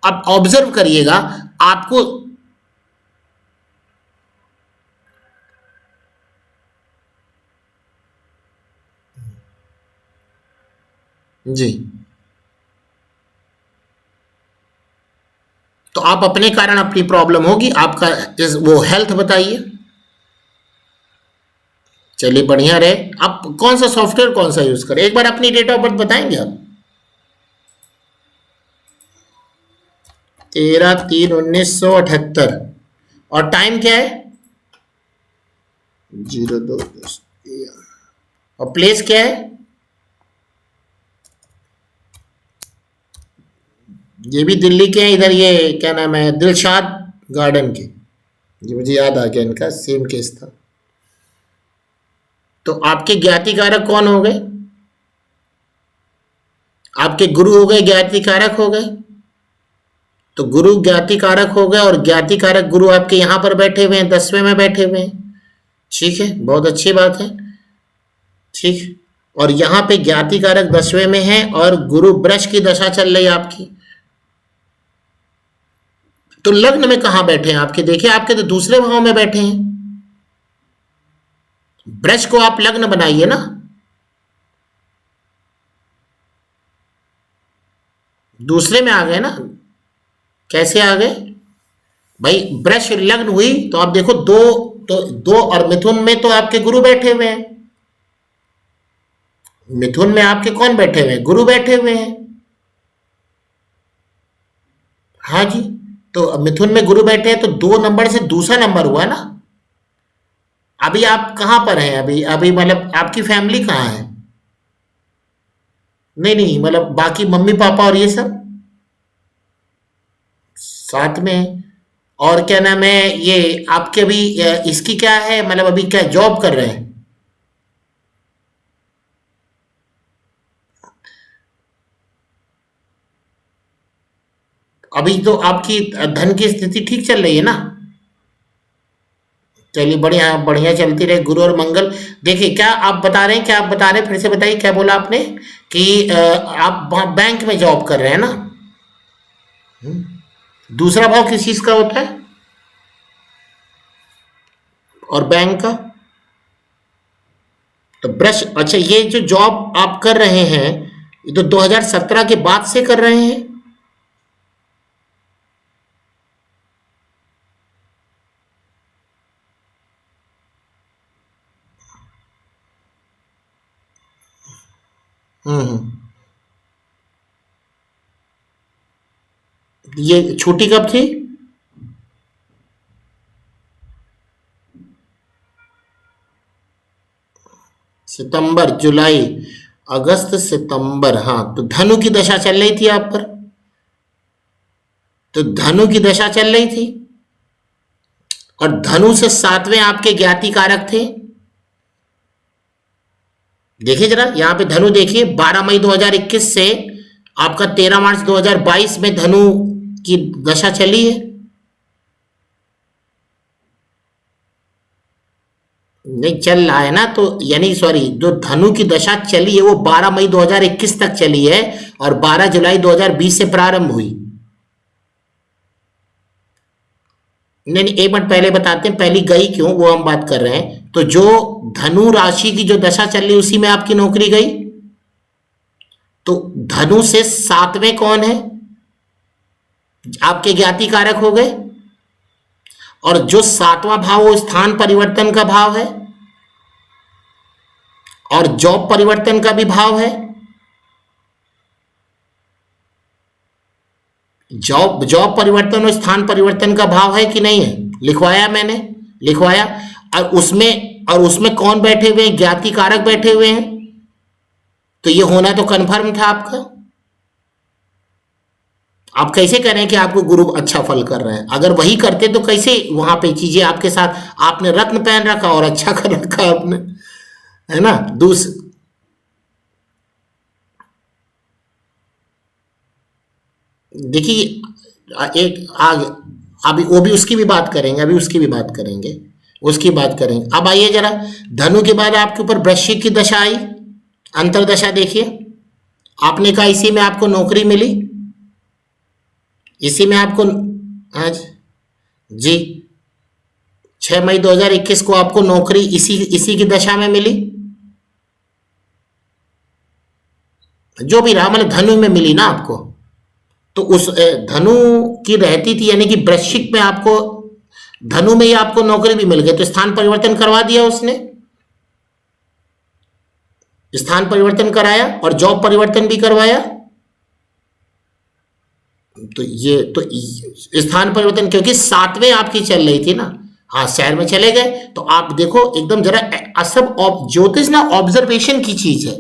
आप ऑब्जर्व करिएगा आपको। जी, तो आप अपने कारण अपनी प्रॉब्लम होगी, आपका वो हेल्थ बताइए। चलिए बढ़िया रहे। आप कौन सा सॉफ्टवेयर कौन सा यूज करें? एक बार अपनी डेट ऑफ बर्थ बताएंगे आप? 13/3/1978। और टाइम क्या है? 02। और प्लेस क्या है? ये भी दिल्ली के हैं, इधर ये क्या नाम है, दिलशाद गार्डन के। ये मुझे याद आ गया, इनका सेम केस था। तो आपके ज्ञाति कारक कौन हो गए? आपके गुरु हो गए, ज्ञाति कारक हो गए। तो गुरु ज्ञाति कारक हो गए, और ज्ञाति कारक गुरु आपके यहां पर बैठे हुए हैं, 10वें में बैठे हुए हैं। ठीक है, बहुत अच्छी बात है। ठीक, और यहां पे ज्ञाति कारक 10वें में है और गुरु वृष की दशा चल रही है आपकी। तो लग्न में कहां बैठे हैं आपके? देखिए, आपके तो दूसरे भाव में बैठे हैं। वृष को आप लग्न बनाइए ना। दूसरे में आ गए ना, कैसे आ गए भाई? वृष लग्न हुई तो आप देखो दो और मिथुन में तो आपके गुरु बैठे हुए हैं। मिथुन में आपके कौन बैठे हुए हैं? गुरु बैठे हुए हैं। हाँ जी, तो मिथुन में गुरु बैठे हैं तो 2 नंबर से दूसरा नंबर हुआ ना। अभी आप कहां पर हैं? अभी मतलब आपकी फैमिली कहां है? नहीं, मतलब बाकी मम्मी पापा और ये सब साथ में। और क्या नाम है ये आपके? अभी इसकी क्या है, मतलब अभी क्या जॉब कर रहे हैं? अभी तो आपकी धन की स्थिति ठीक चल रही है ना। चलिए बढ़िया बढ़िया चलती रहे, गुरु और मंगल। देखिए क्या आप बता रहे हैं, क्या आप बता रहे हैं, फिर से बताइए क्या बोला आपने? कि आप बैंक में जॉब कर रहे हैं ना। दूसरा भाव किस चीज का होता है और बैंक का? तो ब्रश, अच्छा ये जो जॉब आप कर रहे हैं ये तो 2017 के बाद से कर रहे हैं। ये छुट्टी कब थी? सितंबर, जुलाई, अगस्त, सितंबर। हाँ, तो धनु की दशा चल रही थी आप पर, तो धनु की दशा चल रही थी और धनु से 7वें आपके ज्ञाति कारक थे। देखिए जरा यहां पे धनु देखिए, 12 मई 2021 से आपका 13 मार्च 2022 में धनु की दशा चली है। नहीं चल रहा है ना, तो यानी सॉरी, जो धनु की दशा चली है वो 12 मई 2021 तक चली है और 12 जुलाई 2020 से प्रारंभ हुई। नहीं नहीं, एक मिनट पहले बताते हैं, पहली गई क्यों वो हम बात कर रहे हैं। तो जो धनु राशि की जो दशा चल रही उसी में आपकी नौकरी गई, तो धनु से 7वें कौन है? आपके ज्ञाति कारक हो गए, और जो 7वां भाव वो स्थान परिवर्तन का भाव है और जॉब परिवर्तन का भी भाव है। जॉब परिवर्तन और स्थान परिवर्तन का भाव है कि नहीं है? लिखवाया मैंने, लिखवाया। और उसमें कौन बैठे हुए हैं? ज्ञाति कारक बैठे हुए हैं। तो ये होना तो कन्फर्म था आपका। आप कैसे करें कि आपको गुरु अच्छा फल कर रहे हैं? अगर वही करते तो कैसे वहां पे चीजें आपके साथ, आपने रत्न पहन रखा और अच्छा कर रखा आपने, है ना। देखिए एक आगे, अभी वो भी उसकी भी बात करेंगे, अभी उसकी भी बात करेंगे, उसकी बात करेंगे। अब आइए जरा, धनु के बाद आपके ऊपर वृश्चिक की दशा आई, अंतरदशा देखिए। आपने कहा इसी में आपको नौकरी मिली, इसी में आपको, आज जी 6 मई 2021 को आपको नौकरी इसी की दशा में मिली। जो भी रहा, मतलब धनु में मिली ना आपको, तो उस धनु की रहती थी, यानी कि वृश्चिक में आपको, धनु में ही आपको नौकरी भी मिल गई, तो स्थान परिवर्तन करवा दिया उसने, स्थान परिवर्तन कराया और जॉब परिवर्तन भी करवाया। तो ये तो स्थान परिवर्तन, क्योंकि 7वें आपकी चल रही थी ना। हाँ, शहर में चले गए, तो आप देखो एकदम जरा, सब ज्योतिष ना ऑब्जर्वेशन की चीज है।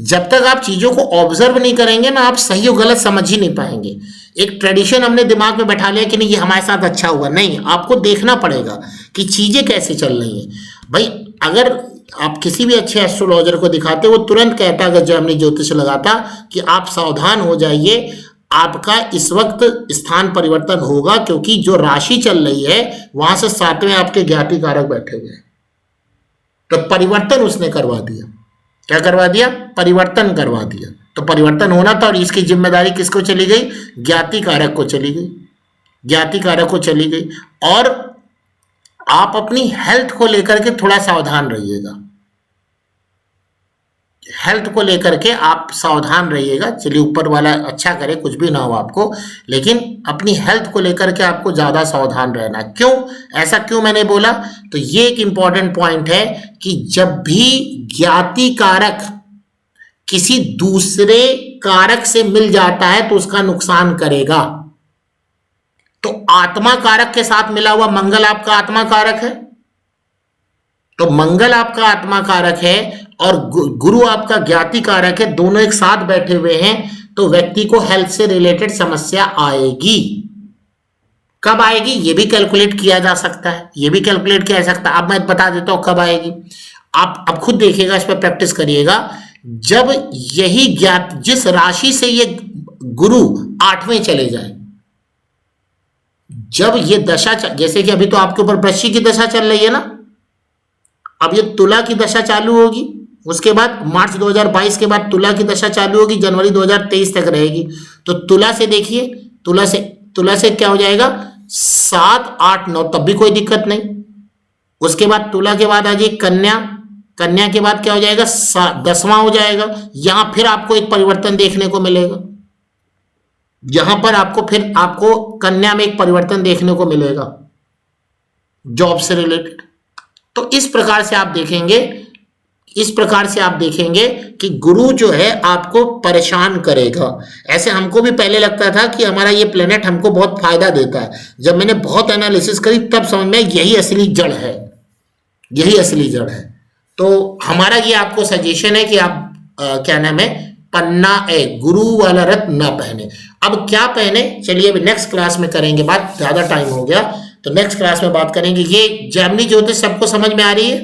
जब तक आप चीजों को ऑब्जर्व नहीं करेंगे ना, आप सही और गलत समझ ही नहीं पाएंगे। एक ट्रेडिशन हमने दिमाग में बैठा लिया कि नहीं ये हमारे साथ अच्छा हुआ, नहीं, आपको देखना पड़ेगा कि चीजें कैसे चल रही हैं। भाई अगर आप किसी भी अच्छे एस्ट्रोलॉजर को दिखाते, वो तुरंत कहता, अगर जब हमने ज्योतिष लगाता, कि आप सावधान हो जाइए, आपका इस वक्त स्थान परिवर्तन होगा, क्योंकि जो राशि चल रही है वहां से 7वें आपके ज्ञाति कारक बैठे हुए हैं। तो परिवर्तन उसने करवा दिया। क्या करवा दिया? परिवर्तन करवा दिया। तो परिवर्तन होना था, और इसकी जिम्मेदारी किसको चली गई? ज्ञाति कारक को चली गई, ज्ञाति कारक को चली गई। और आप अपनी हेल्थ को लेकर के थोड़ा सावधान रहिएगा, हेल्थ को लेकर के आप सावधान रहिएगा। चलिए ऊपर वाला अच्छा करे, कुछ भी ना हो आपको, लेकिन अपनी हेल्थ को लेकर के आपको ज्यादा सावधान रहना। क्यों ऐसा, क्यों मैंने बोला? तो ये एक इंपॉर्टेंट पॉइंट है कि जब भी ज्ञाति कारक किसी दूसरे कारक से मिल जाता है तो उसका नुकसान करेगा। तो आत्मा कारक के साथ मिला हुआ मंगल आपका आत्मा कारक है, तो मंगल आपका आत्मा कारक है और गुरु आपका ज्ञाति कारक है, दोनों एक साथ बैठे हुए हैं, तो व्यक्ति को हेल्थ से रिलेटेड समस्या आएगी। कब आएगी ये भी कैलकुलेट किया जा सकता है, ये भी कैलकुलेट किया जा सकता है। अब मैं बता देता हूं कब आएगी, आप अब खुद देखिएगा, इस पर प्रैक्टिस करिएगा। जब यही ज्ञात, जिस राशि से ये गुरु 8वें चले जाए, जब ये दशा, जैसे कि अभी तो आपके ऊपर वृश्चिक की दशा चल रही है ना, अब ये तुला की दशा चालू होगी, उसके बाद मार्च 2022 के बाद तुला की दशा चालू होगी, जनवरी 2023 तक रहेगी। तो तुला से देखिए, तुला से क्या हो जाएगा 7, 8, 9, तब भी कोई दिक्कत नहीं। उसके बाद तुला के बाद आ जाइए कन्या, कन्या के बाद क्या हो जाएगा 10वां हो जाएगा। यहां फिर आपको एक परिवर्तन देखने को मिलेगा, यहां पर आपको कन्या में एक परिवर्तन देखने को मिलेगा जॉब से रिलेटेड। तो इस प्रकार से आप देखेंगे कि गुरु जो है आपको परेशान करेगा। ऐसे हमको भी पहले लगता था कि हमारा ये प्लेनेट हमको बहुत फायदा देता है, जब मैंने बहुत एनालिसिस करी तब समझ में यही असली जड़ है, यही असली जड़ है। तो हमारा ये आपको सजेशन है कि आप क्या नाम है पन्ना गुरु वाला रथ ना पहने। अब क्या पहने, चलिए अभी नेक्स्ट क्लास में करेंगे बात, ज्यादा टाइम हो गया तो नेक्स्ट क्लास में बात करेंगे। ये जेमिनी ज्योतिष सबको समझ में आ रही है?